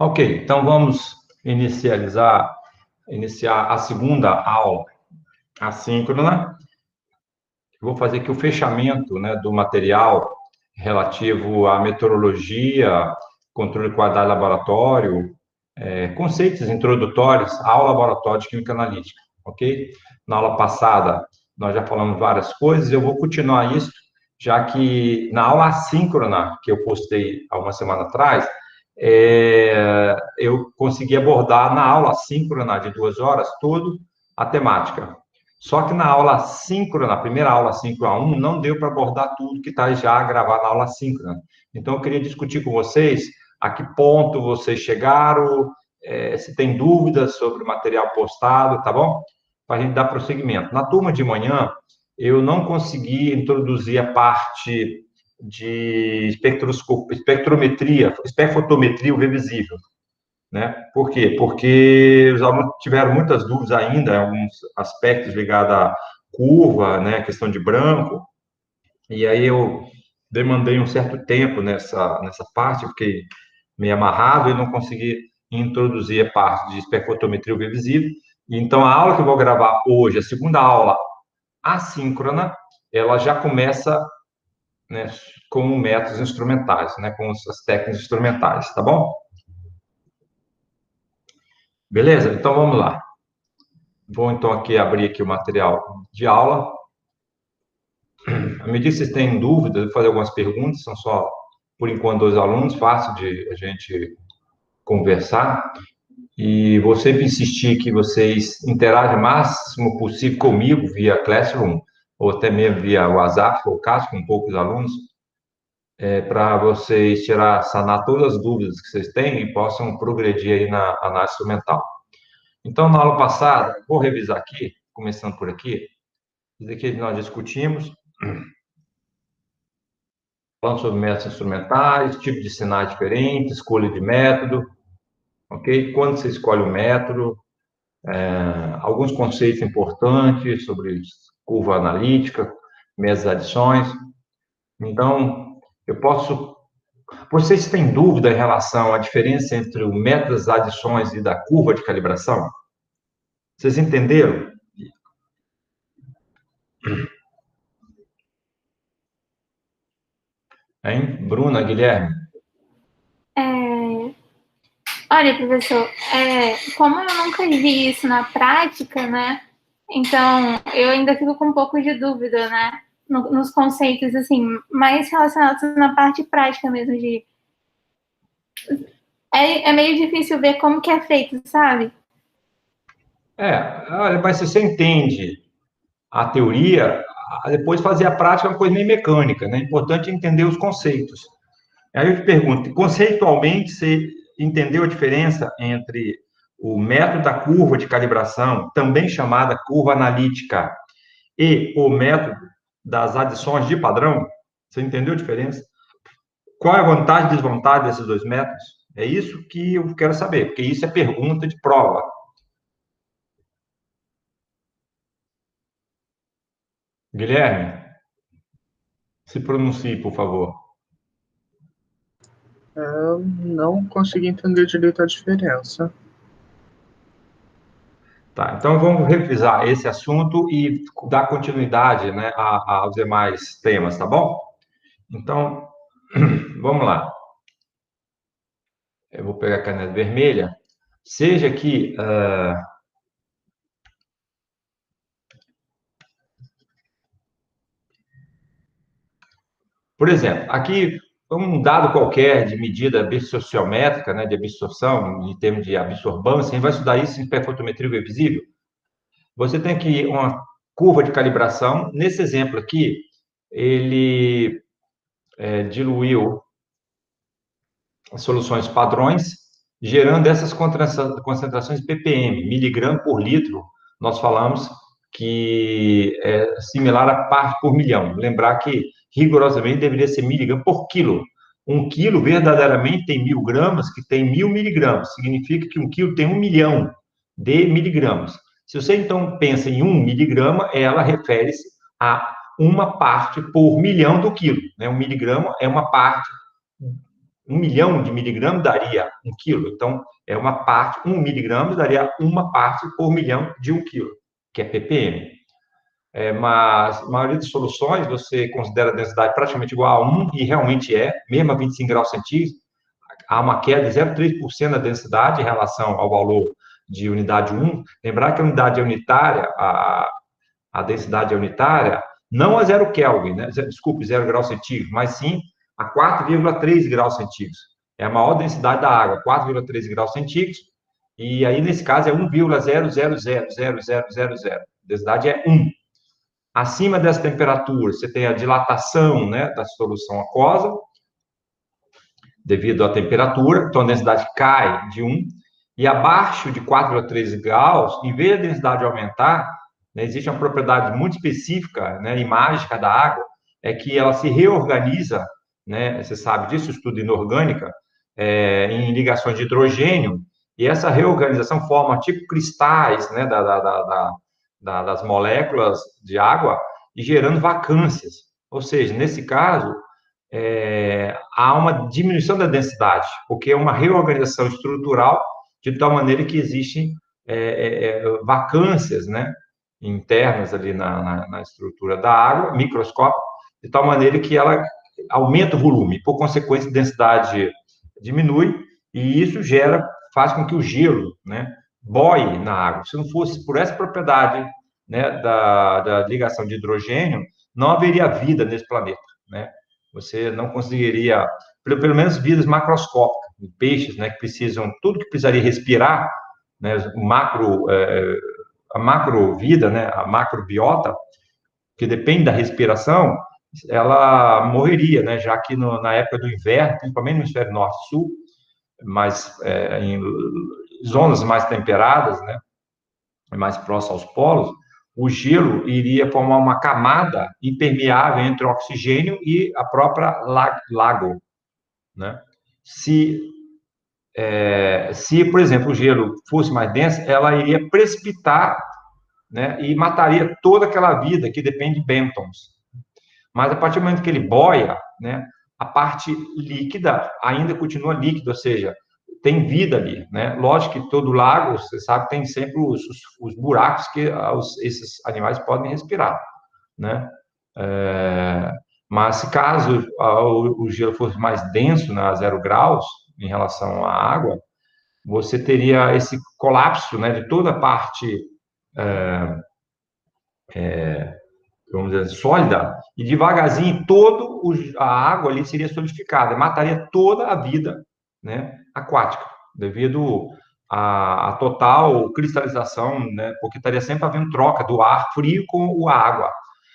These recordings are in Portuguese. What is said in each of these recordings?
Ok, então vamos iniciar a segunda aula assíncrona. Vou fazer aqui o fechamento, né, do material relativo à metrologia, controle de qualidade laboratório, conceitos introdutórios ao laboratório de química analítica, ok? Na aula passada nós já falamos várias coisas, eu vou continuar isso, já que na aula assíncrona que eu postei há uma semana atrás, eu consegui abordar na aula síncrona de 2 horas tudo a temática. Só que na aula síncrona, na primeira aula síncrona 1, não deu para abordar tudo que está já gravado na aula síncrona. Então, eu queria discutir com vocês a que ponto vocês chegaram, se tem dúvidas sobre o material postado, tá bom? Para a gente dar prosseguimento. Na turma de manhã, eu não consegui introduzir a parte de espectrometria, espectrofotometria UV visível, né? Por quê? Porque os alunos tiveram muitas dúvidas ainda, em alguns aspectos ligados à curva, né? Questão de branco, e aí eu demandei um certo tempo nessa parte, fiquei meio amarrado e não consegui introduzir a parte de espectrofotometria UV visível. Então, a aula que eu vou gravar hoje, a segunda aula assíncrona, ela já começa, né, com métodos instrumentais, né, com as técnicas instrumentais, tá bom? Beleza? Então, vamos lá. Vou, então, abrir aqui o material de aula. À medida que vocês têm dúvidas, eu vou fazer algumas perguntas, são só, por enquanto, 2 alunos, fácil de a gente conversar. E vou sempre insistir que vocês interagem o máximo possível comigo via Classroom, ou até mesmo via WhatsApp, se for o caso, com poucos alunos, para vocês sanar todas as dúvidas que vocês têm e possam progredir aí na análise instrumental. Então, na aula passada, vou revisar aqui, começando por aqui, isso aqui nós discutimos, falando sobre métodos instrumentais, tipo de sinais diferentes, escolha de método, ok? Quando você escolhe o método, alguns conceitos importantes sobre curva analítica, meias adições. Então, vocês têm dúvida em relação à diferença entre o método das adições e da curva de calibração? Vocês entenderam? Hein? Bruna, Guilherme? Olha, professor, como eu nunca vi isso na prática, né? Então, eu ainda fico com um pouco de dúvida, né? Nos conceitos, assim, mais relacionados na parte prática mesmo de... É meio difícil ver como que é feito, sabe? Olha, mas se você entende a teoria, depois fazer a prática é uma coisa meio mecânica, né? É importante entender os conceitos. Aí eu te pergunto, conceitualmente, você entendeu a diferença entre o método da curva de calibração, também chamada curva analítica, e o método das adições de padrão? Você entendeu a diferença? Qual é a vantagem e desvantagem desses dois métodos? É isso que eu quero saber, porque isso é pergunta de prova. Guilherme, se pronuncie, por favor. Eu não consegui entender direito a diferença. Tá, então vamos revisar esse assunto e dar continuidade, né, aos demais temas, tá bom? Então, vamos lá. Eu vou pegar a caneta vermelha. Seja que por exemplo, aqui um dado qualquer de medida absorciométrica, né, de absorção, em termos de absorbância, a gente vai estudar isso em perfotometria visível. Você tem aqui uma curva de calibração. Nesse exemplo aqui, ele diluiu as soluções padrões, gerando essas concentrações ppm, miligrama por litro. Nós falamos que é similar a parte por milhão. Lembrar que, rigorosamente, deveria ser miligrama por quilo. 1 quilo, verdadeiramente, tem 1.000 gramas, que tem 1.000 miligramas. Significa que 1 quilo tem 1 milhão de miligramas. Se você, então, pensa em 1 miligrama, ela refere-se a uma parte por milhão do quilo. Né? 1 miligrama é uma parte 1 milhão de miligramas daria 1 quilo. Então, é uma parte, 1 miligrama daria uma parte por milhão de 1 quilo, que é ppm. Mas a maioria das soluções você considera a densidade praticamente igual a 1, e realmente mesmo a 25 graus centígrados, há uma queda de 0,3% da densidade em relação ao valor de unidade 1. Lembrar que a unidade é unitária, a densidade é unitária, não a 0 Kelvin, né? Desculpe, 0 graus centígrados, mas sim a 4,3 graus centígrados. É a maior densidade da água, 4,3 graus centígrados, e aí, nesse caso, é 1,000000. A densidade é 1. Acima dessa temperatura, você tem a dilatação, né, da solução aquosa, devido à temperatura, então a densidade cai de 1, e abaixo de 4,3 graus, em vez da densidade aumentar, né, existe uma propriedade muito específica, né, e mágica da água, é que ela se reorganiza, né, você sabe disso, estudo inorgânica, em ligações de hidrogênio, e essa reorganização forma tipo cristais, né, das moléculas de água, e gerando vacâncias. Ou seja, nesse caso, há uma diminuição da densidade, porque é uma reorganização estrutural, de tal maneira que existem vacâncias, né, internas ali na estrutura da água, microscópica, de tal maneira que ela aumenta o volume, por consequência, a densidade diminui, e isso faz com que o gelo, né, boie na água. Se não fosse por essa propriedade, né, da ligação de hidrogênio, não haveria vida nesse planeta, né? Você não conseguiria, pelo menos vidas macroscópicas, peixes, né, que precisam, tudo que precisaria respirar, né, a macrovida, né, a macrobiota, que depende da respiração, ela morreria, né, já que na época do inverno, principalmente no hemisfério norte e sul, mas em zonas mais temperadas, né, mais próximas aos polos, o gelo iria formar uma camada impermeável entre o oxigênio e a própria lago, né? Se, por exemplo, o gelo fosse mais denso, ela iria precipitar, né, e mataria toda aquela vida que depende de bentons. Mas a partir do momento que ele boia, né, a parte líquida ainda continua líquida, ou seja, tem vida ali, né? Lógico que todo lago, você sabe, tem sempre os buracos que esses animais podem respirar, né? Mas se caso o gelo fosse mais denso, né, a 0 graus, em relação à água, você teria esse colapso, né, de toda a parte, vamos dizer, sólida, e devagarzinho a água ali seria solidificada, mataria toda a vida, né, aquática, devido à total cristalização, né, porque estaria sempre havendo troca do ar frio com a água.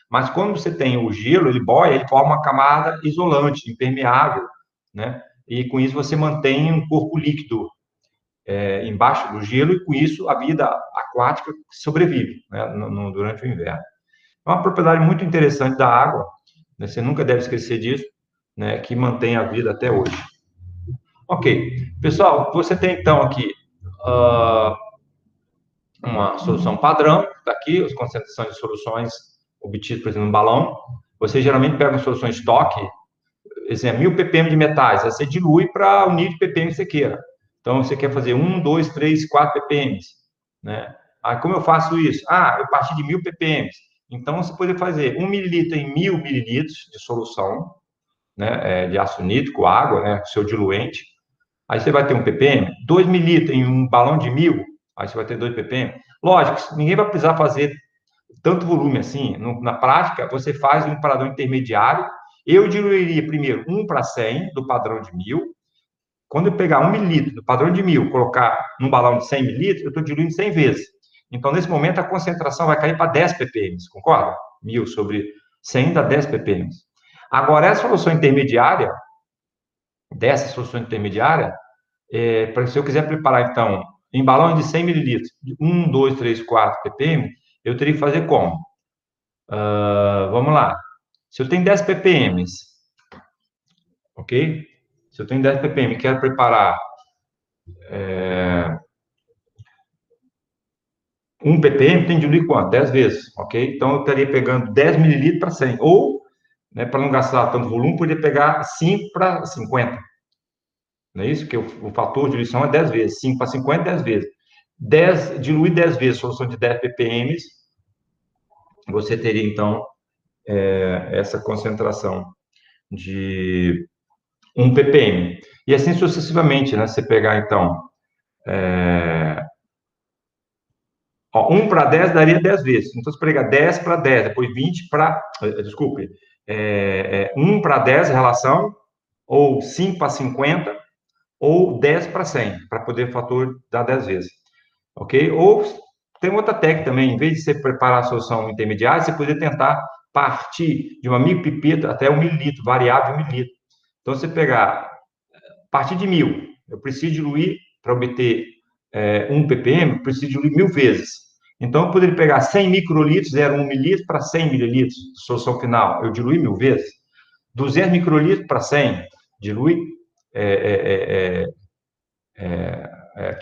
Mas quando você tem o gelo, ele boia, ele forma uma camada isolante, impermeável, né, e com isso você mantém um corpo líquido embaixo do gelo, e com isso a vida aquática sobrevive, né, durante o inverno. É uma propriedade muito interessante da água, né, você nunca deve esquecer disso, né, que mantém a vida até hoje. Ok, pessoal, você tem então aqui uma solução padrão, está aqui, as concentrações de soluções obtidas, por exemplo, no balão. Você geralmente pega uma solução estoque, exemplo, 1000 ppm de metais, aí você dilui para o nível de ppm que você queira. Então, você quer fazer 1, 2, 3, 4 ppm, né? Aí, como eu faço isso? Eu parti de 1000 ppm. Então, você pode fazer 1 mililitro em 1000 mililitros de solução, né, de ácido nítrico, água, né, seu diluente. Aí você vai ter 1 ppm, 2 mililitros em um balão de 1000, aí você vai ter 2 ppm. Lógico, ninguém vai precisar fazer tanto volume assim. Na prática, você faz um padrão intermediário. Eu diluiria primeiro 1:100 do padrão de 1000. Quando eu pegar 1 mililitro do padrão de 1000, colocar num balão de 100 mililitros, eu estou diluindo 100 vezes. Então, nesse momento, a concentração vai cair para 10 ppm, concorda? 1000 sobre 100 dá 10 ppm. Agora, essa solução intermediária, se eu quiser preparar, então, em balão de 100 mililitros, 1, 2, 3, 4 ppm, eu teria que fazer como? Vamos lá. Se eu tenho 10 ppm, ok? Se eu tenho 10 ppm e quero preparar 1 ppm, tem que diluir quanto? 10 vezes, ok? Então, eu estaria pegando 10 mililitros para 100. Ou, né, para não gastar tanto volume, poderia pegar 5 para 50. Não é isso? Que o fator de diluição é 10 vezes. 5 para 50, 10 vezes. Diluir 10 vezes solução de 10 ppm, você teria, então, essa concentração de 1 ppm. E assim sucessivamente, né? Você pegar, então, 1 para 10 daria 10 vezes. Então, você pegar 10 para 10, depois 20 para... Desculpe. 1 para 10 a relação, ou 5 para 50, ou 10 para 100, para poder o fator dar 10 vezes. Ok? Ou tem outra técnica também, em vez de você preparar a solução intermediária, você poderia tentar partir de uma micropipeta até 1 mililitro, variável 1 mililitro. Então, você pegar, a partir de 1.000, eu preciso diluir, para obter 1 ppm, eu preciso diluir 1.000 vezes. Então, eu poderia pegar 100 microlitros, 0,1 mililitro, para 100 mililitros, solução final, eu diluí 1.000 vezes. 200 microlitros para 100, dilui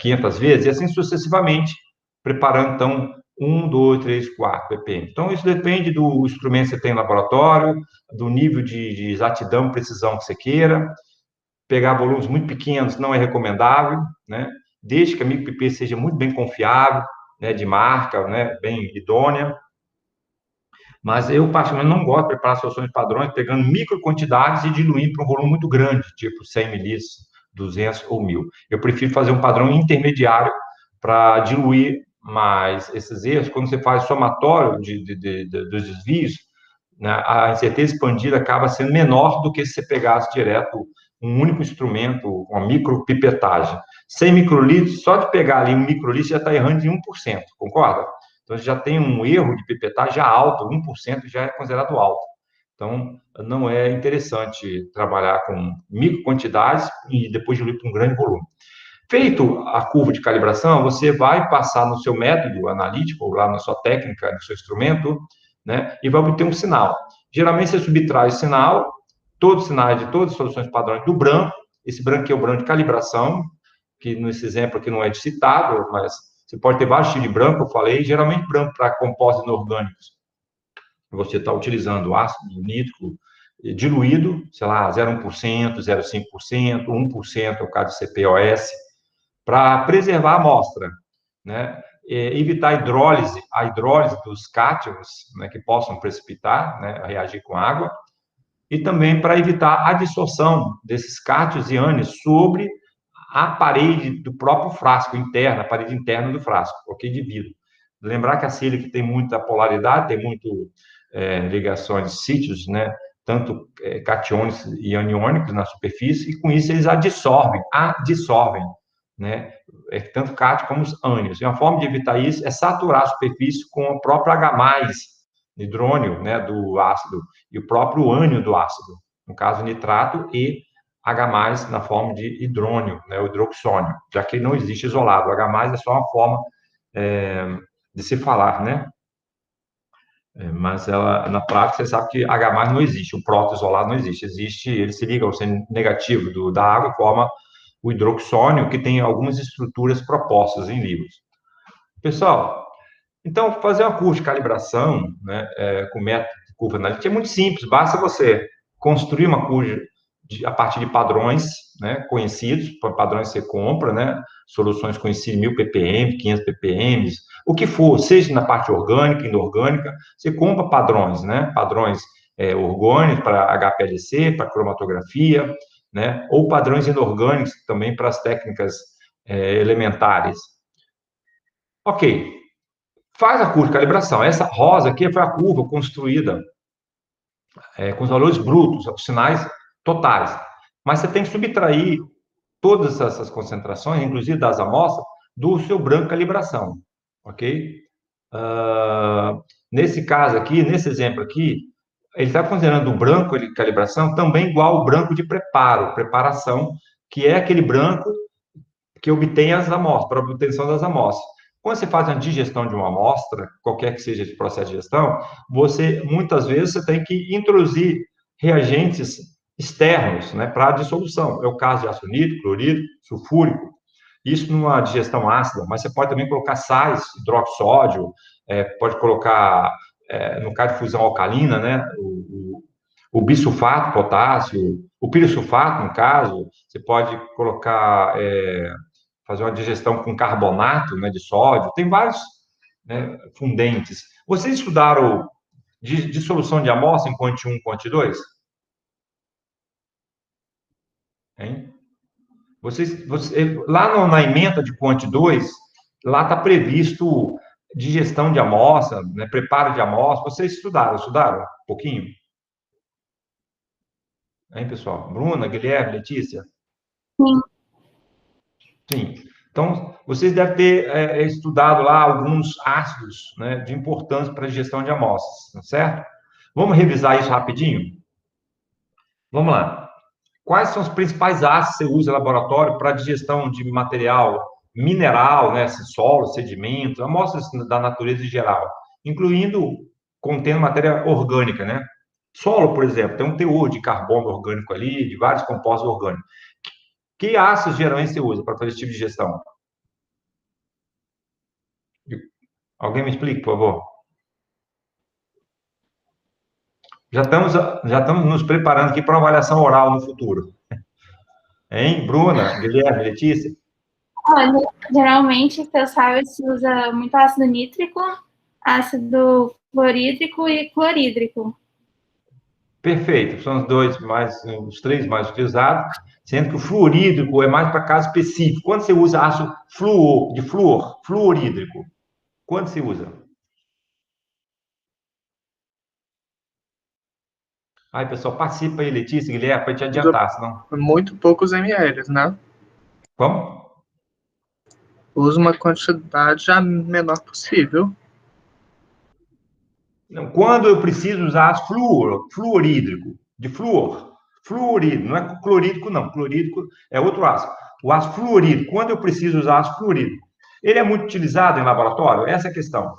500 vezes, e assim sucessivamente, preparando, então, 1, 2, 3, 4 ppm. Então, isso depende do instrumento que você tem no laboratório, do nível de exatidão, precisão que você queira. Pegar volumes muito pequenos não é recomendável, né? Desde que a micropipeta seja muito bem confiável, né, de marca, né, bem idônea. Mas eu, particularmente, não gosto de preparar soluções padrões pegando micro quantidades e diluindo para um volume muito grande, tipo 100 mililitros, 200 ou 1.000. Eu prefiro fazer um padrão intermediário para diluir mais esses erros. Quando você faz somatório dos desvios, né, a incerteza expandida acaba sendo menor do que se você pegasse direto um único instrumento, uma micropipetagem. 100 microlitros, só de pegar ali um microlitro já está errando em 1%, concorda? Então, já tem um erro de pipetagem já alto, 1% já é considerado alto. Então, não é interessante trabalhar com micro quantidades e depois diluir para um grande volume. Feito a curva de calibração, você vai passar no seu método analítico, lá na sua técnica, no seu instrumento, né, e vai obter um sinal. Geralmente, você subtrai o sinal, todos os sinais de todas as soluções padrões do branco. Esse branco aqui é o branco de calibração, que nesse exemplo aqui não é de citado, mas você pode ter vários tipos de branco, eu falei, geralmente branco para compostos inorgânicos. Você está utilizando ácido nítrico diluído, sei lá, 0,1%, 0,5%, 1%, é o caso do CPOS, para preservar a amostra, né? Evitar a hidrólise dos cátions, né, que possam precipitar, né, reagir com água, e também para evitar a dissorção desses cátions e ânions sobre a parede do próprio frasco interna, a parede interna do frasco, ok? De vidro. Lembrar que a sílica tem muita polaridade, tem muito ligações de sítios, né? Tanto cationes e aniônicos na superfície, e com isso eles adsorvem, né? Tanto cátion como os ânions. E uma forma de evitar isso é saturar a superfície com o próprio H+, hidrônio, né, do ácido, e o próprio ânion do ácido, no caso nitrato e H+, na forma de hidrônio, né, o hidroxônio, já que não existe isolado. O H+, é só uma forma de se falar, né? Mas ela, na prática, você sabe que H+ não existe, o próton isolado não existe. Existe, ele se liga ao centro negativo da água e forma o hidroxônio, que tem algumas estruturas propostas em livros. Pessoal, então, fazer uma curva de calibração, né, com método de curva analítica é muito simples, basta você construir uma curva a partir de padrões, né, conhecidos, padrões que você compra, né, soluções conhecidas, 1.000 ppm, 500 ppm, o que for, seja na parte orgânica, inorgânica, você compra padrões, né, padrões orgânicos para HPLC, para cromatografia, né, ou padrões inorgânicos também para as técnicas elementares. Ok. Faz a curva de calibração. Essa rosa aqui foi a curva construída com os valores brutos, os sinais totais. Mas você tem que subtrair todas essas concentrações, inclusive das amostras, do seu branco de calibração, ok? Nesse caso aqui, nesse exemplo aqui, ele está considerando o branco de calibração também igual ao branco de preparação, que é aquele branco que obtém as amostras, para obtenção das amostras. Quando você faz a digestão de uma amostra, qualquer que seja esse processo de digestão, muitas vezes, você tem que introduzir reagentes externos, né, para a dissolução. É o caso de ácido nítrico, clorídrico, sulfúrico. Isso numa digestão ácida, mas você pode também colocar sais, hidroxódio, pode colocar, no caso de fusão alcalina, né, o bisulfato, potássio, o pirsulfato, no caso, você pode colocar, fazer uma digestão com carbonato, né, de sódio, tem vários, né, fundentes. Vocês estudaram dissolução de amostra em Quant 1, Quant 2? Hein? Lá na ementa de Quant 2, lá está previsto digestão de amostra, né, preparo de amostra. Vocês estudaram um pouquinho? Hein, pessoal? Bruna, Guilherme, Letícia? Sim. Sim. Então, vocês devem ter estudado lá alguns ácidos, né, de importância para a digestão de amostras, tá certo? Vamos revisar isso rapidinho? Vamos lá. Quais são os principais ácidos que você usa no laboratório para digestão de material mineral, né, solo, sedimentos, amostras da natureza em geral, incluindo contendo matéria orgânica, né? Solo, por exemplo, tem um teor de carbono orgânico ali, de vários compostos orgânicos. Que ácidos geralmente você usa para fazer esse tipo de gestão? Alguém me explique, por favor. Já estamos nos preparando aqui para uma avaliação oral no futuro. Hein, Bruna, Guilherme, Letícia? Olha, geralmente, que eu saiba, se usa muito ácido nítrico, ácido fluorídrico e clorídrico. Perfeito, são os três mais utilizados, sendo que o fluorídrico é mais para caso específico. Quando você usa ácido fluorídrico, quando você usa? Aí, pessoal, participa aí, Letícia, Guilherme, para te Usa adiantar, senão... muito poucos ml, né? Como? Usa uma quantidade a menor possível. Não, quando eu preciso usar ácido fluorídrico, de fluorídrico, não é clorídrico, não. Clorídrico é outro ácido. O ácido fluorídrico, quando eu preciso usar ácido fluorídrico, ele é muito utilizado em laboratório? Essa é a questão.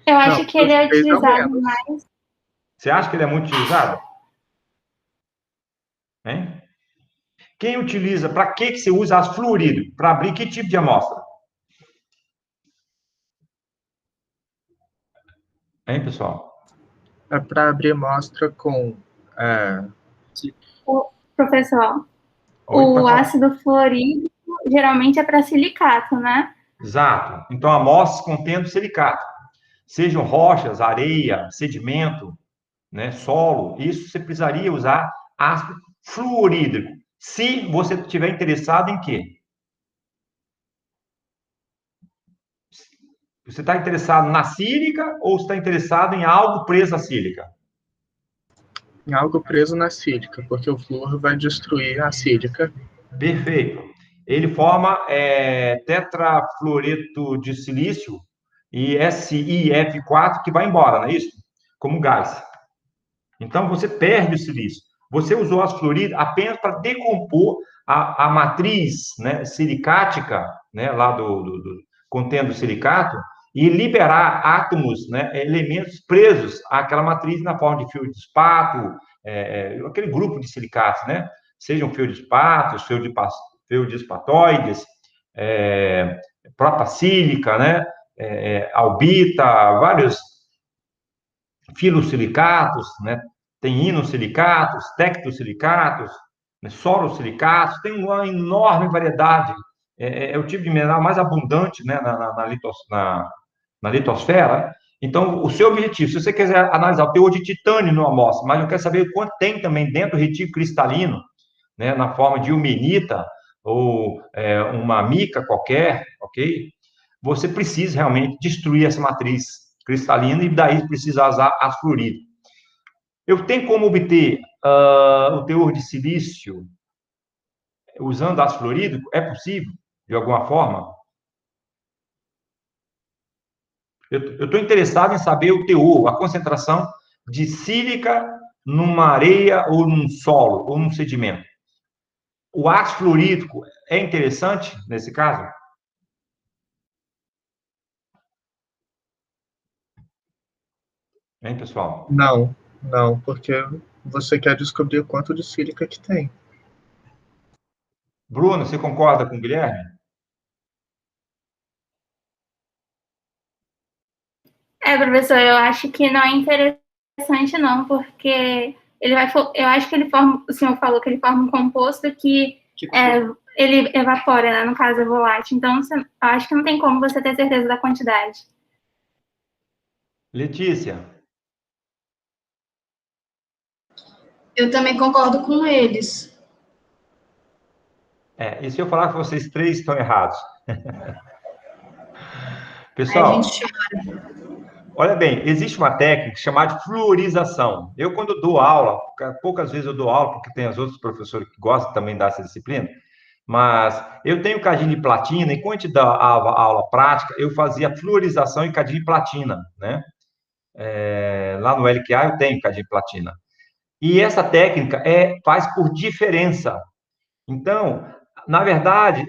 Eu Não, acho que ele é três ao utilizado menos. mais. Você acha que ele é muito utilizado? Hein? Quem utiliza, para que você usa ácido fluorídrico? Para abrir que tipo de amostra? Hein, pessoal? É para abrir amostra com é, O professor, Oi, o pode falar. ácido fluorídrico geralmente é para silicato, né? Exato. Então, amostras contendo silicato. Sejam rochas, areia, sedimento, né, solo, isso você precisaria usar ácido fluorídrico. Se você estiver interessado em quê? Você está interessado na sílica ou está interessado em algo preso à sílica? em algo preso na sílica, porque o flúor vai destruir a sílica. Perfeito. Ele forma tetrafluoreto de silício e SiF4 que vai embora, não é isso? Como gás. Então, você perde o silício. Você usou as fluorídrico apenas para decompor a matriz, né, silicática, né, lá contendo silicato, e liberar átomos, né, elementos presos àquela matriz na forma de fio de espato, aquele grupo de silicatos, né? Sejam fio de espatos, fio de espatóides, própria sílica, né? Albita, vários filosilicatos, né? Tem inosilicatos, tectosilicatos, né? Sorosilicatos, tem uma enorme variedade. É o tipo de mineral mais abundante, né? Na litosfera. Então, o seu objetivo, se você quiser analisar o teor de titânio numa amostra, mas eu quero saber quanto tem também dentro do retículo cristalino, né? Na forma de ilmenita ou uma mica qualquer, ok? Você precisa realmente destruir essa matriz cristalina e daí precisa usar as fluorídrico. Eu tenho como obter o teor de silício usando ácido fluorídrico? É possível, de alguma forma? Eu estou interessado em saber o teor, a concentração de sílica numa areia ou num solo ou num sedimento. O ácido fluorídrico é interessante nesse caso? Hein, pessoal? Não, não, porque você quer descobrir quanto de sílica que tem. Bruno, você concorda com o Guilherme? Professor, eu acho que não é interessante interessante não, porque eu acho que ele forma, o senhor falou que ele forma um composto que ele evapora, né, no caso é volátil. Então, eu acho que não tem como você ter certeza da quantidade. Letícia. Eu também concordo com eles. E se eu falar que vocês três estão errados? Aí a Pessoal, gente chora. olha bem, existe uma técnica chamada de fluorização. Eu, quando dou aula, poucas vezes eu dou aula, porque tem os outros professores que gostam também dessa disciplina, mas eu tenho cadinho de platina, e quando a gente dá a aula prática, eu fazia fluorização em cadinho de platina, né? Lá no LQA eu tenho cadinho de platina. E essa técnica faz por diferença. Então, na verdade,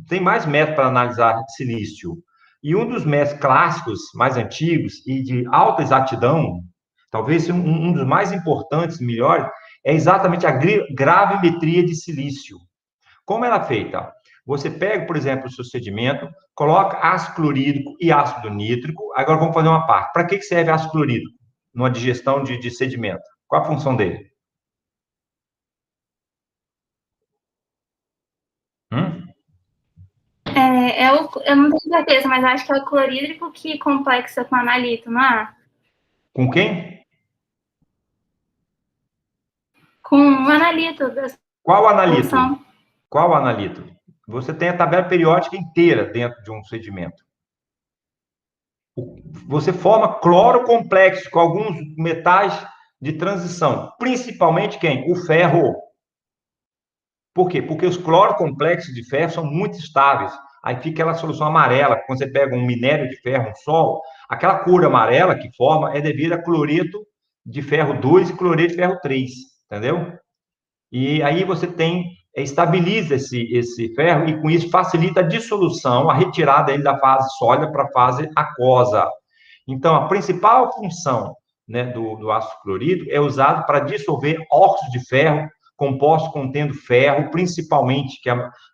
tem mais métodos para analisar silício. E um dos métodos clássicos, mais antigos e de alta exatidão, talvez um dos mais importantes, melhores, é exatamente a gravimetria de silício. Como ela é feita? Você pega, por exemplo, o seu sedimento, coloca ácido clorídrico e ácido nítrico. Agora vamos fazer uma parte. Para que serve ácido clorídrico numa digestão de sedimento? Qual a função dele? Eu não tenho certeza, mas acho que é o clorídrico que complexa com analito, não é? Com quem? Com o analito. Qual analito? Qual analito? Você tem a tabela periódica inteira dentro de um sedimento. Você forma cloro complexo com alguns metais de transição, principalmente quem? O ferro. Por quê? Porque os clorocomplexos de ferro são muito estáveis. Aí fica aquela solução amarela, quando você pega um minério de ferro, um sol, aquela cor amarela que forma é devido a cloreto de ferro 2 e cloreto de ferro 3, entendeu? E aí você estabiliza esse ferro e com isso facilita a dissolução, a retirada dele da fase sólida para a fase aquosa. Então, a principal função, né, do ácido clorídrico é usado para dissolver óxido de ferro, compostos contendo ferro, principalmente,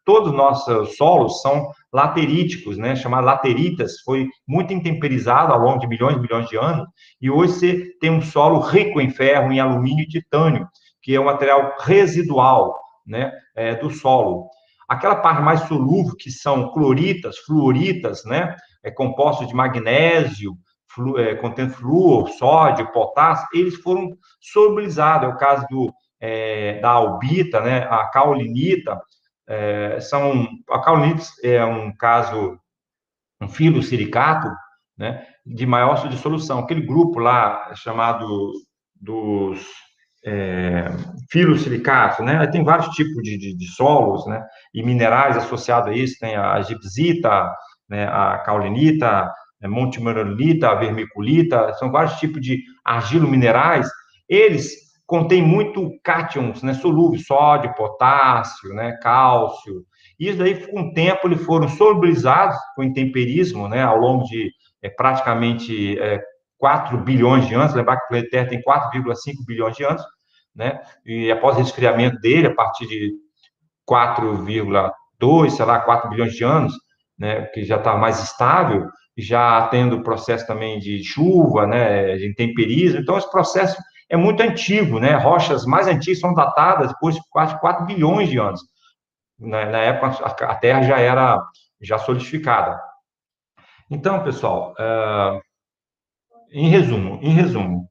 todos os nossos solos são lateríticos, né, chamados lateritas, foi muito intemperizado ao longo de milhões e milhões de anos, e hoje você tem um solo rico em ferro, em alumínio e titânio, que é o material residual, né, do solo. Aquela parte mais solúvel, que são cloritas, fluoritas, né, compostos de magnésio, contendo flúor, sódio, potássio, eles foram solubilizados. É o caso da albita, né, a caulinita, a caulinita é um caso, um filosilicato, né, de maior dissolução. Aquele grupo lá chamado dos filosilicatos, né? Tem vários tipos de solos, né? E minerais associados a isso, tem a gipsita, né? A caulinita, montimonolita, a vermiculita, são vários tipos de argilo-minerais. Eles contêm muito cátions, né? Solúveis, sódio, potássio, né? Cálcio. E isso daí, com o tempo, eles foram solubilizados com intemperismo, né? Ao longo de praticamente 4 bilhões de anos, lembrar que o planeta Terra tem 4,5 bilhões de anos, né? E após o resfriamento dele, a partir de 4,2, sei lá, 4 bilhões de anos, né, que já está mais estável, já tendo processo também de chuva, né, de intemperismo. Então, esse processo é muito antigo, né? Rochas mais antigas são datadas depois de quase 4 bilhões de anos. Na época, a Terra já era solidificada. Então, pessoal, em resumo,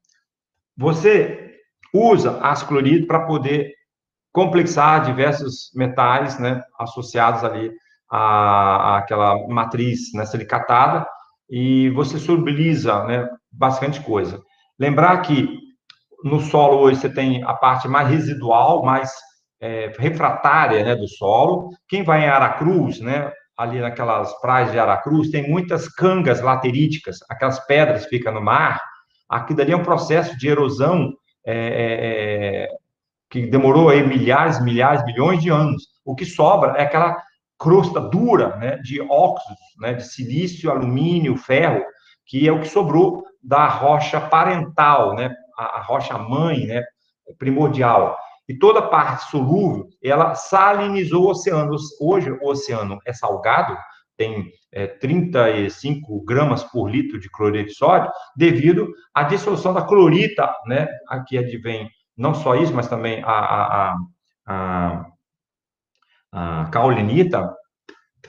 você usa ácido clorídrico para poder complexar diversos metais, né, associados ali àquela matriz, né, silicatada, e você solubiliza, né, bastante coisa. Lembrar que no solo hoje você tem a parte mais residual, mais refratária, né, do solo. Quem vai em Aracruz, né, ali naquelas praias de Aracruz, tem muitas cangas lateríticas, aquelas pedras que ficam no mar. Aqui dali é um processo de erosão que demorou aí milhares, milhões de anos. O que sobra é aquela crosta dura, né, de óxidos, né, de silício, alumínio, ferro, que é o que sobrou da rocha parental, né, a rocha mãe, né, primordial. E toda a parte solúvel, ela salinizou o oceano. Hoje o oceano é salgado, tem 35 gramas por litro de cloreto de sódio, devido à dissolução da clorita, né? Aqui advém não só isso, mas também a caulinita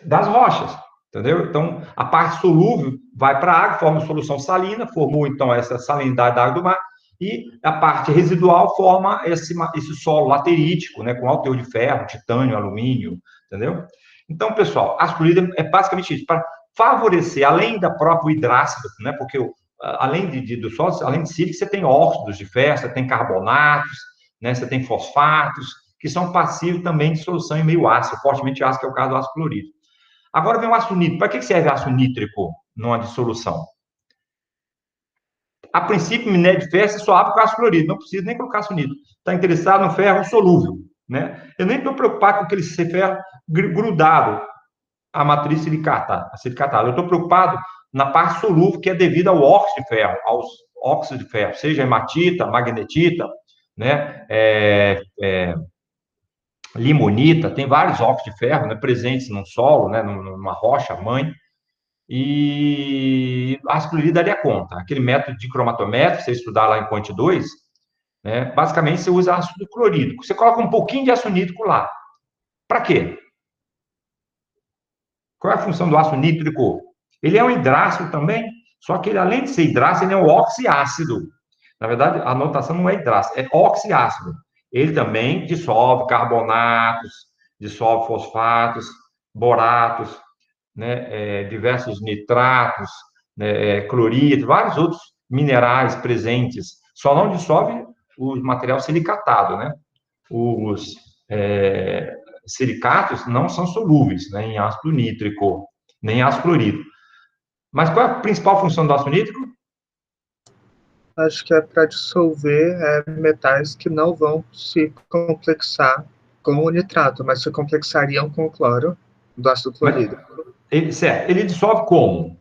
das rochas, entendeu? Então, a parte solúvel vai para a água, forma solução salina, formou, então, essa salinidade da água do mar, e a parte residual forma esse solo laterítico, né, com alto teor de ferro, titânio, alumínio, entendeu? Então, pessoal, ácido clorídrico é basicamente isso, para favorecer, além da própria hidrácido, né, porque além do solo, além de sílice, você tem óxidos de ferro, você tem carbonatos, né, você tem fosfatos, que são passivos também de solução em meio ácido, fortemente ácido, que é o caso do ácido clorídrico. Agora vem o ácido nítrico. Para que serve ácido nítrico numa dissolução? A princípio, minério de ferro, você só abre com ácido clorídrico, não precisa nem colocar ácido nítrico. Está interessado no ferro solúvel, né? Eu nem estou preocupado com aquele ferro grudado à matriz silicatada. Eu estou preocupado na parte solúvel, que é devido ao óxido de ferro, aos óxidos de ferro, seja hematita, magnetita, né? Limonita, tem vários óxidos de ferro, né, presentes no solo, né, numa rocha mãe, e a ácido clorídrico daria conta. Aquele método de cromatométrico, você estudar lá em Quant 2, né, basicamente você usa ácido clorídrico. Você coloca um pouquinho de ácido nítrico lá. Para quê? Qual é a função do ácido nítrico? Ele é um hidrácido também, só que ele, além de ser hidrácido, ele é um oxiácido. Na verdade, a anotação não é hidrácido, é oxiácido. Ele também dissolve carbonatos, dissolve fosfatos, boratos, né, diversos nitratos, né, clorídrico, vários outros minerais presentes. Só não dissolve o material silicatado, né? Os silicatos não são solúveis, né, em ácido nítrico, nem em ácido clorídrico. Mas qual é a principal função do ácido nítrico? Acho que é para dissolver metais que não vão se complexar com o nitrato, mas se complexariam com o cloro do ácido clorídrico. Certo. Ele dissolve como?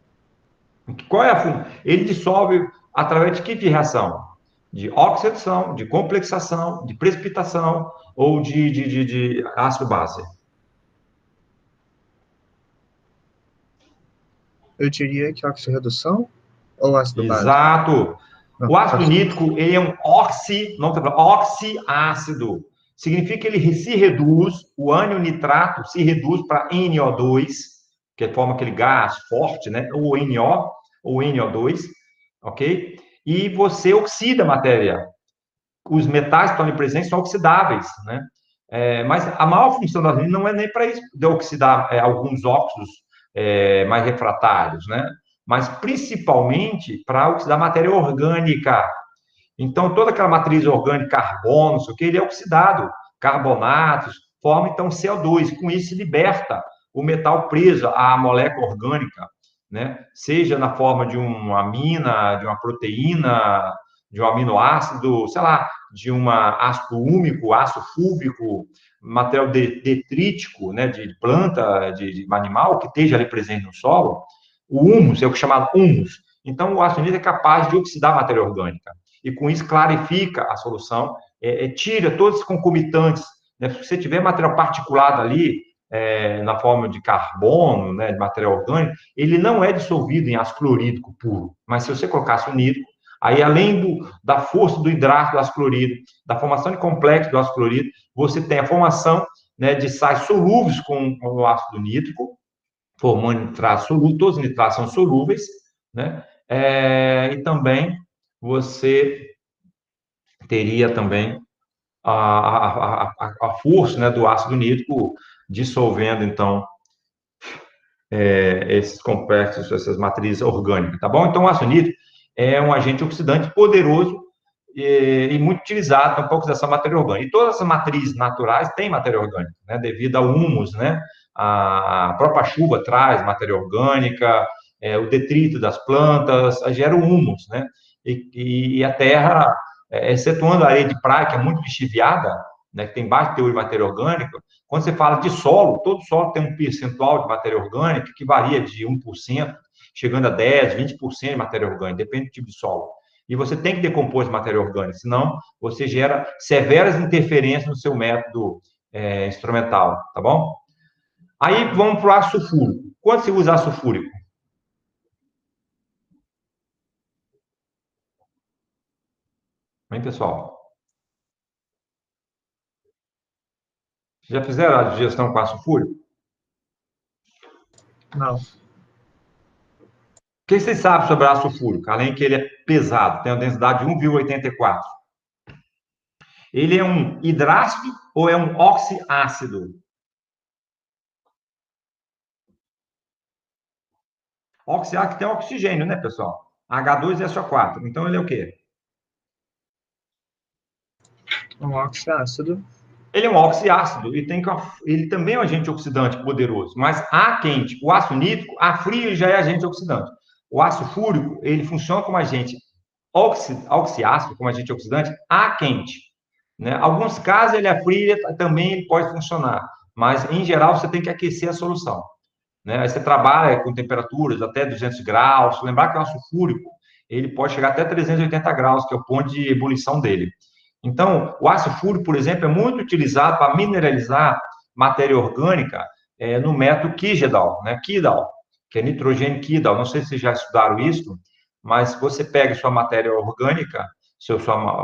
Qual é a função? Ele dissolve através de que de reação? De oxidação, de complexação, de precipitação ou de ácido-base? Eu diria que oxirredução ou ácido-base? Exato. O ácido nítrico, ele é um oxiácido. Significa que ele se reduz, o ânion nitrato se reduz para NO2, que forma aquele gás forte, né? Ou NO, ou NO2, ok? E você oxida a matéria. Os metais que estão ali presentes são oxidáveis, né? Mas a maior função da não é nem para isso, de oxidar alguns óxidos mais refratários, né? Mas principalmente para oxidar matéria orgânica. Então, toda aquela matriz orgânica, carbono, isso aqui, ele é oxidado, carbonatos, forma então CO2, com isso se liberta o metal preso à molécula orgânica, né? Seja na forma de uma amina, de uma proteína, de um aminoácido, sei lá, de um ácido úmico, ácido fúlvico, material detrítico, né, de planta, de animal que esteja ali presente no solo. O humus é o que é chamado humus. Então, o ácido nítrico é capaz de oxidar a matéria orgânica. E, com isso, clarifica a solução, tira todos os concomitantes. Né? Se você tiver material particulado ali, na forma de carbono, né, de material orgânico, ele não é dissolvido em ácido clorídrico puro. Mas, se você colocasse o nítrico, aí, além da força do hidrato do ácido clorídrico, da formação de complexo do ácido clorídrico, você tem a formação, né, de sais solúveis com o ácido nítrico, formando nitrato solúvel, todos os nitratos são solúveis, né? E também você teria também a força, né, do ácido nítrico dissolvendo, então, esses complexos, essas matrizes orgânicas, tá bom? Então, o ácido nítrico é um agente oxidante poderoso e muito utilizado para a oxidação da matéria orgânica. E todas as matrizes naturais têm matéria orgânica, né, devido ao humus, né? A própria chuva traz matéria orgânica, o detrito das plantas gera o humus, né? E a terra, excetuando a areia de praia, que é muito lixiviada, né, que tem baixo teor de matéria orgânica, quando você fala de solo, todo solo tem um percentual de matéria orgânica que varia de 1%, chegando a 10%, 20% de matéria orgânica, depende do tipo de solo. E você tem que decompor essa matéria orgânica, senão você gera severas interferências no seu método instrumental, tá bom? Aí vamos para o ácido sulfúrico. Quando se usa ácido fúrico? Hein, pessoal? Já fizeram a digestão com ácido fúrico? Não. O que vocês sabem sobre ácido fúrico? Além que ele é pesado, tem uma densidade de 1,84. Ele é um hidrácido ou é um oxiácido? Oxiácido tem oxigênio, né, pessoal? H2SO4. Então, ele é o quê? Um oxiácido. Ele é um oxiácido e ele também é um agente oxidante poderoso, mas a quente, o ácido nítrico, a frio ele já é agente oxidante. O ácido fúrico, ele funciona como agente oxiácido, como agente oxidante, a quente. Né? Alguns casos ele é frio, também ele pode funcionar, mas em geral você tem que aquecer a solução. Né? Aí você trabalha com temperaturas até 200 graus, lembrar que o ácido fúrico, ele pode chegar até 380 graus, que é o ponto de ebulição dele. Então, o ácido fúrico, por exemplo, é muito utilizado para mineralizar matéria orgânica no método Kjeldahl, né? Kjeldahl, que é nitrogênio Kjeldahl. Não sei se vocês já estudaram isso, mas você pega sua matéria orgânica,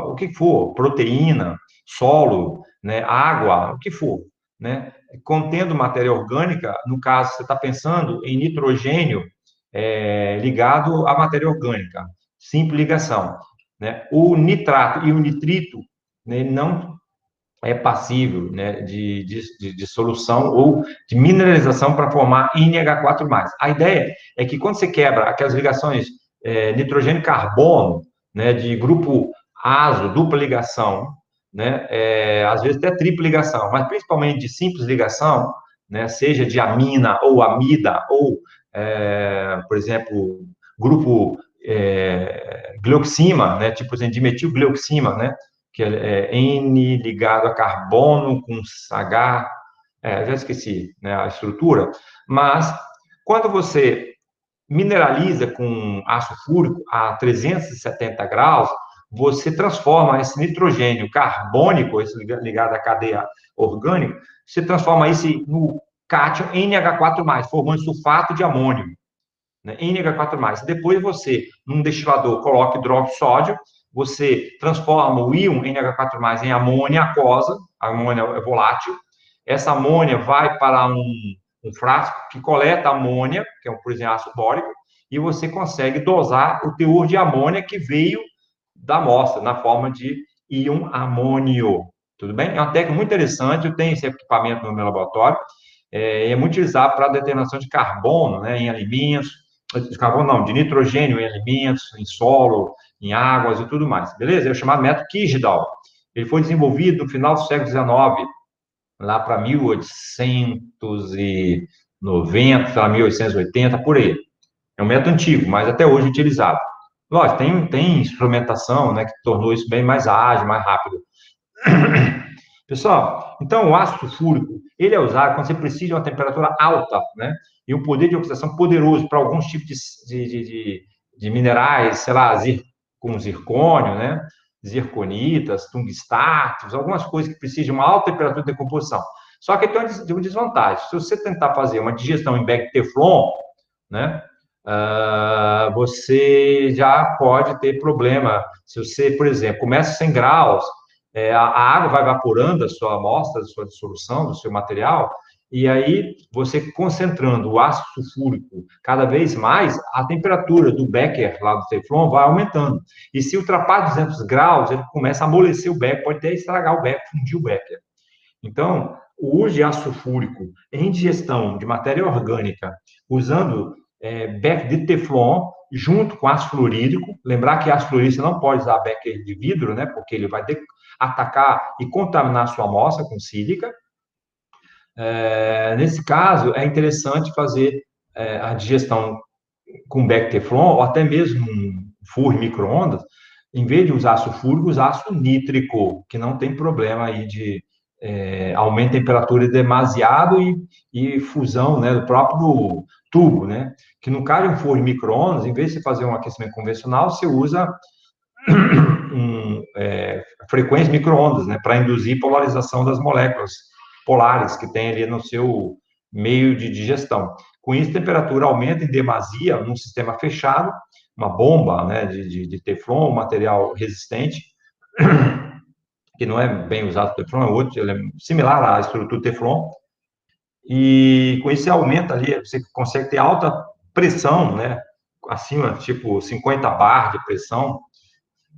o que for, proteína, solo, né, água, o que for, né, contendo matéria orgânica, no caso, você está pensando em nitrogênio ligado à matéria orgânica, simples ligação. Né? O nitrato e o nitrito, né, não é passível, né, de solução ou de mineralização para formar NH4+. A ideia é que quando você quebra aquelas ligações nitrogênio-carbono, né, de grupo azo, dupla ligação, né, às vezes até tripla ligação, mas principalmente de simples ligação, né, seja de amina ou amida, ou, por exemplo, grupo gleuxima, né, tipo assim, dimetilgleuxima, né, que é N ligado a carbono com H, já esqueci, né, a estrutura, mas quando você mineraliza com ácido fúrico a 370 graus, você transforma esse nitrogênio carbônico, esse ligado à cadeia orgânica, você transforma isso no cátion NH4+, formando sulfato de amônio, né, NH4+. Depois você, num destilador, coloca hidróxido de sódio, você transforma o íon NH4+, em amônia aquosa, a amônia é volátil, essa amônia vai para um frasco que coleta amônia, que é por exemplo, ácido bórico, e você consegue dosar o teor de amônia que veio da amostra, na forma de íon amônio. Tudo bem? É uma técnica muito interessante, eu tenho esse equipamento no meu laboratório, é muito utilizado para a determinação de carbono, né, em alimentos, de carbono não, de nitrogênio em alimentos, em solo, em águas e tudo mais, beleza? É o chamado método Kjeldahl. Ele foi desenvolvido no final do século XIX, lá para 1890, para 1880, por aí. É um método antigo, mas até hoje utilizado. Lógico, tem instrumentação, né, que tornou isso bem mais ágil, mais rápido. Pessoal, então o ácido fúrico, ele é usado quando você precisa de uma temperatura alta, né, e um poder de oxidação poderoso para alguns tipos de minerais, sei lá, com zircônio, né, zirconitas, tungstatos, algumas coisas que precisam de uma alta temperatura de decomposição. Só que tem uma desvantagem. Se você tentar fazer uma digestão em bag Teflon, né, você já pode ter problema. Se você, por exemplo, começa a 100 graus, a água vai evaporando a sua amostra, a sua dissolução, do seu material, e aí você concentrando o ácido sulfúrico cada vez mais, a temperatura do becker lá do Teflon vai aumentando. E se ultrapassar 200 graus, ele começa a amolecer o becker, pode até estragar o becker, fundir o becker. Então, o uso de ácido sulfúrico em digestão de matéria orgânica, usando becker de Teflon, junto com ácido fluorídrico, lembrar que ácido fluorídrico você não pode usar becker de vidro, né, porque ele vai atacar e contaminar a sua amostra com sílica. Nesse caso, é interessante fazer a digestão com becker Teflon, ou até mesmo um forno micro-ondas, em vez de usar ácido fúrico, usar ácido nítrico, que não tem problema aí de aumento de temperatura demasiado e fusão, né, do próprio tubo, né? Que no caso de um forno micro-ondas, em vez de você fazer um aquecimento convencional, você usa frequências micro-ondas, né, para induzir polarização das moléculas polares que tem ali no seu meio de digestão. Com isso, a temperatura aumenta em demasia num sistema fechado, uma bomba, né, de Teflon, um material resistente, que não é bem usado o Teflon, é outro, ele é similar à estrutura do Teflon, e com isso você aumenta ali, você consegue ter alta pressão, né, acima, tipo 50 bar de pressão,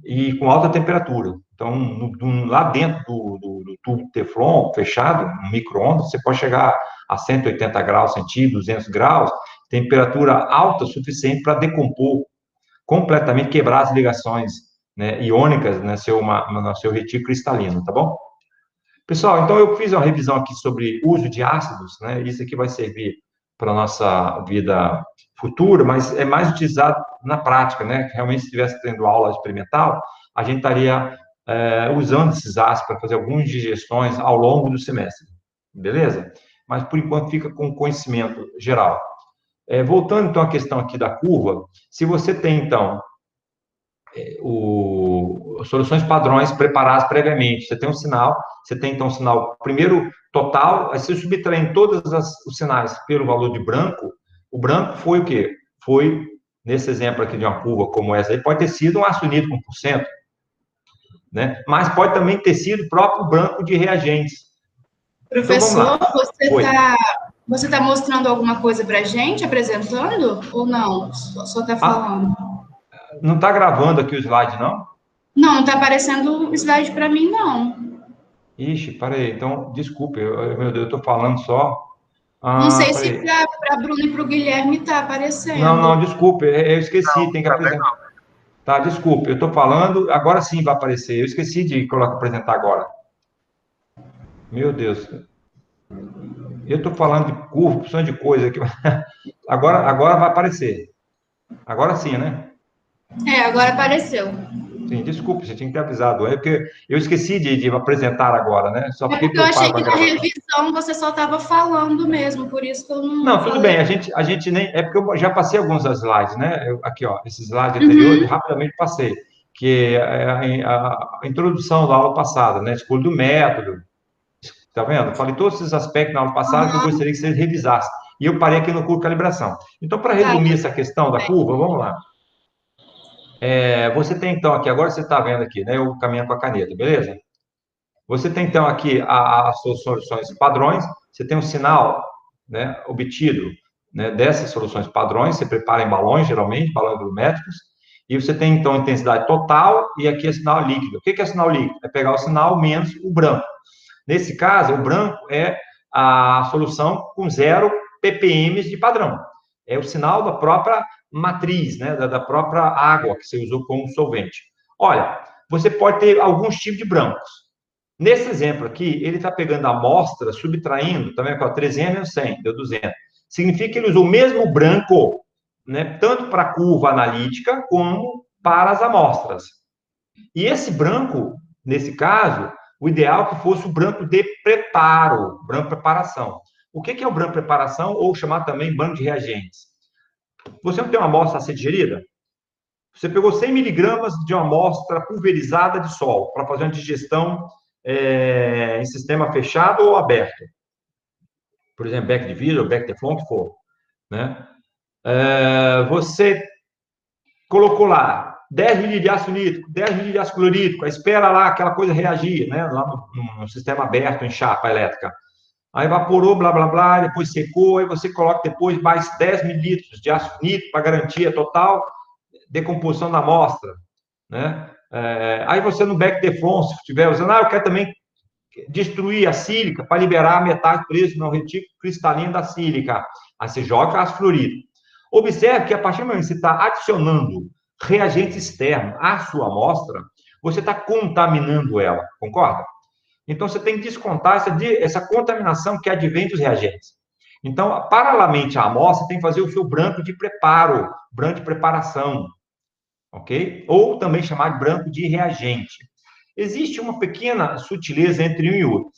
e com alta temperatura. Então, lá dentro do tubo de Teflon fechado, no micro-ondas, você pode chegar a 180 graus centígrados, 200 graus, temperatura alta suficiente para decompor completamente, quebrar as ligações, né, iônicas no seu retículo cristalino, tá bom? Pessoal, então eu fiz uma revisão aqui sobre uso de ácidos, né? Isso aqui vai servir para a nossa vida futura, mas é mais utilizado na prática, né? Realmente, se estivesse tendo aula experimental, a gente estaria usando esses ácidos para fazer algumas digestões ao longo do semestre, beleza? Mas, por enquanto, fica com conhecimento geral. Voltando, então, à questão aqui da curva, se você tem, então, soluções padrões preparadas previamente. Você tem um sinal, você tem então um sinal primeiro total, aí você subtraindo todos os sinais pelo valor de branco, o branco foi o quê? Foi, nesse exemplo aqui de uma curva como essa aí, pode ter sido um ácido nítrico 1%, né? Mas pode também ter sido o próprio branco de reagentes. Professor, então, você tá mostrando alguma coisa para a gente, apresentando, ou não? Só está falando? Não está gravando aqui o slide, não? Não está aparecendo o slide para mim, não. Ixi, peraí, então, desculpe, meu Deus, eu estou falando só. Não sei se para a Bruna e para o Guilherme está aparecendo. Não, desculpe, eu esqueci, tem que apresentar. Tá, desculpe, eu estou falando, agora sim vai aparecer, eu esqueci de apresentar agora. Meu Deus. Eu estou falando de curva, opção de coisa aqui. Agora vai aparecer. Agora sim, né? Agora apareceu. Sim, desculpe, você tinha que ter avisado. É porque eu esqueci de apresentar agora, né? Só porque eu achei que na revisão você só estava falando mesmo, por isso que eu não. Não, tudo bem, a gente nem. É porque eu já passei alguns slides, né? Aqui, ó, esses slides anteriores, rapidamente passei. Que é a introdução da aula passada, né? Escolha do método. Tá vendo? Falei todos esses aspectos na aula passada que eu gostaria que vocês revisassem. E eu parei aqui no curso de calibração. Então, para resumir essa questão da curva, vamos lá. Você tem, então, aqui, agora você está vendo aqui, né? Eu caminho com a caneta, beleza? Você tem, então, aqui as suas soluções padrões. Você tem um sinal, né, obtido, né, dessas soluções padrões. Você prepara em balões, geralmente, balões volumétricos. E você tem, então, intensidade total e aqui é sinal líquido. O que é sinal líquido? É pegar o sinal menos o branco. Nesse caso, o branco é a solução com 0 ppm de padrão. É o sinal da própria matriz, né, da própria água que você usou como solvente. Olha, você pode ter alguns tipos de brancos. Nesse exemplo aqui, ele está pegando a amostra, subtraindo, também com 300 menos 100, deu 200. Significa que ele usou o mesmo branco, né, tanto para a curva analítica como para as amostras. E esse branco, nesse caso, o ideal é que fosse o branco de preparo, branco de preparação. O que é o branco de preparação, ou chamado também branco de reagentes? Você não tem uma amostra a ser digerida? Você pegou 100 miligramas de uma amostra pulverizada de sol para fazer uma digestão em sistema fechado ou aberto. Por exemplo, beck de vidro, beck de teflon, que for. Né? Você colocou lá 10 ml de ácido nítrico, 10 ml de ácido clorídrico, espera lá aquela coisa reagir, né? Lá no sistema aberto, em chapa elétrica. Aí evaporou, blá, blá, blá, depois secou, aí você coloca depois mais 10 mililitros de ácido nítrico para garantir a total decomposição da amostra, né? Aí você no beck Teflon, se estiver usando, eu quero também destruir a sílica para liberar a metade presa no retículo cristalino da sílica. Aí você joga ácido fluorídrico. Observe que a partir do momento que você está adicionando reagente externo à sua amostra, você está contaminando ela, concorda? Então, você tem que descontar essa contaminação que advém dos reagentes. Então, paralelamente à amostra, tem que fazer o seu branco de preparo, branco de preparação, ok? Ou também chamado de branco de reagente. Existe uma pequena sutileza entre um e outro.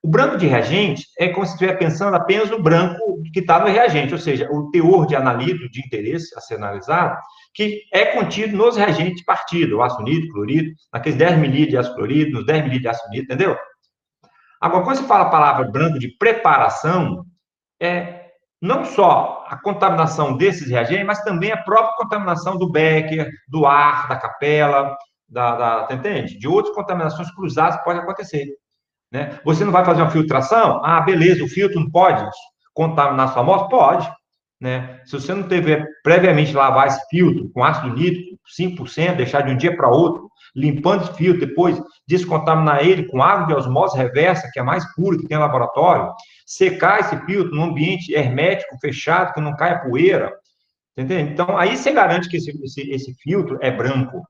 O branco de reagente é como se estiver pensando apenas no branco que está no reagente, ou seja, o teor de analito de interesse a ser analisado, que é contido nos reagentes de partida, o ácido nítrico, clorídrico, naqueles 10 ml de ácido clorídrico, nos 10 ml de ácido nítrico, entendeu? Agora, quando você fala a palavra branco de preparação, é não só a contaminação desses reagentes, mas também a própria contaminação do Becker, do ar, da capela, entende? De outras contaminações cruzadas que podem acontecer. Né? Você não vai fazer uma filtração? Ah, beleza, o filtro não pode contaminar sua amostra? Pode. Né? Se você não teve previamente lavar esse filtro com ácido nítrico, 5%, deixar de um dia para outro, limpando esse filtro, depois descontaminar ele com água de osmose reversa, que é a mais pura que tem no laboratório, secar esse filtro num ambiente hermético, fechado, que não caia poeira, entendeu? Então, aí você garante que esse filtro é branco.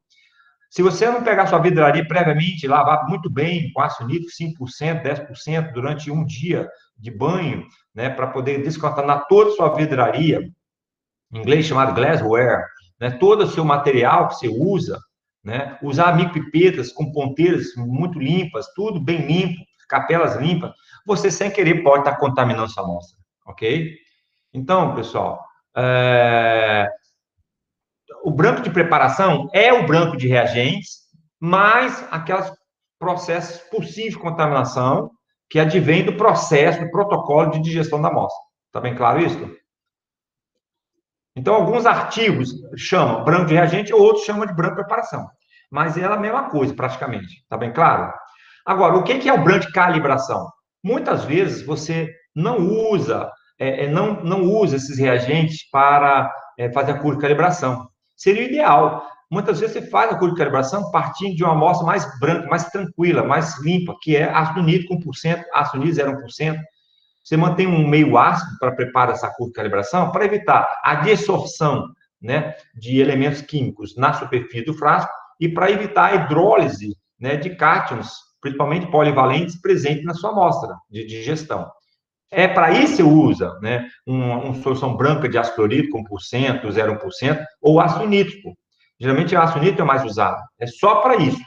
Se você não pegar sua vidraria previamente, lavar muito bem com ácido nítrico, 5%, 10%, durante um dia de banho, né, para poder descontaminar toda a sua vidraria, em inglês chamado glassware, né, todo o seu material que você usa, né, usar micropipetas com ponteiras muito limpas, tudo bem limpo, capelas limpas, você sem querer pode estar contaminando sua amostra, ok? Então, pessoal, o branco de preparação é o branco de reagentes, mais aqueles processos possíveis de contaminação que advém do processo, do protocolo de digestão da amostra. Está bem claro isso? Então, alguns artigos chamam branco de reagente, outros chamam de branco de preparação. Mas é a mesma coisa, praticamente. Está bem claro? Agora, o que é o branco de calibração? Muitas vezes você não usa, não usa esses reagentes para fazer a curva de calibração. Seria o ideal. Muitas vezes você faz a curva de calibração partindo de uma amostra mais branca, mais tranquila, mais limpa, que é ácido nítrico 1%, ácido nítrico 0,1%. Você mantém um meio ácido para preparar essa curva de calibração para evitar a desorção, né, de elementos químicos na superfície do frasco e para evitar a hidrólise, né, de cátions, principalmente polivalentes, presentes na sua amostra de digestão. Para isso você usa, né, uma solução branca de ácido clorídrico, 1%, 0,1%, ou ácido nítrico. Geralmente o ácido nítrico é mais usado. É só para isso.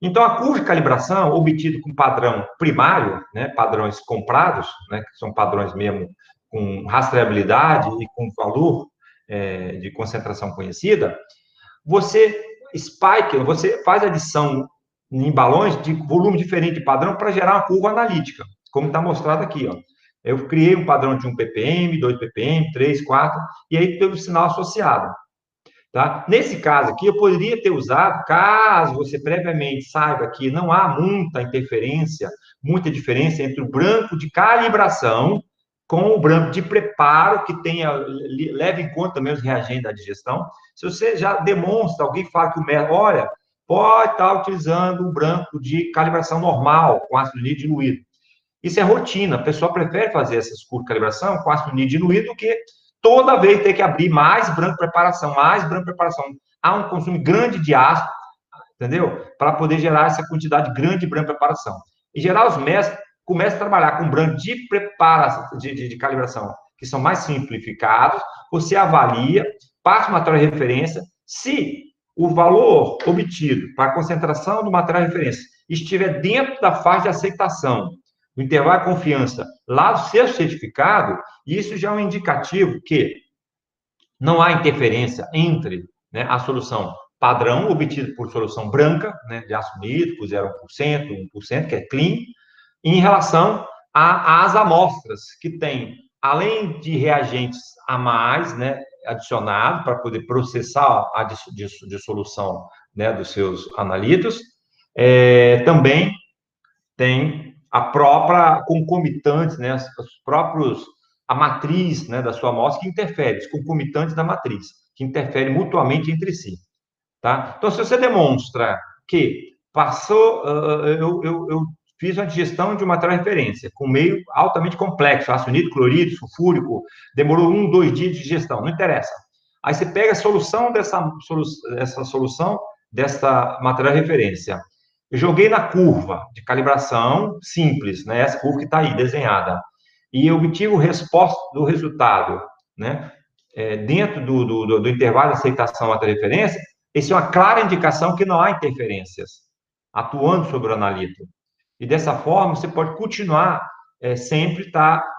Então, a curva de calibração, obtida com padrão primário, né, padrões comprados, né, que são padrões mesmo com rastreabilidade e com valor de concentração conhecida, você faz adição em balões de volume diferente de padrão para gerar uma curva analítica, como está mostrado aqui, ó. Eu criei um padrão de 1 ppm, 2 ppm, 3, 4, e aí teve o sinal associado. Tá? Nesse caso aqui, eu poderia ter usado, caso você previamente saiba que não há muita interferência, muita diferença entre o branco de calibração com o branco de preparo, que leva em conta também os reagentes da digestão. Se você já demonstra, alguém fala que o método, olha, pode estar utilizando um branco de calibração normal, com ácido nítrico diluído. Isso é rotina, a pessoa prefere fazer essas curvas de calibração com ácido nítrico diluído do que toda vez ter que abrir mais branco de preparação, mais branco de preparação. Há um consumo grande de ácido, entendeu? Para poder gerar essa quantidade grande de branco de preparação. Em geral, os mestres começam a trabalhar com branco de preparação, de calibração, que são mais simplificados. Você avalia, passa o material de referência. Se o valor obtido para a concentração do material de referência estiver dentro da faixa de aceitação, o intervalo de confiança lá do seu certificado, isso já é um indicativo que não há interferência entre, né, a solução padrão obtida por solução branca, né, de ácido nítrico, 0,1%, 1%, que é clean, em relação às amostras que tem, além de reagentes a mais, né, adicionado para poder processar a dissolução, né, dos seus analitos, também tem a própria concomitante, né, a matriz, né, da sua amostra que interfere, os concomitantes da matriz, que interferem mutuamente entre si, tá? Então, se você demonstra que eu fiz uma digestão de um material de referência com meio altamente complexo, ácido nítrico, clorídrico, sulfúrico, demorou 1, 2 dias de digestão, não interessa. Aí você pega a solução dessa material de referência, eu joguei na curva de calibração simples, né? Essa curva que está aí desenhada. E eu obtive o resposta do resultado, né? Dentro do intervalo de aceitação à referência, isso é uma clara indicação que não há interferências atuando sobre o analito. E dessa forma, você pode continuar sempre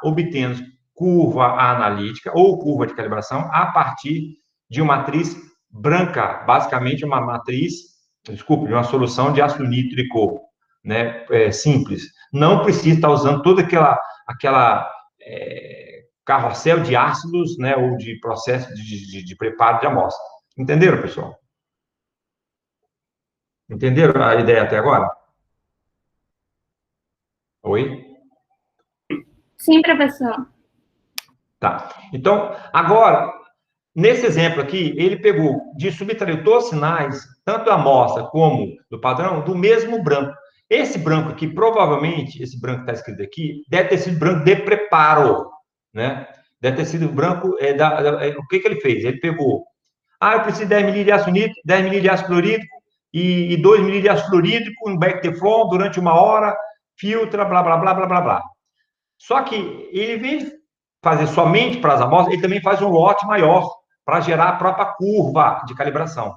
obtendo curva analítica ou curva de calibração a partir de uma matriz branca, basicamente uma matriz, de uma solução de ácido nítrico, né, simples. Não precisa estar usando toda aquela carrossel de ácidos, né, ou de processo de preparo de amostra. Entenderam, pessoal? Entenderam a ideia até agora? Oi? Sim, professor. Tá. Então, agora, nesse exemplo aqui, ele pegou, subtraiu todos os sinais, tanto da amostra como do padrão, do mesmo branco. Esse branco aqui, provavelmente, esse branco que está escrito aqui, deve ter sido branco de preparo, né? Deve ter sido branco, o que ele fez? Ele pegou, eu preciso de 10 ml de ácido nítrico, 10 ml de ácido clorídrico e 2 ml de ácido fluorídrico em back Teflon durante 1 hora, filtra, blá, blá, blá, blá, blá, blá. Só que ele vem fazer somente para as amostras, ele também faz um lote maior para gerar a própria curva de calibração.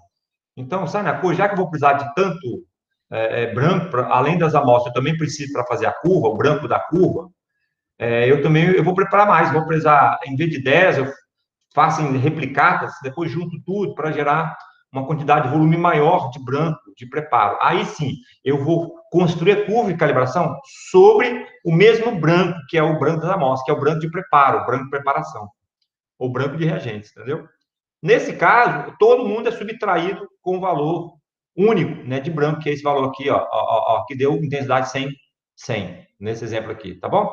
Então, sabe a cor? Já que eu vou precisar de tanto branco, além das amostras, eu também preciso para fazer a curva, o branco da curva, eu vou preparar mais, vou precisar, em vez de 10, eu faço em replicadas, depois junto tudo para gerar uma quantidade de volume maior de branco, de preparo. Aí sim, eu vou construir a curva de calibração sobre o mesmo branco, que é o branco das amostras, que é o branco de preparo, o branco de preparação, ou branco de reagentes, entendeu? Nesse caso, todo mundo é subtraído com o valor único, né, de branco, que é esse valor aqui, que deu intensidade 100, nesse exemplo aqui, tá bom?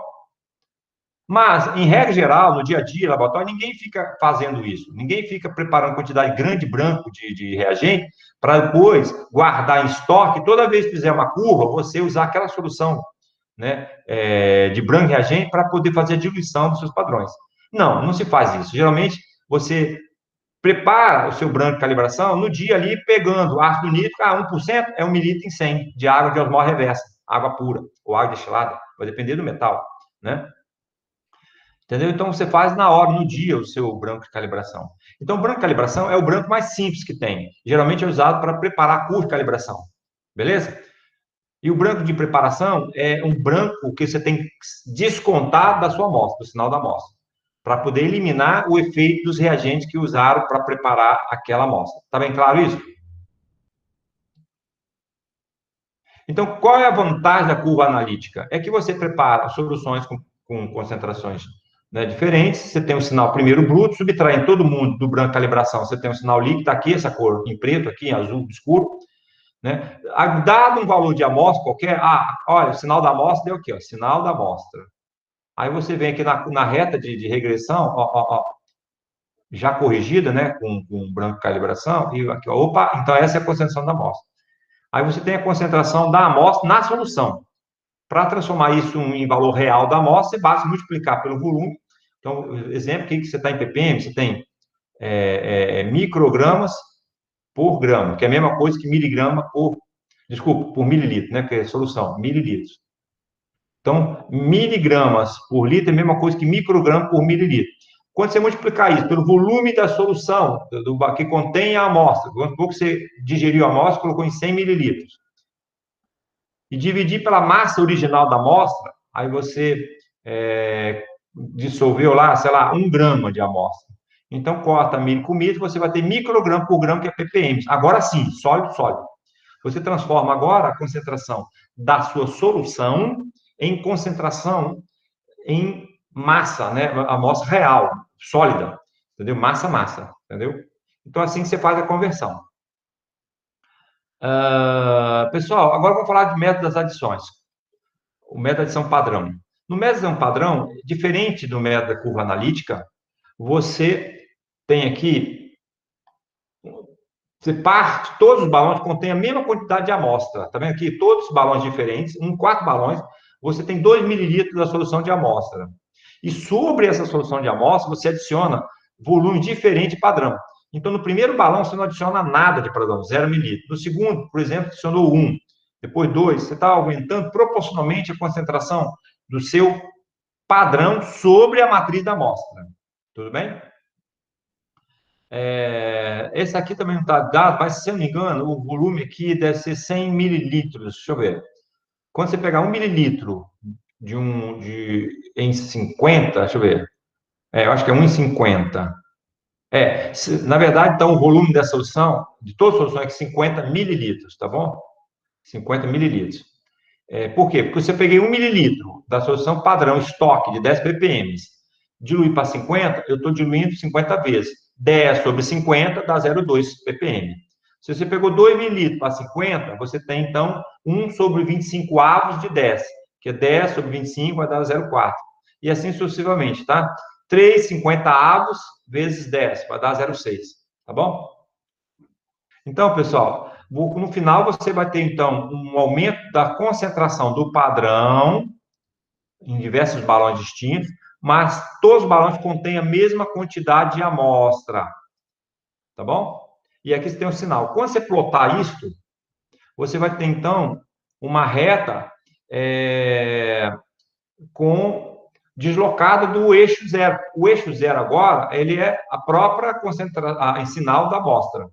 Mas, em regra geral, no dia a dia, laboratório, ninguém fica fazendo isso. Ninguém fica preparando quantidade grande branco de reagente para depois guardar em estoque. Toda vez que fizer uma curva, você usar aquela solução, né, de branco reagente para poder fazer a diluição dos seus padrões. Não se faz isso. Geralmente, você prepara o seu branco de calibração no dia ali, pegando ácido nítrico, 1% é 1 mililitro em 100 de água de osmose reversa, água pura, ou água destilada, vai depender do metal, né? Entendeu? Então, você faz na hora, no dia, o seu branco de calibração. Então, o branco de calibração é o branco mais simples que tem. Geralmente é usado para preparar a curva de calibração. Beleza? E o branco de preparação é um branco que você tem que descontar da sua amostra, do sinal da amostra, para poder eliminar o efeito dos reagentes que usaram para preparar aquela amostra. Está bem claro isso? Então, qual é a vantagem da curva analítica? É que você prepara soluções com concentrações, né, diferentes. Você tem um sinal primeiro bruto, subtraindo todo mundo do branco de calibração, você tem um sinal líquido, aqui essa cor em preto, aqui em azul escuro, né? Dado um valor de amostra qualquer, olha, o sinal da amostra deu aqui, ó, sinal da amostra. Aí você vem aqui na reta de regressão, já corrigida, né, com branco de calibração, e aqui, opa, então essa é a concentração da amostra. Aí você tem a concentração da amostra na solução. Para transformar isso em valor real da amostra, você basta multiplicar pelo volume. Então, exemplo, aqui que você está em ppm, você tem microgramas por grama, que é a mesma coisa que miligrama por mililitro, né, que é solução, mililitros. Então, miligramas por litro é a mesma coisa que micrograma por mililitro. Quando você multiplicar isso pelo volume da solução que contém a amostra, quando você digeriu a amostra, colocou em 100 mililitros, e dividir pela massa original da amostra, aí você dissolveu lá, sei lá, 1 grama de amostra. Então, corta milho com milho, você vai ter micrograma por grama, que é ppm. Agora sim, sólido. Você transforma agora a concentração da sua solução em concentração em massa, né? Amostra real, sólida, entendeu? Massa, entendeu? Então, assim que você faz a conversão. Pessoal, agora eu vou falar de método das adições. O método de adição padrão. No método de adição padrão, diferente do método da curva analítica, você tem aqui, você parte, todos os balões contêm a mesma quantidade de amostra. Tá vendo aqui? Todos os balões diferentes, 4 balões, você tem 2 mililitros da solução de amostra. E sobre essa solução de amostra, você adiciona volume diferente padrão. Então, no primeiro balão, você não adiciona nada de padrão, 0 mililitros. No segundo, por exemplo, adicionou 1. Depois 2. Você está aumentando proporcionalmente a concentração do seu padrão sobre a matriz da amostra. Tudo bem? Esse aqui também não está dado, mas, se eu não me engano, o volume aqui deve ser 100 mililitros. Deixa eu ver. Quando você pegar 1 mililitro em 50, deixa eu ver. Eu acho que é 1,50. Na verdade, então, o volume da solução, de toda a solução, é 50 mililitros, tá bom? 50 mililitros. Por quê? Porque se eu peguei 1 mililitro da solução padrão, estoque, de 10 ppm, diluir para 50, eu estou diluindo 50 vezes. 10 sobre 50 dá 0,2 ppm. Se você pegou 2 mililitros para 50, você tem, então, 1 sobre 25 avos de 10, que é 10 sobre 25 vai dar 0,4. E assim sucessivamente, tá? 3,50 avos vezes 10 vai dar 0,6, tá bom? Então, pessoal, no final você vai ter, então, um aumento da concentração do padrão em diversos balões distintos, mas todos os balões contêm a mesma quantidade de amostra, tá bom? E aqui você tem um sinal. Quando você plotar isto, você vai ter, então, uma reta deslocada do eixo zero. O eixo zero agora, ele é a própria concentração, em sinal da amostra,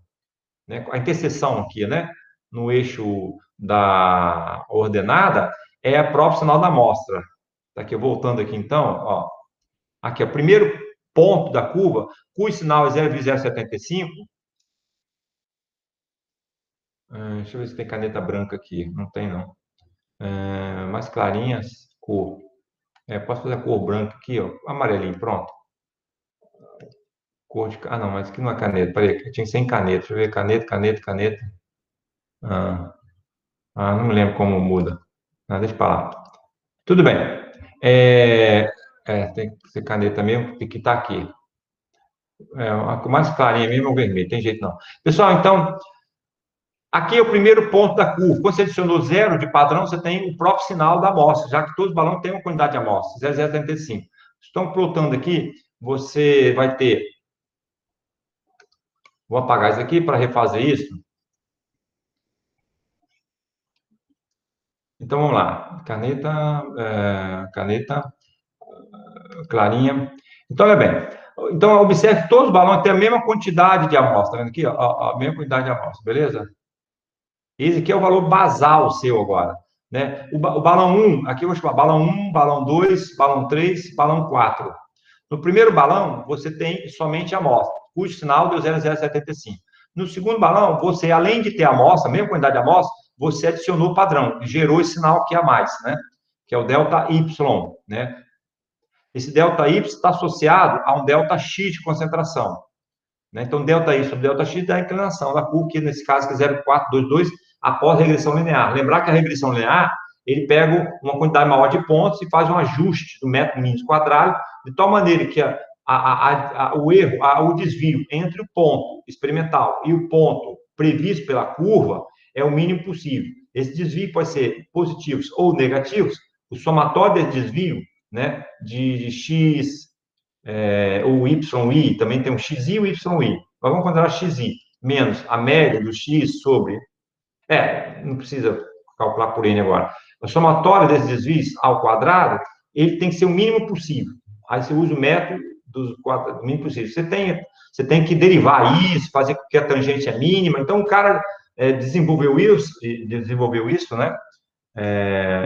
né? A interseção aqui, né? No eixo da ordenada, é o próprio sinal da amostra. Tá aqui, voltando aqui, então, ó. Aqui, o primeiro ponto da curva, cujo sinal é 0,075. Deixa eu ver se tem caneta branca aqui. Não tem, não. Mais clarinhas, cor. Posso fazer a cor branca aqui, ó. Amarelinho, pronto. Cor de... Ah, não, mas aqui não é caneta. Peraí, tinha que ser em caneta. Deixa eu ver. Caneta. Não me lembro como muda. Deixa pra lá. Tudo bem. Tem que ser caneta mesmo, tem que estar aqui. A mais clarinha mesmo é o vermelho, tem jeito não. Pessoal, então, aqui é o primeiro ponto da curva. Quando você adicionou 0 de padrão, você tem o próprio sinal da amostra, já que todos os balões têm uma quantidade de amostra, 0,075. Estão plotando aqui, você vai ter... Vou apagar isso aqui para refazer isso. Então, vamos lá. Caneta clarinha. Então, olha bem. Então, observe que todos os balões têm a mesma quantidade de amostra. Tá vendo aqui? Ó, a mesma quantidade de amostra, beleza? Esse aqui é o valor basal seu agora, né? O balão 1, aqui eu vou chamar balão 1, balão 2, balão 3, balão 4. No primeiro balão, você tem somente amostra, cujo sinal deu 0,075. No segundo balão, você, além de ter amostra, a mesma quantidade de amostra, você adicionou o padrão, gerou esse sinal aqui a mais, né? Que é o delta Y, né? Esse delta Y está associado a um delta X de concentração, né? Então, delta Y sobre delta X dá a inclinação da curva, que nesse caso é 0,422, após a regressão linear. Lembrar que a regressão linear, ele pega uma quantidade maior de pontos e faz um ajuste do método mínimo quadrado, de tal maneira que o desvio entre o ponto experimental e o ponto previsto pela curva é o mínimo possível. Esse desvio pode ser positivos ou negativos. O somatório desse desvio, né, de x, o YI, também tem um XI e o YI. Nós vamos considerar XI menos a média do x sobre... não precisa calcular por N agora. O somatório desses desvios ao quadrado, ele tem que ser o mínimo possível. Aí você usa o método do mínimo possível. Você tem que derivar isso, fazer com que a tangente é mínima. Então, o cara desenvolveu isso, né?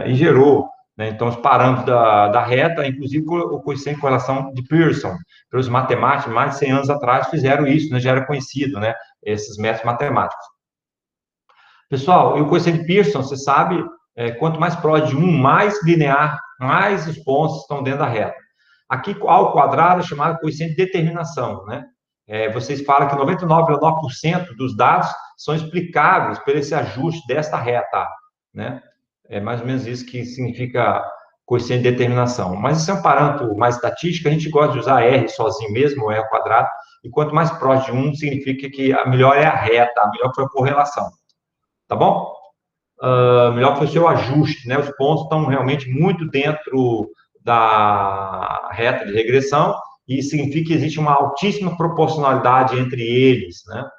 E gerou, né? Então, os parâmetros da reta, inclusive o coeficiente de correlação de Pearson. Os matemáticos, mais de 100 anos atrás, fizeram isso, né? Já era conhecido, né? Esses métodos matemáticos. Pessoal, e o coeficiente de Pearson, você sabe, quanto mais próximo de 1, mais linear, mais os pontos estão dentro da reta. Aqui, ao quadrado, é chamado coeficiente de determinação, né? Vocês falam que 99,9% dos dados são explicáveis por esse ajuste desta reta, né? É mais ou menos isso que significa coeficiente de determinação. Mas isso é um parâmetro mais estatístico, a gente gosta de usar R sozinho mesmo, R ao quadrado, e quanto mais próximo de 1, significa que a melhor é a reta, a melhor foi a correlação. Tá bom? Melhor foi o seu ajuste, né? Os pontos estão realmente muito dentro da reta de regressão e significa que existe uma altíssima proporcionalidade entre eles, né?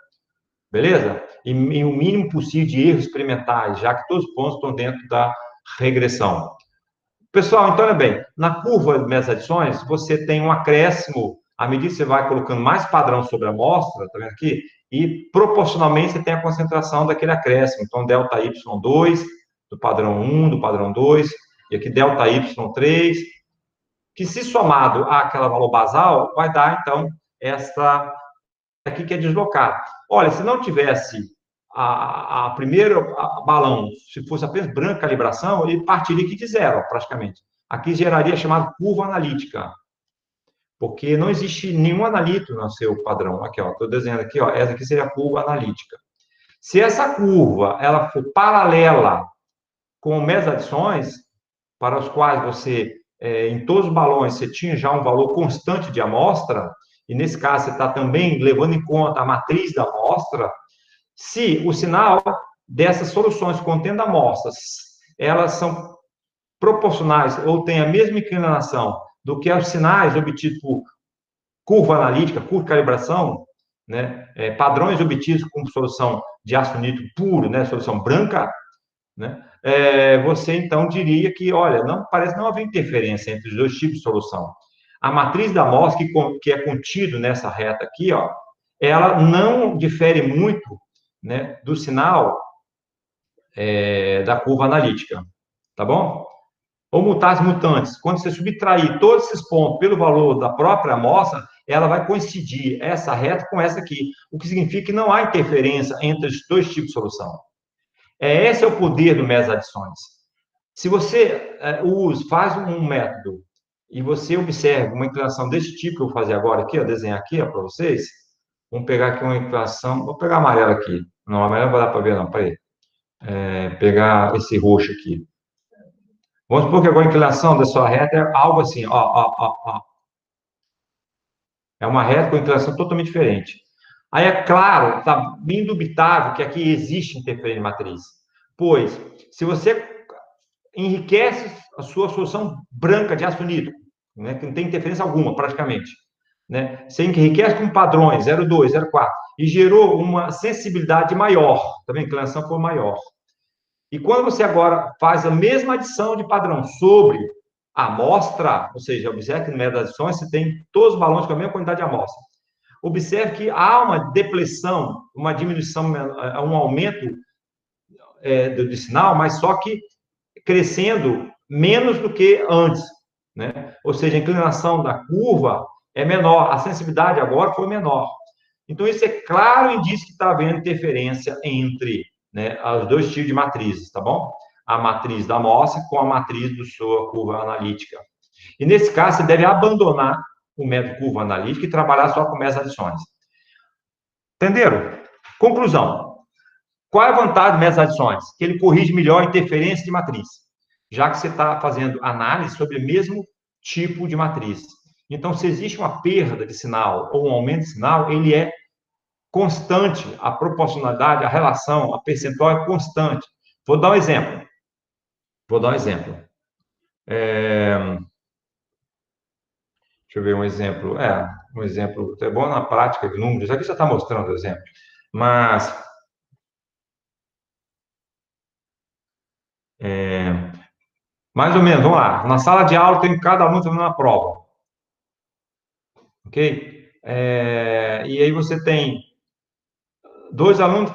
Beleza? E o mínimo possível de erros experimentais, já que todos os pontos estão dentro da regressão. Pessoal, então, olha bem, na curva de médias adições, você tem um acréscimo, à medida que você vai colocando mais padrão sobre a amostra, tá vendo aqui? E, proporcionalmente, você tem a concentração daquele acréscimo. Então, delta Y2, do padrão 1, do padrão 2, e aqui delta Y3, que se somado àquela valor basal, vai dar, então, essa aqui que é deslocada. Olha, se não tivesse a primeiro balão, se fosse apenas branca calibração, ele partiria aqui de zero, praticamente. Aqui geraria a chamada curva analítica. porque não existe nenhum analito no seu padrão. Aqui, ó, estou desenhando aqui, ó, essa aqui seria a curva analítica. Se essa curva ela for paralela com mesadições, para os quais você, em todos os balões, você tinha já um valor constante de amostra, e nesse caso você está também levando em conta a matriz da amostra, se o sinal dessas soluções contendo amostras, elas são proporcionais ou têm a mesma inclinação do que os sinais obtidos por curva analítica, curva de calibração, né, padrões obtidos com solução de ácido nítrico puro, né, solução branca, né, você então diria que, olha, parece não haver interferência entre os dois tipos de solução. A matriz da amostra, que é contido nessa reta aqui, ó, ela não difere muito, né, do sinal da curva analítica, tá bom? Ou mutantes mutantes, quando você subtrair todos esses pontos pelo valor da própria amostra, ela vai coincidir essa reta com essa aqui, o que significa que não há interferência entre os dois tipos de solução. Esse é o poder do mesadições. Se você faz um método e você observa uma inclinação desse tipo que eu vou fazer agora aqui, ó, desenhar aqui para vocês, vamos pegar aqui uma inclinação, vou pegar a amarela aqui, não, a amarela não vai dar para ver não, peraí, pegar esse roxo aqui. Vamos supor que agora a inclinação da sua reta é algo assim, ó. É uma reta com inclinação totalmente diferente. Aí é claro, está indubitável que aqui existe interferência de matriz. Pois, se você enriquece a sua solução branca de ácido nítrico, né, que não tem interferência alguma, praticamente, né, você enriquece com padrões 0,2, 0,4, e gerou uma sensibilidade maior, também a inclinação foi maior. E quando você agora faz a mesma adição de padrão sobre a amostra, ou seja, observe que no meio das adições você tem todos os balões com a mesma quantidade de amostra. Observe que há uma depressão, uma diminuição, um aumento do sinal, mas só que crescendo menos do que antes, né? Ou seja, a inclinação da curva é menor, a sensibilidade agora foi menor. Então, isso é claro indício que está havendo interferência entre, né, os dois tipos de matrizes, tá bom? A matriz da amostra com a matriz da sua curva analítica. E nesse caso, você deve abandonar o método curva analítica e trabalhar só com mesadições. Entenderam? Conclusão. Qual é a vantagem de mesadições? Que ele corrige melhor a interferência de matriz, já que você está fazendo análise sobre o mesmo tipo de matriz. Então, se existe uma perda de sinal ou um aumento de sinal, ele é constante, a proporcionalidade, a relação, a percentual é constante. Vou dar um exemplo. Deixa eu ver um exemplo. Um exemplo é bom na prática de números. Aqui já está mostrando o exemplo. Mas mais ou menos, vamos lá. Na sala de aula tem cada aluno fazendo uma prova. Ok? E aí você tem 2 alunos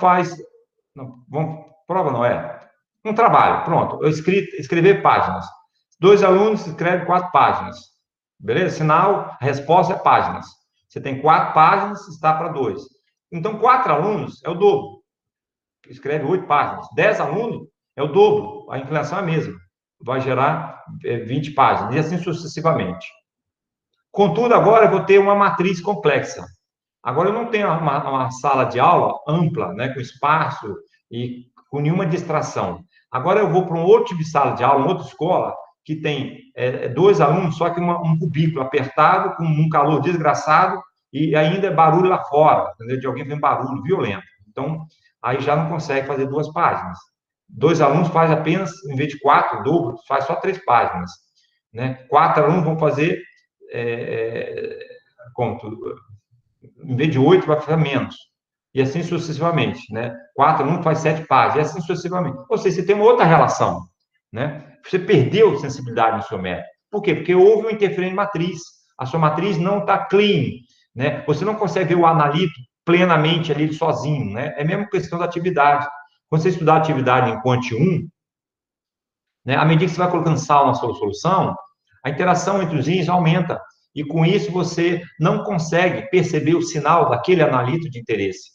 prova não é? Um trabalho, pronto. Eu escrever páginas. 2 alunos escrevem 4 páginas. Beleza? Sinal, a resposta é páginas. Você tem 4 páginas, está para 2. Então, 4 alunos é o dobro. Escreve 8 páginas. 10 alunos é o dobro. A inclinação é a mesma. Vai gerar 20 páginas. E assim sucessivamente. Contudo, agora eu vou ter uma matriz complexa. Agora eu não tenho uma sala de aula ampla, né, com espaço e com nenhuma distração. Agora eu vou para um outro tipo de sala de aula, uma outra escola, que tem 2 alunos, só que um cubículo apertado, com um calor desgraçado, e ainda é barulho lá fora, entendeu? De alguém fazendo barulho violento. Então, aí já não consegue fazer 2 páginas. 2 alunos faz apenas, em vez de 4, dobro, faz só 3 páginas. Né? 4 alunos vão fazer, em vez de 8, vai fazer menos. E assim sucessivamente, né? 4 alunos faz 7 páginas, e assim sucessivamente. Ou seja, você tem uma outra relação, né? Você perdeu sensibilidade no seu método. Por quê? Porque houve uma interferência de matriz. A sua matriz não está clean, né? Você não consegue ver o analito plenamente ali sozinho, né? É mesmo questão da atividade. Quando você estudar a atividade em Quant 1, né, à medida que você vai colocando sal na sua solução, a interação entre os íons aumenta. E com isso você não consegue perceber o sinal daquele analito de interesse.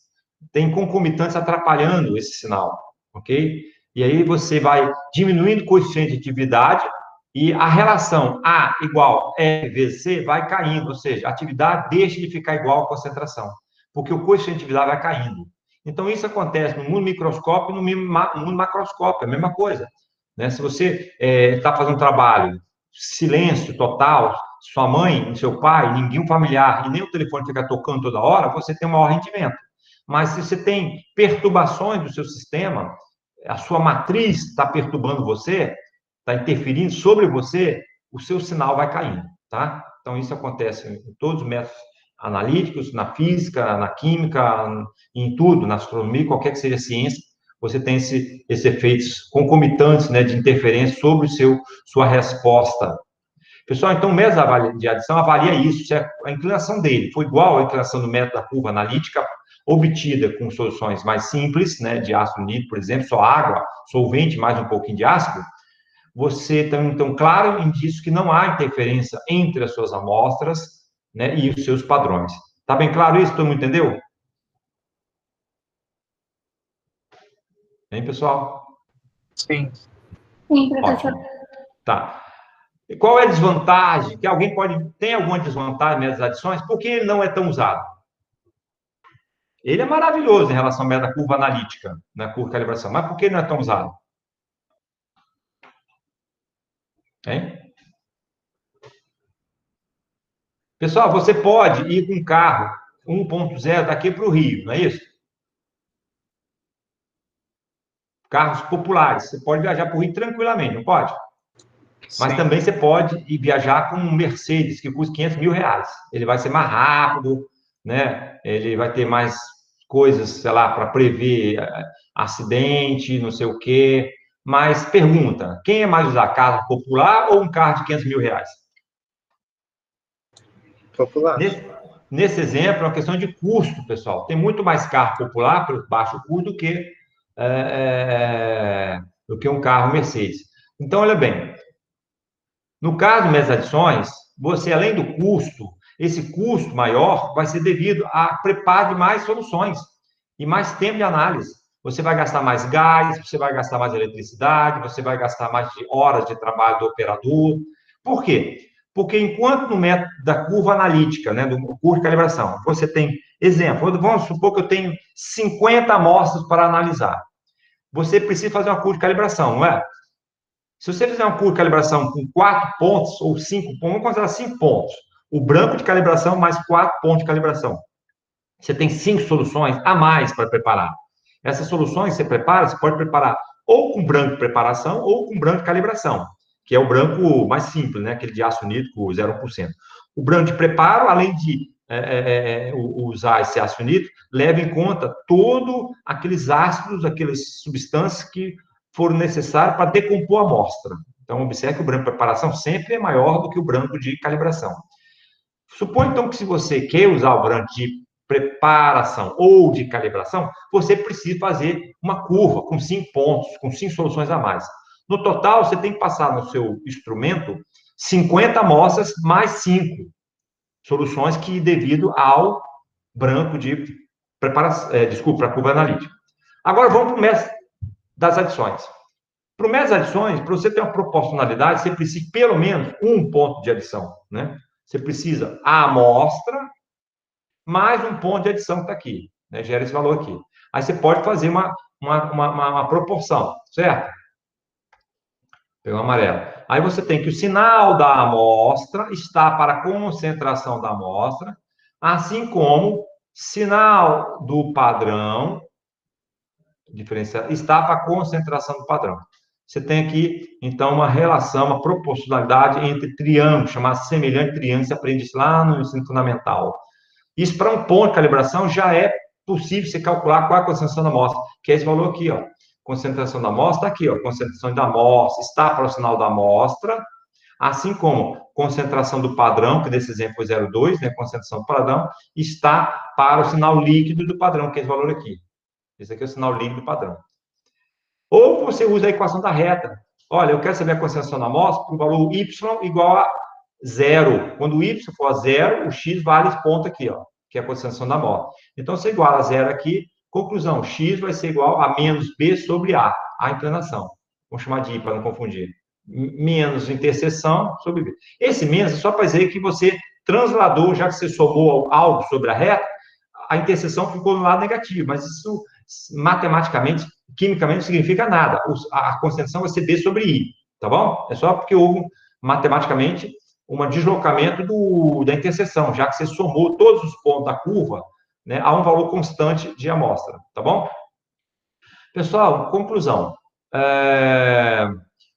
Tem concomitantes atrapalhando esse sinal, ok? E aí você vai diminuindo o coeficiente de atividade, E a relação A igual E vezes C vai caindo, ou seja, a atividade deixa de ficar igual à concentração, porque o coeficiente de atividade vai caindo. Então, isso acontece no mundo microscópio e no mundo macroscópio, é a mesma coisa. Né? Se você está fazendo um trabalho, silêncio total, sua mãe, seu pai, ninguém familiar, e nem o telefone fica tocando toda hora, você tem um maior rendimento. Mas se você tem perturbações do seu sistema, a sua matriz está perturbando você, está interferindo sobre você, o seu sinal vai caindo, tá? Então, isso acontece em todos os métodos analíticos, na física, na química, em tudo, na astronomia, qualquer que seja a ciência, você tem esses efeitos concomitantes, né, de interferência sobre sua resposta. Pessoal, então o método de adição avalia isso, se a inclinação dele foi igual à inclinação do método da curva analítica, obtida com soluções mais simples, né, de ácido nítrico, por exemplo, só água, solvente, mais um pouquinho de ácido, você tem, então, claro indício que não há interferência entre as suas amostras, né, e os seus padrões. Tá bem claro isso? Todo mundo entendeu? Hein, pessoal? Sim. Sim, professor. Ótimo. Tá. E qual é a desvantagem? Que alguém tem alguma desvantagem nessas adições? Por que ele não é tão usado? Ele é maravilhoso em relação ao método da curva analítica, na curva de calibração, mas por que ele não é tão usado? Hein? Pessoal, você pode ir com um carro 1.0 daqui para o Rio, não é isso? Carros populares. Você pode viajar para o Rio tranquilamente, não pode? Mas também você pode ir viajar com um Mercedes, que custa 500 mil reais. Ele vai ser mais rápido, né? Ele vai ter mais coisas, sei lá, para prever acidente, não sei o quê. Mas pergunta, quem é mais usar, carro popular ou um carro de 500 mil reais? Popular. Nesse exemplo, é uma questão de custo, pessoal. Tem muito mais carro popular, por baixo custo, do que um carro Mercedes. Então, olha bem, no caso das adições, você, além do custo, esse custo maior vai ser devido a preparo de mais soluções e mais tempo de análise. Você vai gastar mais gás, você vai gastar mais eletricidade, você vai gastar mais horas de trabalho do operador. Por quê? Porque enquanto no método da curva analítica, né, do curva de calibração, você tem, exemplo, vamos supor que eu tenho 50 amostras para analisar. Você precisa fazer uma curva de calibração, não é? Se você fizer uma curva de calibração com 4 pontos ou 5 pontos, vamos considerar 5 pontos. O branco de calibração mais 4 pontos de calibração. Você tem 5 soluções a mais para preparar. Essas soluções que você prepara, você pode preparar ou com branco de preparação ou com branco de calibração, que é o branco mais simples, né? Aquele de ácido nítrico 0,1%. O branco de preparo, além de usar esse ácido nítrico, leva em conta todos aqueles ácidos, aquelas substâncias que foram necessários para decompor a amostra. Então, observe que o branco de preparação sempre é maior do que o branco de calibração. Suponha, então, que se você quer usar o branco de preparação ou de calibração, você precisa fazer uma curva com 5 pontos, com 5 soluções a mais. No total, você tem que passar no seu instrumento 50 amostras mais 5 soluções que devido ao branco de preparação, para a curva analítica. Agora, vamos para o método das adições. Para o método das adições, para você ter uma proporcionalidade, você precisa de pelo menos um ponto de adição, né? Você precisa a amostra mais um ponto de adição que está aqui, né? Gera esse valor aqui. Aí você pode fazer uma proporção, certo? Pegou amarelo. Aí você tem que o sinal da amostra está para a concentração da amostra, assim como sinal do padrão diferencial está para a concentração do padrão. Você tem aqui, então, uma relação, uma proporcionalidade entre triângulos, chamado semelhante triângulo, você aprende isso lá no ensino fundamental. Isso, para um ponto de calibração, já é possível você calcular qual é a concentração da amostra, que é esse valor aqui, ó. Concentração da amostra, aqui, ó. Concentração da amostra está para o sinal da amostra, assim como concentração do padrão, que nesse exemplo foi 0,2, né? Concentração do padrão, está para o sinal líquido do padrão, que é esse valor aqui. Esse aqui é o sinal líquido do padrão. Ou você usa a equação da reta. Olha, eu quero saber a concentração da amostra para o valor y igual a 0. Quando o y for a 0, o x vale esse ponto aqui, ó, que é a concentração da amostra. Então, você iguala a 0 aqui. Conclusão, x vai ser igual a menos b sobre a inclinação. Vamos chamar de i para não confundir. menos interseção sobre B. Esse menos é só para dizer que você transladou, já que você somou algo sobre a reta, a interseção ficou no lado negativo, mas isso matematicamente, quimicamente, não significa nada. A concentração vai ser B sobre I, tá bom? É só porque houve, matematicamente, um deslocamento da interseção, já que você somou todos os pontos da curva, né, a um valor constante de amostra, tá bom? Pessoal, conclusão.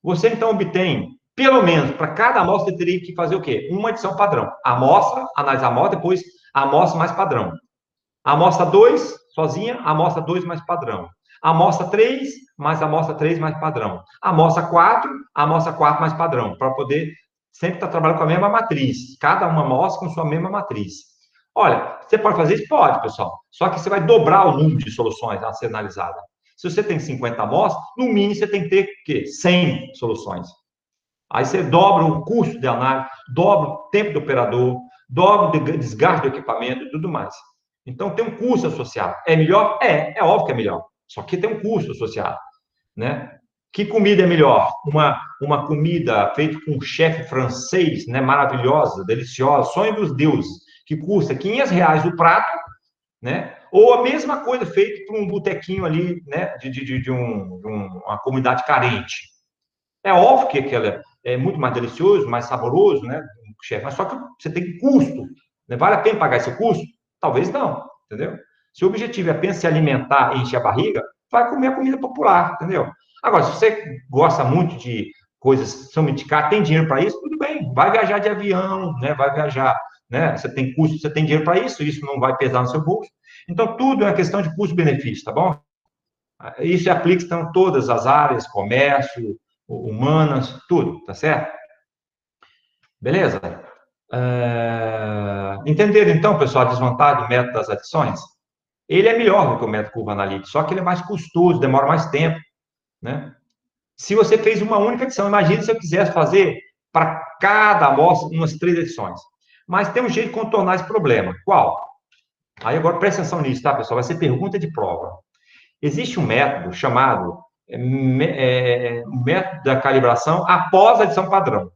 Você, então, obtém, pelo menos, para cada amostra, você teria que fazer o quê? Uma adição padrão. Amostra, analisar a amostra, depois a amostra mais padrão. Amostra 2, sozinha, amostra 2 mais padrão. Amostra 3, mais amostra 3 mais padrão. Amostra 4, amostra 4 mais padrão, para poder sempre estar trabalhando com a mesma matriz. Cada uma amostra com sua mesma matriz. Olha, você pode fazer isso? Pode, pessoal. Só que você vai dobrar o número de soluções a ser analisada. Se você tem 50 amostras, no mínimo você tem que ter, o quê? 100 soluções. Aí você dobra o custo de análise, dobra o tempo do operador, dobra o desgaste do equipamento e tudo mais. Então, tem um custo associado. É melhor? É óbvio que é melhor. Só que tem um custo associado, né? Que comida é melhor? Uma comida feita com um chefe francês, né? Maravilhosa, deliciosa, sonho dos deuses, que custa R$500 o prato, né? Ou a mesma coisa feita por um botequinho ali, né? De uma comunidade carente. É óbvio que aquela é muito mais delicioso, mais saboroso, né? Chefe, mas só que você tem custo. Né? Vale a pena pagar esse custo? Talvez não, entendeu? Se o objetivo é apenas se alimentar e encher a barriga, vai comer a comida popular, entendeu? Agora, se você gosta muito de coisas somente caras, tem dinheiro para isso, tudo bem, vai viajar de avião, né? Vai viajar, né? Você tem custo, você tem dinheiro para isso não vai pesar no seu bolso. Então, tudo é uma questão de custo-benefício, tá bom? Isso se aplica então, em todas as áreas, comércio, humanas, tudo, tá certo? Beleza? Entenderam, então, pessoal, a desvantagem do método das adições? Ele é melhor do que o método curva analítica, só que ele é mais custoso, demora mais tempo, né? Se você fez uma única adição, imagine se eu quisesse fazer para cada amostra umas 3 adições. Mas tem um jeito de contornar esse problema. Qual? Aí agora presta atenção nisso, tá, pessoal? Vai ser pergunta de prova. Existe um método chamado método da calibração após a adição padrão.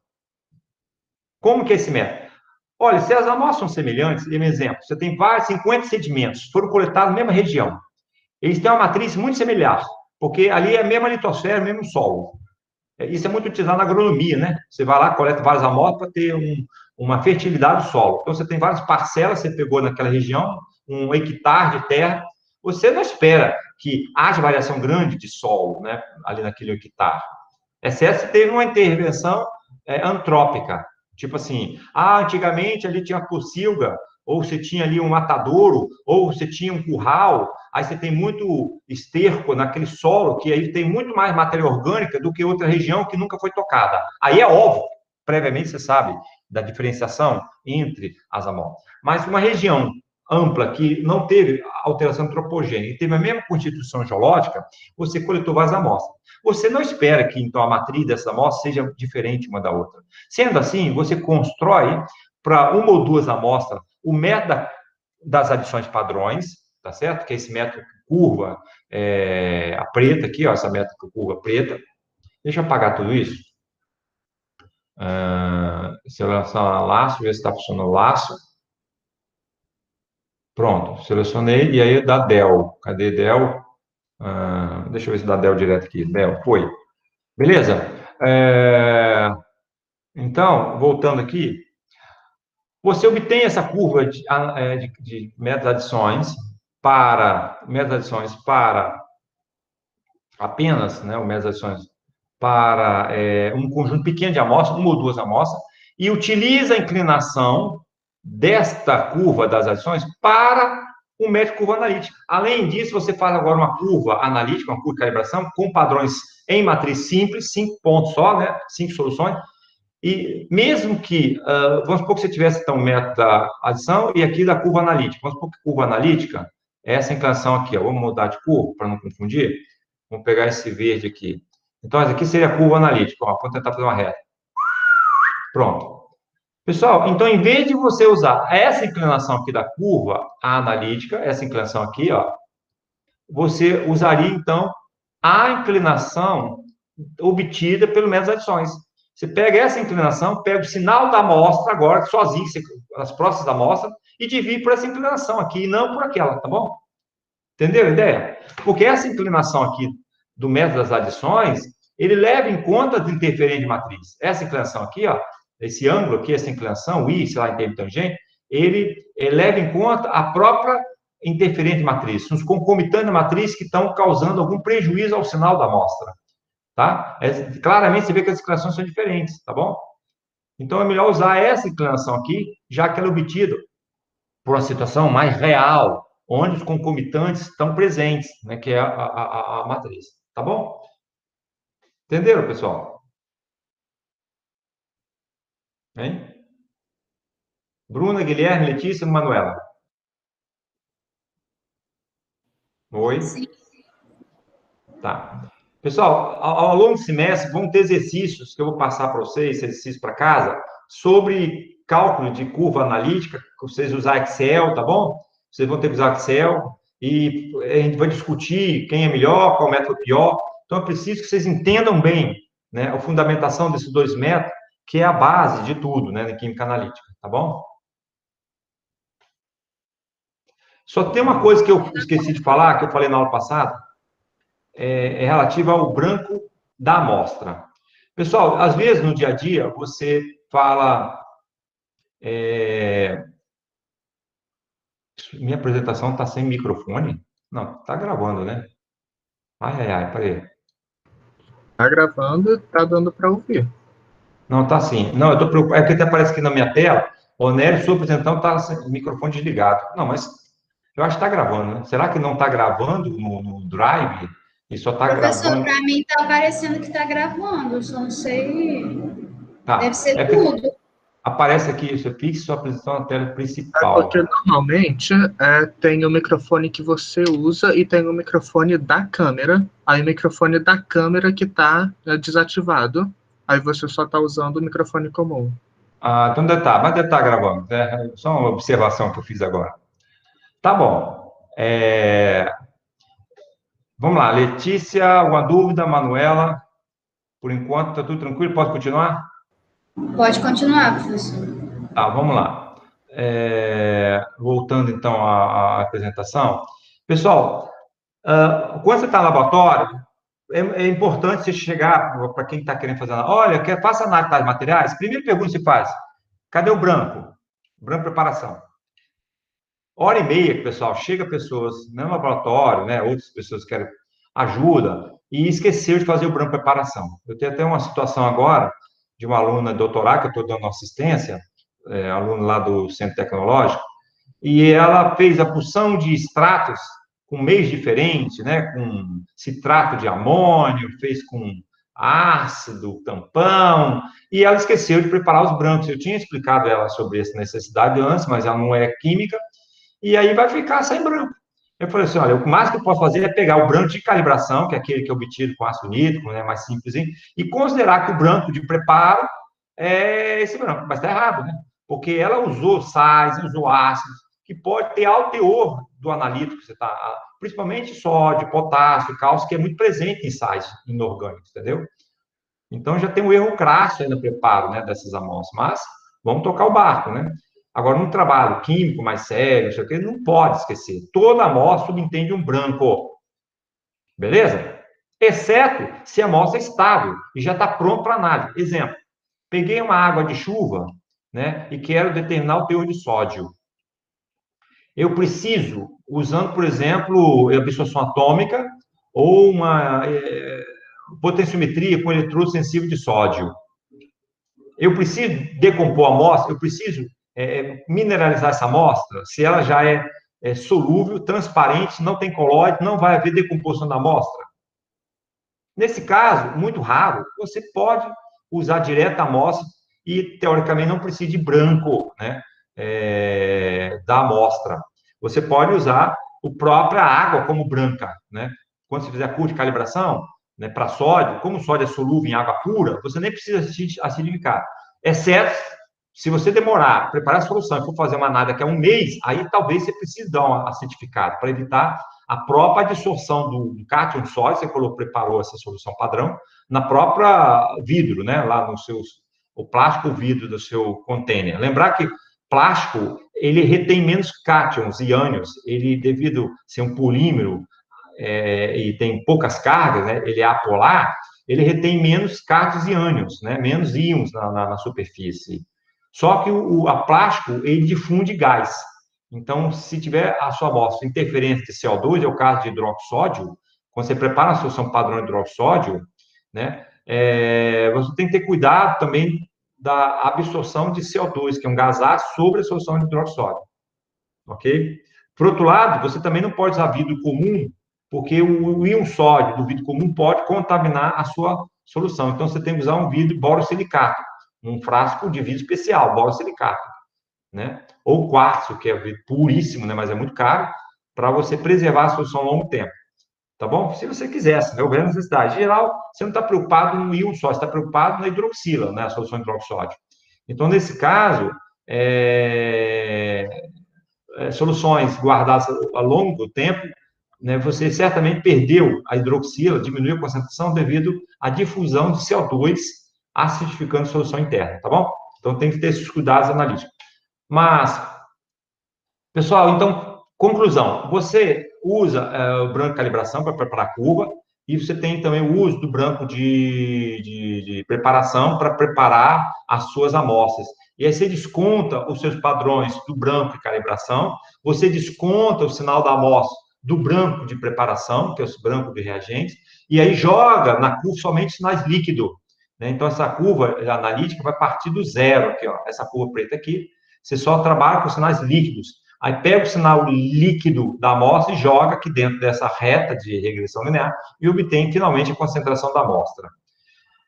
Como que é esse método? Olha, se as amostras são semelhantes, um exemplo, você tem 50 sedimentos, foram coletados na mesma região. Eles têm uma matriz muito semelhante, porque ali é a mesma litosfera, o mesmo solo. Isso é muito utilizado na agronomia, né? Você vai lá, coleta várias amostras para ter uma fertilidade do solo. Então, você tem várias parcelas, você pegou naquela região, 1 hectare de terra, você não espera que haja variação grande de solo, né? Ali naquele hectare. Exceto se teve uma intervenção antrópica. Tipo assim, antigamente ali tinha pocilga, ou você tinha ali um matadouro, ou você tinha um curral, aí você tem muito esterco naquele solo, que aí tem muito mais matéria orgânica do que outra região que nunca foi tocada. Aí é óbvio, previamente você sabe da diferenciação entre as amostras. Mas uma região ampla que não teve alteração antropogênica e teve a mesma constituição geológica, você coletou várias amostras. Você não espera que, então, a matriz dessa amostra seja diferente uma da outra. Sendo assim, você constrói para 1 ou 2 amostras o método das adições padrões, tá certo? Que é esse método curva, a preta aqui, ó, essa método curva preta. Deixa eu apagar tudo isso. Selecionar laço, ver se está funcionando o laço. Pronto, selecionei, e aí dá del. Cadê del? Deixa eu ver se dá del direto aqui. Del, foi. Beleza? Então, voltando aqui, você obtém essa curva de métodos adições para apenas, né, o método adições para um conjunto pequeno de amostras, 1 ou 2 amostras, e utiliza a inclinação desta curva das adições para o método curva analítica. Além disso, você faz agora uma curva analítica, uma curva de calibração, com padrões em matriz simples, 5 pontos só, né? 5 soluções. E mesmo que, vamos supor que você tivesse, então, o método da adição e aqui da curva analítica. Vamos supor que curva analítica é essa inclinação aqui, ó. Vamos mudar de cor para não confundir. Vamos pegar esse verde aqui. Então, essa aqui seria a curva analítica. Ó, vou tentar fazer uma reta. Pronto. Pessoal, então, em vez de você usar essa inclinação aqui da curva analítica, essa inclinação aqui, ó, você usaria, então, a inclinação obtida pelo método das adições. Você pega essa inclinação, pega o sinal da amostra agora, sozinho, as próximas da amostra, e divide por essa inclinação aqui, e não por aquela, tá bom? Entendeu a ideia? Porque essa inclinação aqui do método das adições, ele leva em conta as interferências de matriz. Essa inclinação aqui, ó, esse ângulo aqui, essa inclinação, o I, sei lá, em termo tangente, ele leva em conta a própria interferência de matriz, os concomitantes da matriz que estão causando algum prejuízo ao sinal da amostra, tá? Claramente você vê que as inclinações são diferentes, tá bom? Então é melhor usar essa inclinação aqui, já que ela é obtida por uma situação mais real, onde os concomitantes estão presentes, né, que é a matriz, tá bom? Entenderam, pessoal? Hein? Bruna, Guilherme, Letícia, Manuela. Oi? Sim. Tá. Pessoal, ao longo do semestre, vão ter exercícios que eu vou passar para vocês, exercícios para casa, sobre cálculo de curva analítica, que vocês usar Excel, tá bom? Vocês vão ter que usar Excel e a gente vai discutir quem é melhor, qual método é pior. Então, é preciso que vocês entendam bem, né, a fundamentação desses dois métodos, que é a base de tudo, né, na química analítica, tá bom? Só tem uma coisa que eu esqueci de falar, que eu falei na aula passada, é relativa ao branco da amostra. Pessoal, às vezes no dia a dia você fala. Minha apresentação está sem microfone? Não, está gravando, né? Ai, peraí. Tá gravando, tá dando para ouvir. Não, tá sim. Não, eu tô preocupado. É que até aparece aqui na minha tela, Onélio, sua apresentação está sem o microfone desligado. Não, mas eu acho que está gravando, né? Será que não está gravando no Drive? E só está gravando. Professor, para mim está aparecendo que está gravando, só não sei. Tá. Deve ser tudo. Aparece aqui, você fixa sua apresentação na tela É principal. porque normalmente tem o microfone que você usa e tem o microfone da câmera. Aí o microfone da câmera que está desativado. Aí você só está usando o microfone comum. Ah, então deve estar, mas deve estar gravando. Né? Só uma observação que eu fiz agora. Tá bom. Vamos lá, Letícia, alguma dúvida? Manuela? Por enquanto, está tudo tranquilo? Posso continuar? Pode continuar, professor. Tá, vamos lá. Voltando, então, à apresentação. Pessoal, quando você está no laboratório, é importante você chegar para quem está querendo fazer... Olha, faça análise de materiais. Primeira pergunta que se faz. Cadê o branco? Branco preparação. Hora e meia, pessoal, chega pessoas no laboratório, né? Outras pessoas querem ajuda e esqueceu de fazer o branco preparação. Eu tenho até uma situação agora de uma aluna doutorada, que eu estou dando assistência, aluna lá do Centro Tecnológico, e ela fez a porção de extratos com meios diferentes, né? Com citrato de amônio, fez com ácido, tampão, e ela esqueceu de preparar os brancos. Eu tinha explicado a ela sobre essa necessidade antes, mas ela não é química, e aí vai ficar sem branco. Eu falei assim, olha, o mais que eu posso fazer é pegar o branco de calibração, que é aquele que é obtido com ácido nítrico, né, mais simples, e considerar que o branco de preparo é esse branco. Mas está errado, né? Porque ela usou sais, usou ácidos, que pode ter alto teor do analítico, que você tá, principalmente sódio, potássio, cálcio, que é muito presente em sais inorgânicos, entendeu? Então já tem um erro crasso aí no preparo, né, dessas amostras. Mas vamos tocar o barco, né? Agora, num trabalho químico mais sério, isso aqui, não pode esquecer. Toda amostra subentende um branco. Beleza? Exceto se a amostra é estável e já está pronta para análise. Exemplo, peguei uma água de chuva, né, e quero determinar o teor de sódio. Eu preciso, usando, por exemplo, absorção atômica ou uma potenciometria com eletrodo sensível de sódio. Eu preciso decompor a amostra, eu preciso mineralizar essa amostra, se ela já é solúvel, transparente, não tem colóide, não vai haver decomposição da amostra. Nesse caso, muito raro, você pode usar direto a amostra e, teoricamente, não precisa de branco, né, da amostra. Você pode usar a própria água como branca, né? Quando você fizer curso de calibração, né, para sódio, como o sódio é solúvel em água pura, você nem precisa acidificar. Exceto se você demorar a preparar a solução e for fazer uma análise daqui a um mês, aí talvez você precise dar uma acidificada para evitar a própria adsorção do cátion sólido, você preparou essa solução padrão, na própria vidro, né? Lá no o plástico vidro do seu container. Lembrar que plástico, ele retém menos cátions e ânions, ele, devido ser um polímero e tem poucas cargas, né? Ele é apolar, ele retém menos cátions e ânions, né? Menos íons na superfície. Só que a plástico, ele difunde gás. Então, se tiver a sua amostra interferência de CO2, é o caso de hidroxódio, quando você prepara a solução padrão de hidroxódio, né, você tem que ter cuidado também da absorção de CO2, que é um gás ácido, sobre a solução de hidroxódio. Ok? Por outro lado, você também não pode usar vidro comum, porque o íon sódio do vidro comum pode contaminar a sua solução. Então, você tem que usar um vidro borosilicato, um frasco de vidro especial, borosilicato, né? Ou quartzo, que é vidro puríssimo, né? Mas é muito caro, para você preservar a solução a longo tempo. Tá bom? Se você quiser, se houver necessidade. Em geral, você não está preocupado no íon sódio, você está preocupado na hidroxila, né? A solução de hidroxódio. Então, nesse caso, soluções guardadas a longo tempo, né, você certamente perdeu a hidroxila, diminuiu a concentração devido à difusão de CO2 acidificando a solução interna, tá bom? Então, tem que ter esses cuidados analíticos. Mas, pessoal, então, conclusão. Você usa o branco de calibração para preparar a curva e você tem também o uso do branco de preparação para preparar as suas amostras. E aí você desconta os seus padrões do branco de calibração, você desconta o sinal da amostra do branco de preparação, que é o branco de reagentes, e aí joga na curva somente sinais líquidos, né? Então, essa curva analítica vai partir do zero, aqui, ó, essa curva preta aqui, você só trabalha com sinais líquidos. Aí pega o sinal líquido da amostra e joga aqui dentro dessa reta de regressão linear e obtém, finalmente, a concentração da amostra.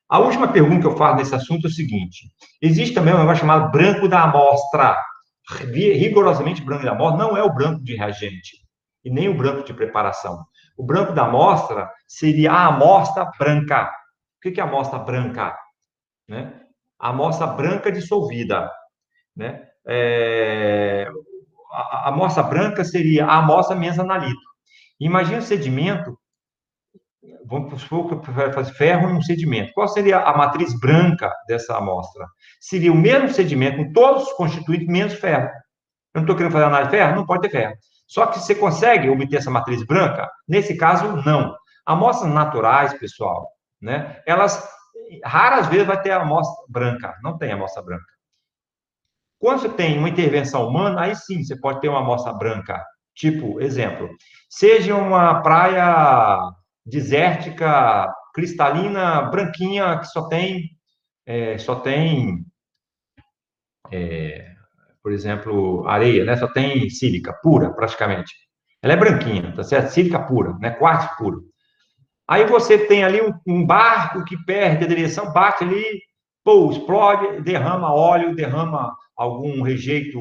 A última pergunta que eu faço nesse assunto é o seguinte: existe também um negócio chamado branco da amostra. Rigorosamente branco da amostra não é o branco de reagente e nem o branco de preparação. O branco da amostra seria a amostra branca. O que é a amostra branca? Né? A amostra branca dissolvida. Né? A amostra branca seria a amostra menos analito. Imagina o sedimento, vamos supor que vai fazer ferro em um sedimento. Qual seria a matriz branca dessa amostra? Seria o mesmo sedimento com todos os constituintes menos ferro. Eu não estou querendo fazer análise de ferro? Não pode ter ferro. Só que você consegue obter essa matriz branca? Nesse caso, não. Amostras naturais, pessoal, né? Elas, raras vezes, vai ter a amostra branca. Não tem amostra branca. Quando você tem uma intervenção humana, aí sim, você pode ter uma amostra branca. Tipo, exemplo, seja uma praia desértica, cristalina, branquinha, que só tem por exemplo, areia, né? Só tem sílica pura, praticamente. Ela é branquinha, tá certo? Sílica pura, né? Quartzo puro. Aí você tem ali um barco que perde a direção, bate ali, pô, explode, derrama óleo, derrama algum rejeito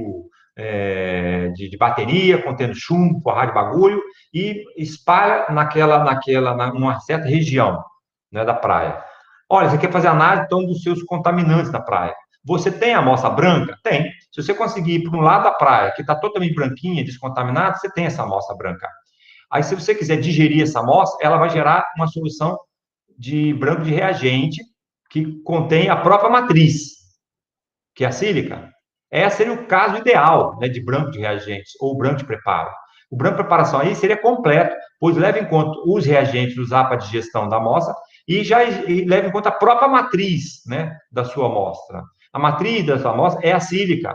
de bateria, contendo chumbo, forrado de bagulho, e espalha numa certa região, né, da praia. Olha, você quer fazer análise, então, dos seus contaminantes da praia. Você tem a amostra branca? Tem. Se você conseguir ir para um lado da praia, que está totalmente branquinha, descontaminada, você tem essa amostra branca. Aí, se você quiser digerir essa amostra, ela vai gerar uma solução de branco de reagente que contém a própria matriz, que é a sílica. Esse seria o caso ideal, né, de branco de reagentes ou branco de preparo. O branco de preparação aí seria completo, pois leva em conta os reagentes usados para a digestão da amostra e leva em conta a própria matriz, né, da sua amostra. A matriz da sua amostra é a sílica.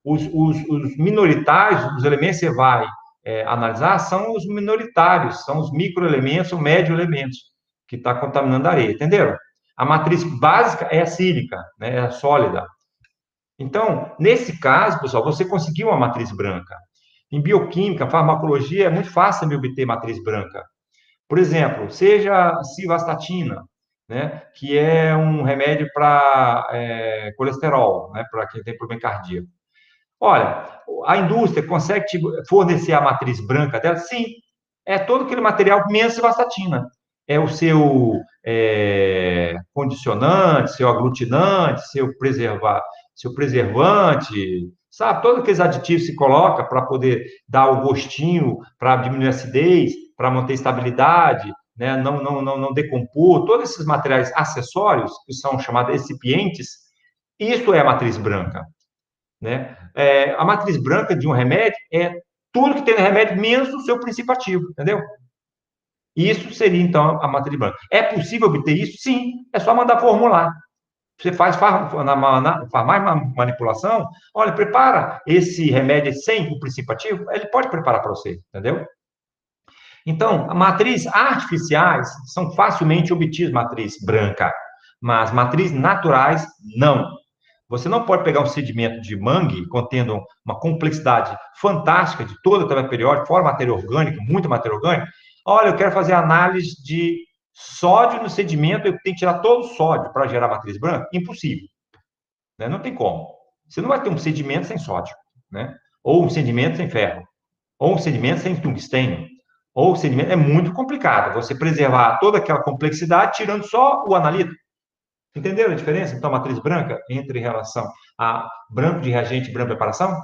Os minoritários, os elementos que você vai analisar, são os minoritários, são os microelementos, os médio-elementos, que está contaminando a areia, entenderam? A matriz básica é a sílica, né, é a sólida. Então, nesse caso, pessoal, você conseguiu uma matriz branca. Em bioquímica, farmacologia, é muito fácil de obter matriz branca. Por exemplo, seja a civastatina, né, que é um remédio para colesterol, né, para quem tem problema cardíaco. Olha, a indústria consegue te fornecer a matriz branca dela? Sim, é todo aquele material menos civastatina. É o seu condicionante, seu aglutinante, seu preservante, sabe? Todos aqueles aditivos que se coloca para poder dar o gostinho, para diminuir a acidez, para manter estabilidade, né? Não decompor, todos esses materiais acessórios, que são chamados recipientes, isso é a matriz branca, né? A matriz branca de um remédio é tudo que tem no remédio, menos o seu princípio ativo, entendeu? Isso seria, então, a matriz branca. É possível obter isso? Sim, é só mandar formular. Você faz mais manipulação, olha, prepara esse remédio sem o princípio ativo, ele pode preparar para você, entendeu? Então, matrizes artificiais são facilmente obtidas, matriz branca, mas matrizes naturais, não. Você não pode pegar um sedimento de mangue contendo uma complexidade fantástica de toda a tabela periódica, fora matéria orgânica, muita matéria orgânica. Olha, eu quero fazer análise de sódio no sedimento, eu tenho que tirar todo o sódio para gerar matriz branca? Impossível. Né? Não tem como. Você não vai ter um sedimento sem sódio, né? Ou um sedimento sem ferro, ou um sedimento sem tungstênio, ou um sedimento... É muito complicado você preservar toda aquela complexidade tirando só o analítico. Entenderam a diferença, então, matriz branca entre relação a branco de reagente e branco de preparação?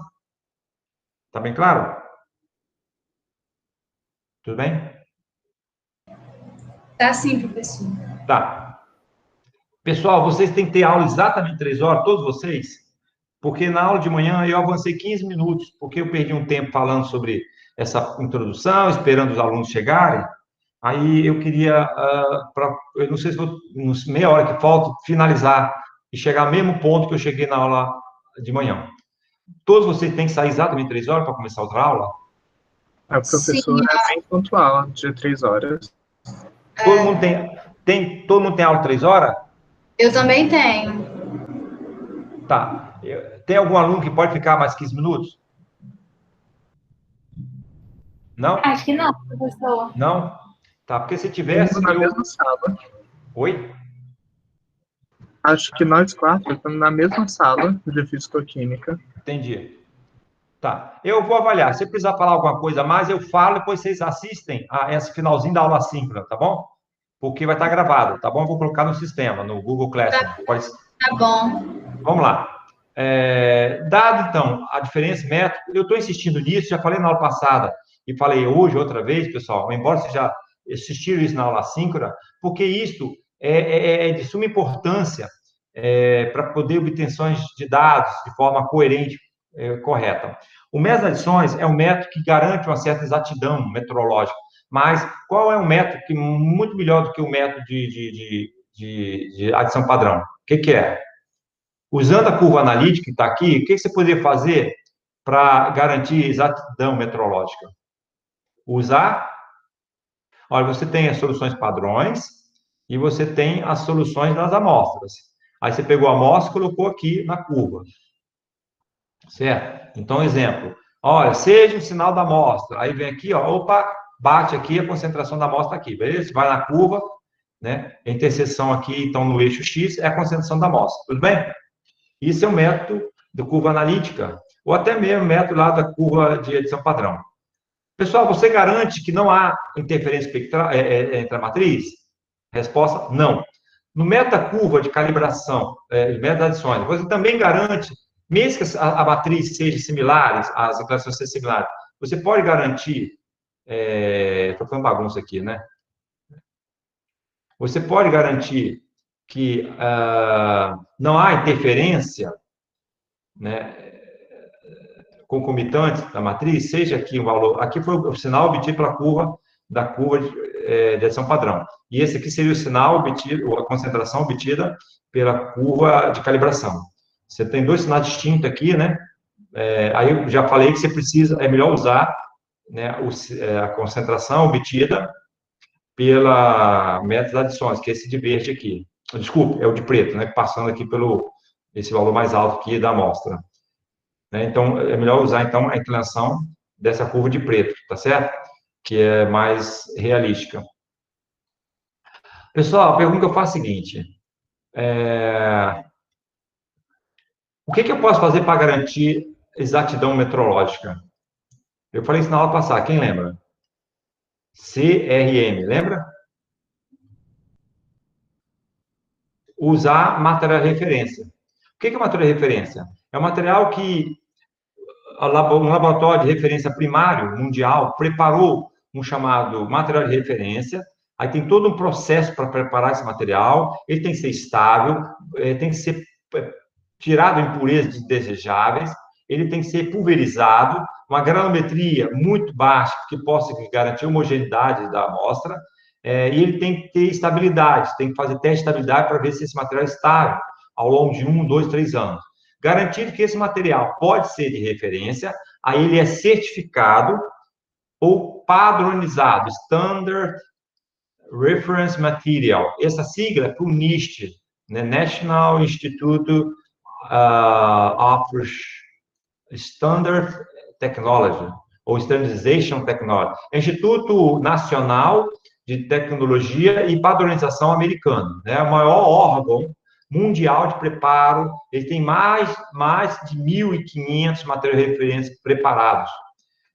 Tá bem claro? Tudo bem? Tá sim, professor. Tá. Pessoal, vocês têm que ter aula exatamente 3 horas, todos vocês, porque na aula de manhã eu avancei 15 minutos, porque eu perdi um tempo falando sobre essa introdução, esperando os alunos chegarem. Aí eu queria, eu não sei se vou, nos meia hora que falta, finalizar e chegar ao mesmo ponto que eu cheguei na aula de manhã. Todos vocês têm que sair exatamente 3 horas para começar outra aula? A professora é bem pontual, de 3 horas. Todo mundo todo mundo tem aula 3 horas? Eu também tenho. Tá. Tem algum aluno que pode ficar mais 15 minutos? Não? Acho que não, professor. Não? Tá, porque se tivesse... Na mesma sala. Oi? Acho que nós 4 estamos na mesma sala de físico-química. Entendi. Tá. Eu vou avaliar. Se precisar falar alguma coisa a mais, eu falo, depois vocês assistem a esse finalzinho da aula síncrona, tá bom? Porque vai estar gravado, tá bom? Eu vou colocar no sistema, no Google Classroom. Tá bom. Vamos lá. Dado, então, a diferença métrica, eu estou insistindo nisso, já falei na aula passada e falei hoje outra vez, pessoal, embora vocês já assistiram isso na aula síncrona, porque isso é de suma importância para poder obtenções de dados de forma coerente, correta. O método de adições é um método que garante uma certa exatidão metrológica, mas qual é um método que muito melhor do que o método de adição padrão? O que é? Usando a curva analítica que está aqui, o que você poderia fazer para garantir exatidão metrológica? Olha, você tem as soluções padrões e você tem as soluções das amostras. Aí você pegou a amostra e colocou aqui na curva. Certo? Então, exemplo. Olha, seja o sinal da amostra. Aí vem aqui, ó, opa, bate aqui a concentração da amostra aqui, beleza? Vai na curva, né? A interseção aqui, então, no eixo X, é a concentração da amostra. Tudo bem? Isso é um método da curva analítica, ou até mesmo método lá da curva de adição padrão. Pessoal, você garante que não há interferência espectral entre a matriz? Resposta, não. No método da curva de calibração, método de adições, você também garante, mesmo que a matriz seja similares, as equações sejam similares, você pode garantir, estou falando bagunça aqui, né? Você pode garantir que não há interferência, né, concomitante da matriz, seja aqui um valor, aqui foi o sinal obtido pela curva de adição padrão. E esse aqui seria o sinal obtido, ou a concentração obtida pela curva de calibração. Você tem 2 sinais distintos aqui, né? Aí eu já falei que você precisa, é melhor usar, né, a concentração obtida pela método de adições, que é esse de verde aqui. Desculpe, é o de preto, né? Passando aqui pelo esse valor mais alto aqui da amostra. Né? Então, é melhor usar, então, a inclinação dessa curva de preto, tá certo? Que é mais realística. Pessoal, a pergunta que eu faço é a seguinte. O que eu posso fazer para garantir exatidão metrológica? Eu falei isso na aula passada, quem lembra? CRM, lembra? Usar material de referência. O que é material de referência? É um material que um laboratório de referência primário mundial preparou um chamado material de referência. Aí tem todo um processo para preparar esse material, ele tem que ser estável, tem que ser tirado impurezas indesejáveis, ele tem que ser pulverizado, uma granulometria muito baixa, que possa garantir a homogeneidade da amostra, e ele tem que ter estabilidade, tem que fazer teste de estabilidade para ver se esse material é estável ao longo de 1, 2, 3 anos. Garantido que esse material pode ser de referência, aí ele é certificado ou padronizado, Standard Reference Material. Essa sigla é para o NIST, né? National Institute of Standard Technology, ou Standardization Technology. É Instituto Nacional de Tecnologia e Padronização Americano, né? O maior órgão mundial de preparo, ele tem mais de 1.500 materiais de referência preparados.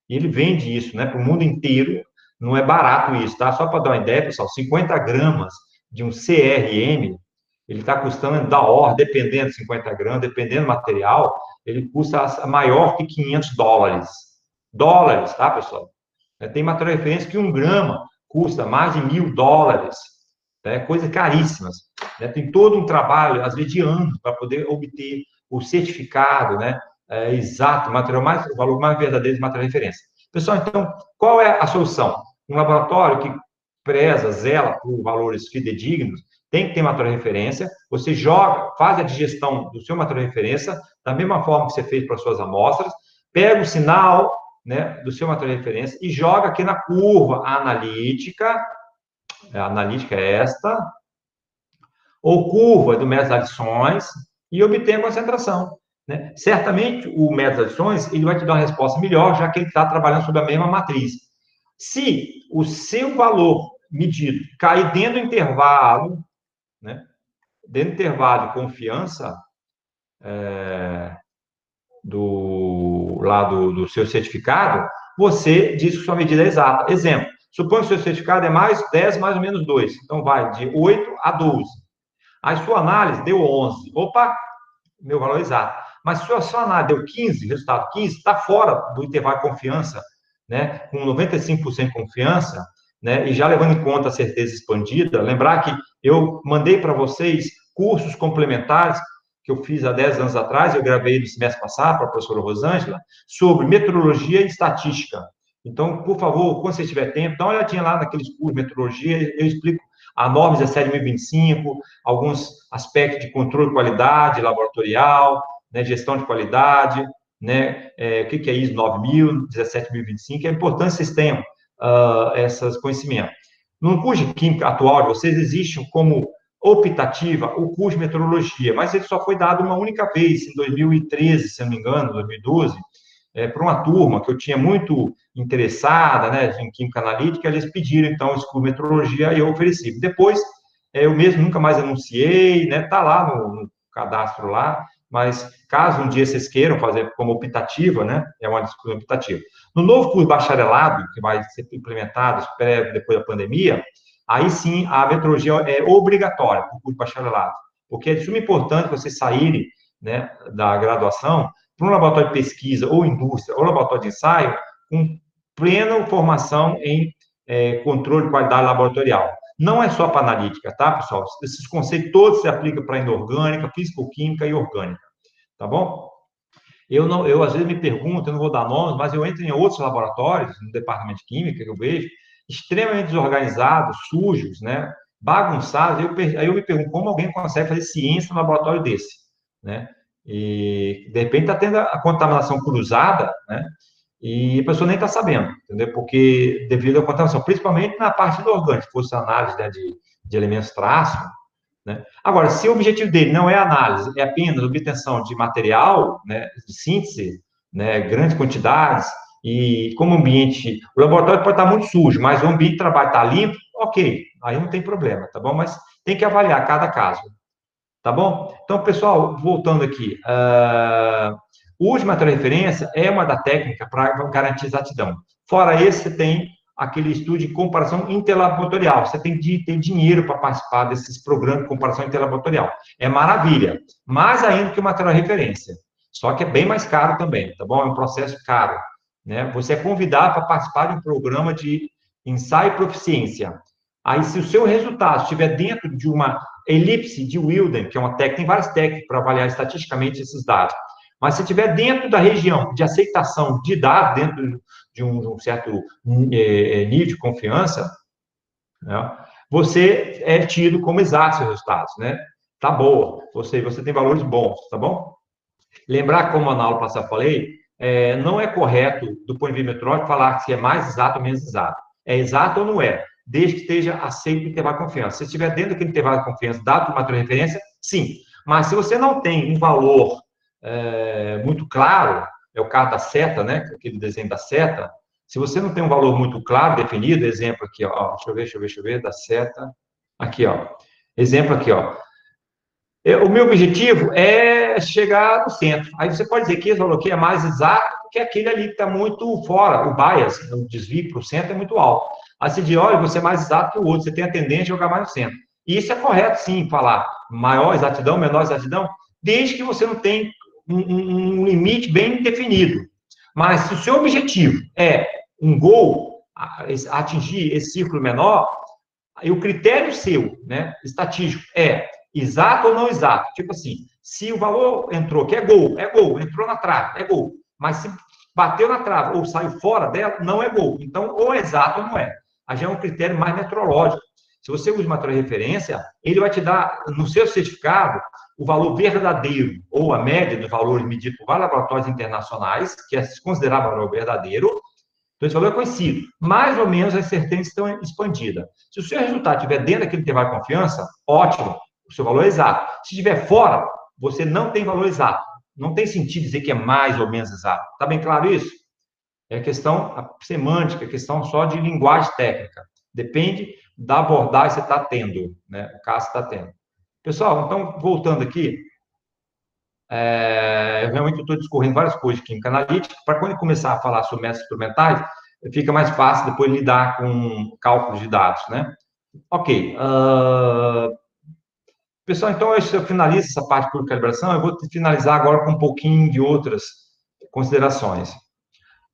E ele vende isso, né, para o mundo inteiro. Não é barato isso, tá? Só para dar uma ideia, pessoal, 50 gramas de um CRM, ele está custando, da ordem, dependendo de 50 gramas, dependendo do material, ele custa maior que $500. Dólares, tá, pessoal? Tem material de referência que 1 grama custa mais de $1.000, né? Coisas caríssimas. Né? Tem todo um trabalho, às vezes de anos, para poder obter o certificado, né? Exato, o valor mais verdadeiro de material de referência. Pessoal, então, qual é a solução? Um laboratório que preza, zela por valores fidedignos, tem que ter material de referência, você joga, faz a digestão do seu material de referência, da mesma forma que você fez para as suas amostras, pega o sinal, né, do seu material de referência e joga aqui na curva analítica, a analítica é esta, ou curva do método de adições, e obtém a concentração. Né? Certamente, o método de adições ele vai te dar uma resposta melhor, já que ele está trabalhando sobre a mesma matriz. Se o seu valor medido cair dentro do intervalo, né? Dentro do intervalo de confiança do seu certificado, você diz que sua medida é exata. Exemplo, suponha que o seu certificado é mais 10 mais ou menos 2. Então, vai de 8 a 12. Aí, sua análise deu 11. Opa, meu valor é exato. Mas se a sua análise deu 15, resultado 15, está fora do intervalo de confiança, né? Com 95% de confiança, né? E já levando em conta a certeza expandida, lembrar que eu mandei para vocês cursos complementares que eu fiz há 10 anos atrás, eu gravei no semestre passado para a professora Rosângela, sobre metrologia e estatística. Então, por favor, quando você tiver tempo, dá uma olhadinha lá naqueles cursos de metrologia, eu explico a norma 17025, alguns aspectos de controle de qualidade laboratorial, né, gestão de qualidade, né, o que é ISO 9000, 17025, é importante vocês tenham esses conhecimentos. No curso de Química atual de vocês, existe como optativa o curso de metrologia, mas ele só foi dado uma única vez, em 2013, se não me engano, 2012, para uma turma que eu tinha muito interessada, né, em Química Analítica, eles pediram, então, esse curso de metrologia e eu ofereci. Depois, eu mesmo nunca mais anunciei, né, está lá no cadastro lá, mas caso um dia vocês queiram fazer como optativa, né, é uma discussão optativa. No novo curso bacharelado, que vai ser implementado depois da pandemia, aí sim a metrologia é obrigatória para o curso bacharelado, porque é de suma importância vocês saírem, né, da graduação para um laboratório de pesquisa ou indústria ou laboratório de ensaio com plena formação em controle de qualidade laboratorial. Não é só para analítica, tá, pessoal? Esses conceitos todos se aplicam para inorgânica, físico-química e orgânica, tá bom? Eu às vezes me pergunto, eu não vou dar nomes, mas eu entro em outros laboratórios, no departamento de química, que eu vejo, extremamente desorganizados, sujos, né, bagunçados, aí eu me pergunto como alguém consegue fazer ciência no laboratório desse, né? E, de repente, está tendo a contaminação cruzada, né? E a pessoa nem está sabendo, entendeu? Porque, devido à contaminação, principalmente na parte do orgânico, se fosse análise, né, de elementos traços, né? Agora, se o objetivo dele não é análise, é apenas obtenção de material, né, de síntese, né, grandes quantidades, e como o ambiente, o laboratório pode estar muito sujo, mas o ambiente de trabalho está limpo, ok, aí não tem problema, tá bom? Mas tem que avaliar cada caso. Tá bom? Então, pessoal, voltando aqui, o uso de material de referência é uma da técnica para garantir exatidão. Fora esse, você tem aquele estudo de comparação interlaboratorial. Você tem que ter dinheiro para participar desses programas de comparação interlaboratorial. É maravilha. Mais ainda que o material de referência. Só que é bem mais caro também, tá bom? É um processo caro, né? Você é convidado para participar de um programa de ensaio e proficiência. Aí, se o seu resultado estiver dentro de uma elipse de Wilden, que é uma técnica, tem várias técnicas para avaliar estatisticamente esses dados, mas se estiver dentro da região de aceitação de dados, dentro de um certo nível de confiança, né, você é tido como exato seus resultados, né? Tá boa, você tem valores bons, tá bom? Lembrar, como na aula passada eu falei, não é correto, do ponto de vista metrológico, falar se é mais exato ou menos exato. É exato ou não é, desde que esteja aceito o intervalo de confiança. Se estiver dentro daquele intervalo de confiança, dado por uma referência, sim. Mas se você não tem um valor muito claro, é o caso da seta, né? Aquele desenho da seta. Se você não tem um valor muito claro, definido, exemplo aqui, ó, deixa eu ver, da seta. Aqui, ó. Exemplo aqui, ó. O meu objetivo é chegar no centro. Aí você pode dizer que esse valor aqui é mais exato que aquele ali que está muito fora. O bias, o desvio para o centro é muito alto. Aí você diz, olha, você é mais exato que o outro, você tem a tendência a jogar mais no centro. E isso é correto, sim, falar maior exatidão, menor exatidão, desde que você não tenha um limite bem definido. Mas se o seu objetivo é um gol, atingir esse círculo menor, e o critério seu, né, estatístico, é exato ou não exato. Tipo assim, se o valor entrou, que é gol, entrou na trave, é gol. Mas se bateu na trave ou saiu fora dela, não é gol. Então, ou é exato ou não é. Aí já é um critério mais metrológico. Se você usa uma referência, ele vai te dar, no seu certificado, o valor verdadeiro, ou a média dos valores medidos por vários laboratórios internacionais, que é considerado valor verdadeiro. Então, esse valor é conhecido. Mais ou menos as certezas estão expandidas. Se o seu resultado estiver dentro daquele intervalo de confiança, ótimo, o seu valor é exato. Se estiver fora, você não tem valor exato. Não tem sentido dizer que é mais ou menos exato. Está bem claro isso? É questão semântica, é questão só de linguagem técnica. Depende da abordagem que você está tendo, né? O caso que está tendo. Pessoal, então, voltando aqui, eu realmente estou discorrendo várias coisas de química analítica, para quando eu começar a falar sobre métodos instrumentais, fica mais fácil depois lidar com cálculos de dados, né? Ok. Pessoal, então eu finalizo essa parte por calibração, eu vou finalizar agora com um pouquinho de outras considerações.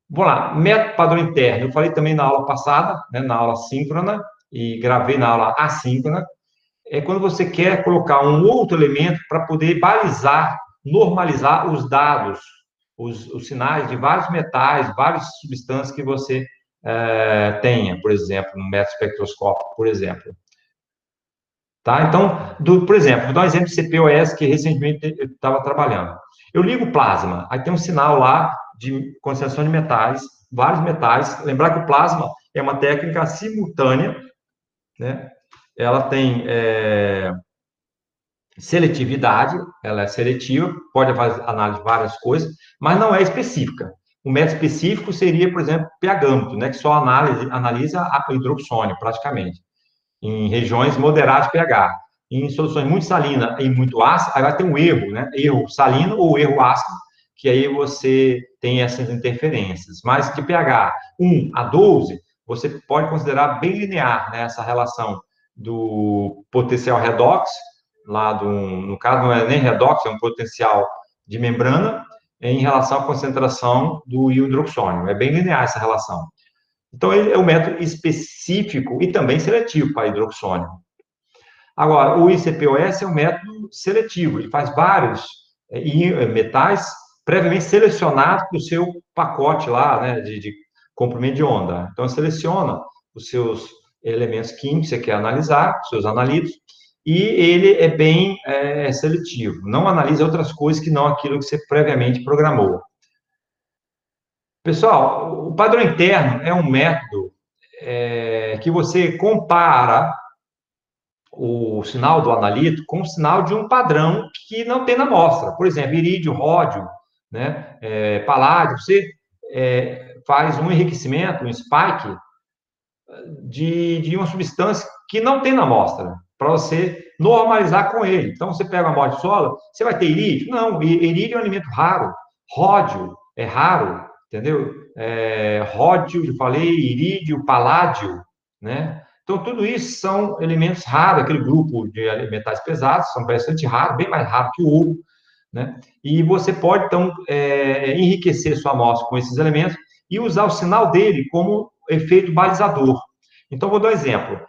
Vamos lá, método padrão interno. Eu falei também na aula passada, né, na aula síncrona, e gravei na aula assíncrona. É quando você quer colocar um outro elemento para poder balizar, normalizar os dados, os sinais de vários metais, várias substâncias que você tenha, por exemplo, no método espectroscópico, por exemplo. Tá? Então, por exemplo, vou dar um exemplo de CPOS que recentemente eu estava trabalhando. Eu ligo o plasma, aí tem um sinal lá de concentração de metais, vários metais. Lembrar que o plasma é uma técnica simultânea, né? Ela tem seletividade, ela é seletiva, pode fazer análise de várias coisas, mas não é específica. O método específico seria, por exemplo, pH-gâmetro, né? Que só analisa o hidroxônio, praticamente, em regiões moderadas de pH. Em soluções muito salinas e muito ácidas, aí vai ter um erro, né? Erro salino ou erro ácido, que aí você tem essas interferências. Mas de pH 1 a 12, você pode considerar bem linear, né, essa relação do potencial redox, no caso não é nem redox, é um potencial de membrana, em relação à concentração do hidroxônio. É bem linear essa relação. Então, ele é um método específico e também seletivo para hidroxônio. Agora, o ICPOS é um método seletivo, ele faz vários metais previamente selecionados para o seu pacote lá, né, de comprimento de onda. Então, seleciona os seus elementos químicos que você quer analisar, os seus analitos, e ele é bem seletivo. Não analisa outras coisas que não aquilo que você previamente programou. Pessoal, o padrão interno é um método que você compara o sinal do analito com o sinal de um padrão que não tem na amostra. Por exemplo, irídio, ródio, né, paládio, você faz um enriquecimento, um spike de uma substância que não tem na amostra, para você normalizar com ele. Então, você pega uma amostra de solo, você vai ter irídio? Não, irídio é um elemento raro, ródio é raro, entendeu? Ródio, eu falei, irídio, paládio, né? Então, tudo isso são elementos raros, aquele grupo de metais pesados, são bastante raros, bem mais raros que o ouro, né? E você pode, então, enriquecer sua amostra com esses elementos e usar o sinal dele como efeito balizador. Então, vou dar um exemplo.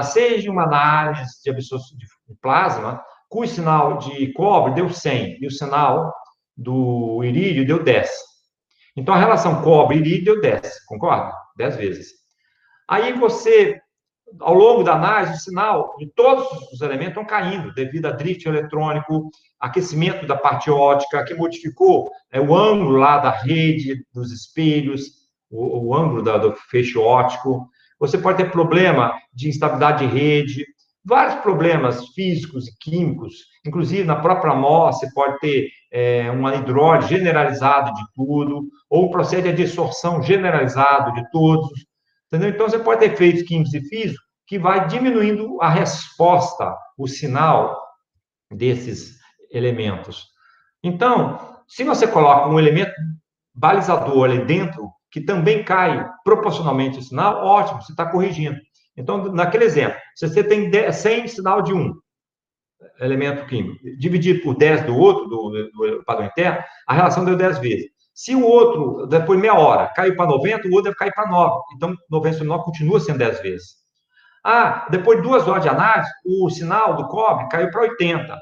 Seja uma análise de absorção de plasma, cujo sinal de cobre deu 100 e o sinal do irídio deu 10. Então, a relação cobre-irídio deu 10, concorda? 10 vezes. Aí você, ao longo da análise, o sinal de todos os elementos estão caindo devido a drift eletrônico, aquecimento da parte óptica, que modificou o ângulo lá da rede, dos espelhos, o ângulo do feixe óptico. Você pode ter problema de instabilidade de rede, vários problemas físicos e químicos, inclusive na própria amostra você pode ter um anidrólise generalizado de tudo, ou um processo de adsorção generalizado de todos, entendeu? Então, você pode ter efeitos químicos e físicos que vai diminuindo a resposta, o sinal desses elementos. Então, se você coloca um elemento balizador ali dentro, que também cai proporcionalmente o sinal, ótimo, você está corrigindo. Então, naquele exemplo, se você tem 100 sinal de um elemento químico, dividido por 10 do outro, do padrão interno, a relação deu 10 vezes. Se o outro, depois de meia hora, caiu para 90, o outro deve cair para 9. Então, 90 sobre 9 continua sendo 10 vezes. Depois de 2 horas de análise, o sinal do cobre caiu para 80.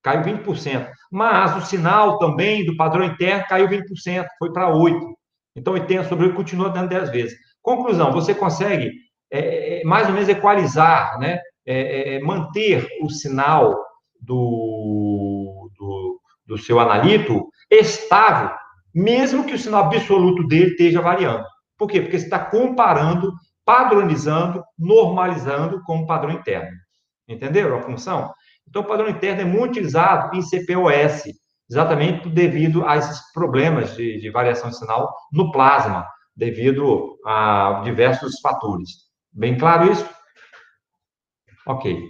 Caiu 20%. Mas o sinal também do padrão interno caiu 20%, foi para 8. Então, 80 sobre 8 continua dando 10 vezes. Conclusão, você consegue mais ou menos equalizar, né? Manter o sinal do seu analito estável, mesmo que o sinal absoluto dele esteja variando. Por quê? Porque você está comparando, padronizando, normalizando com o padrão interno. Entenderam a função? Então, o padrão interno é muito utilizado em CPOS, exatamente devido a esses problemas de variação de sinal no plasma, devido a diversos fatores. Bem claro isso? Ok.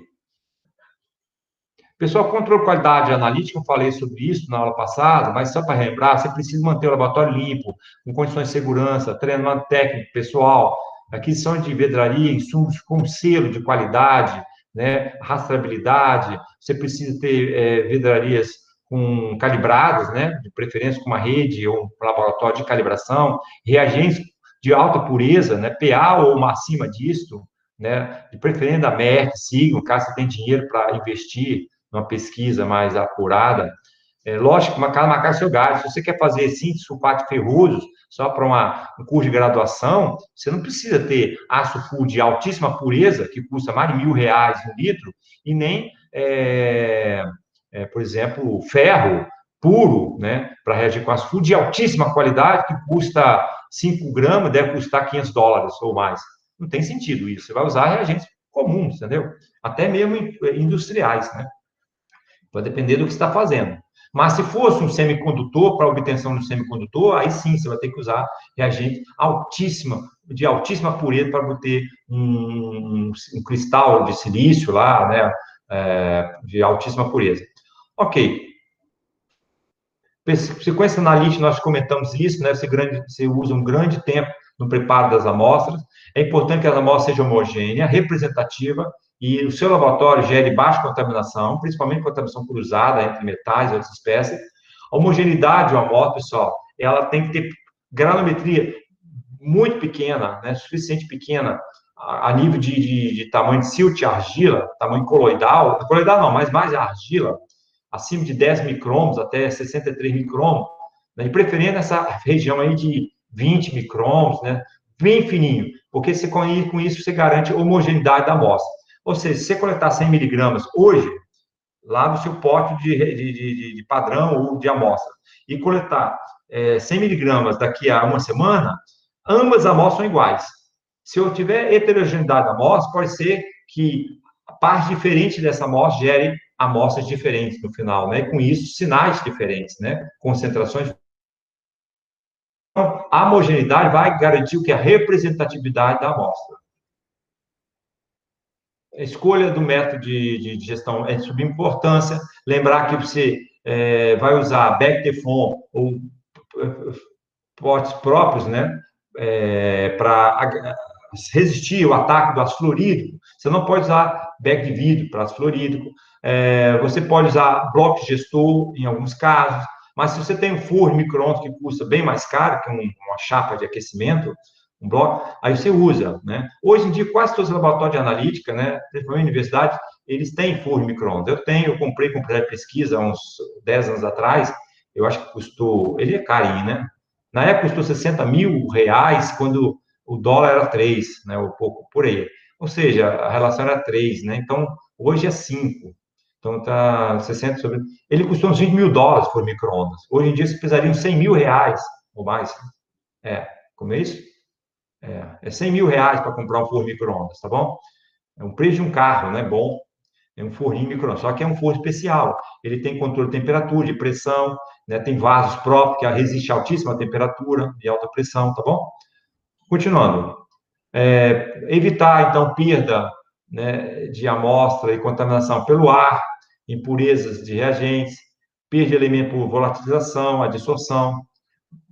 Pessoal, controle de qualidade analítica, eu falei sobre isso na aula passada, mas só para lembrar, você precisa manter o laboratório limpo, com condições de segurança, treinamento técnico, pessoal, aquisição de vidraria, insumos com selo de qualidade, né, rastreabilidade, você precisa ter vidrarias calibradas, né, de preferência com uma rede ou um laboratório de calibração, reagentes de alta pureza, né, PA ou uma acima disso, né, de preferência da Merck, Sigma, caso você tenha dinheiro para investir numa pesquisa mais apurada. Lógico, marcar seu gasto. Se você quer fazer síntese sulfato ferroso só para um curso de graduação, você não precisa ter ácido full de altíssima pureza, que custa mais de R$1.000 um litro, e nem, por exemplo, ferro puro, né, para reagir com ácido full de altíssima qualidade, que custa 5 gramas, deve custar $500 ou mais. Não tem sentido isso. Você vai usar reagentes comuns, entendeu? Até mesmo industriais, né? Vai depender do que você está fazendo. Mas se fosse um semicondutor, para obtenção de um semicondutor, aí sim, você vai ter que usar reagente de altíssima pureza para obter um cristal de silício lá, né? De altíssima pureza. Ok. Sequência analítica, nós comentamos isso, né? Você usa um grande tempo no preparo das amostras. É importante que a amostra seja homogênea, representativa, e o seu laboratório gere baixa contaminação, principalmente contaminação cruzada entre metais e outras espécies. A homogeneidade de uma amostra, pessoal, ela tem que ter granometria muito pequena, né? Suficiente pequena, a nível de tamanho de silt, argila, tamanho coloidal não, mas mais argila, acima de 10 micrômetros até 63 micrômetros, né? De preferência nessa região aí de 20 micrômetros, né? Bem fininho, porque com isso você garante a homogeneidade da amostra. Ou seja, se você coletar 100 miligramas hoje, lá no seu pote de padrão ou de amostra, e coletar 100 miligramas daqui a uma semana, ambas as amostras são iguais. Se eu tiver heterogeneidade da amostra, pode ser que a parte diferente dessa amostra gere amostras diferentes no final, né? E com isso, sinais diferentes, né? Concentrações. Então, a homogeneidade vai garantir o que? A representatividade da amostra. A escolha do método de gestão é de suma importância. Lembrar que você vai usar Beck Teflon ou potes próprios, né? Para resistir ao ataque do ácido fluorídrico. Você não pode usar bag de vidro, prato fluorídrico. Você pode usar bloco gestor em alguns casos, mas se você tem um forno micro-ondas que custa bem mais caro que uma chapa de aquecimento, um bloco, aí você usa, né? Hoje em dia, quase todos os laboratórios de analítica, né, principalmente universidade, eles têm forno micro-ondas. Eu comprei com projeto de pesquisa há uns 10 anos atrás, eu acho que custou, ele é carinho, né? Na época custou R$60 mil, quando o dólar era 3, né, ou pouco por aí. Ou seja, a relação era 3, né? Então, hoje é 5. Então, tá 60 sobre... Ele custou uns $20 mil por micro-ondas. Hoje em dia, você precisaria uns R$100 mil ou mais. Como é isso? É R$100 mil para comprar um forno micro-ondas, tá bom? É um preço de um carro, né? Bom. É um forninho micro-ondas, só que é um forno especial. Ele tem controle de temperatura, de pressão, né? Tem vasos próprios que resistem a altíssima temperatura e alta pressão, tá bom? Continuando. Evitar, então, perda, né, de amostra e contaminação pelo ar, impurezas de reagentes, perda de elemento por volatilização, a dissorção.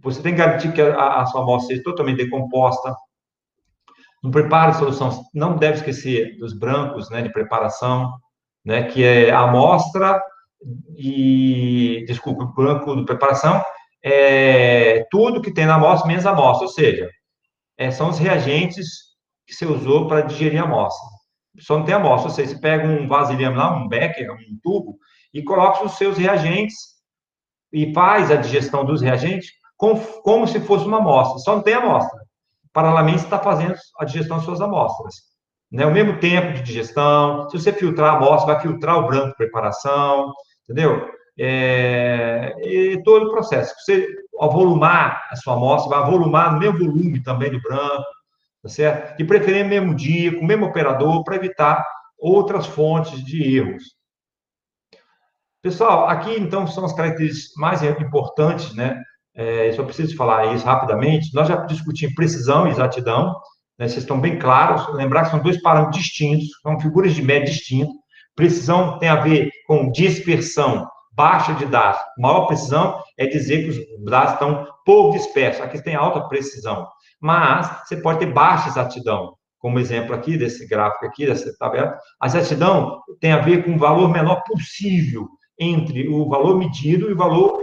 Você tem que garantir que a sua amostra seja totalmente decomposta. No preparo de solução, não deve esquecer dos brancos, né, de preparação, né, que é a amostra o branco de preparação é tudo que tem na amostra menos a amostra, ou seja, são os reagentes que você usou para digerir a amostra. Só não tem amostra, ou seja, você pega um vasilhame lá, um becker, um tubo, e coloca os seus reagentes e faz a digestão dos reagentes como se fosse uma amostra, só não tem amostra. Paralelamente, você está fazendo a digestão das suas amostras. Né? O mesmo tempo de digestão, se você filtrar a amostra, vai filtrar o branco de preparação, entendeu? E todo o processo. Você, ao volumar a sua amostra, vai volumar no mesmo volume também do branco, tá certo? De preferência no mesmo dia, com o mesmo operador, para evitar outras fontes de erros. Pessoal, aqui, então, são as características mais importantes, né? Só preciso falar isso rapidamente. Nós já discutimos precisão e exatidão, né? Vocês estão bem claros. Lembrar que são dois parâmetros distintos, são figuras de média distintas. Precisão tem a ver com dispersão baixa de dados. Maior precisão é dizer que os dados estão pouco dispersos. Aqui tem alta precisão. Mas você pode ter baixa exatidão. Como exemplo aqui, desse gráfico aqui, dessa tabela. A exatidão tem a ver com o valor menor possível entre o valor medido e o valor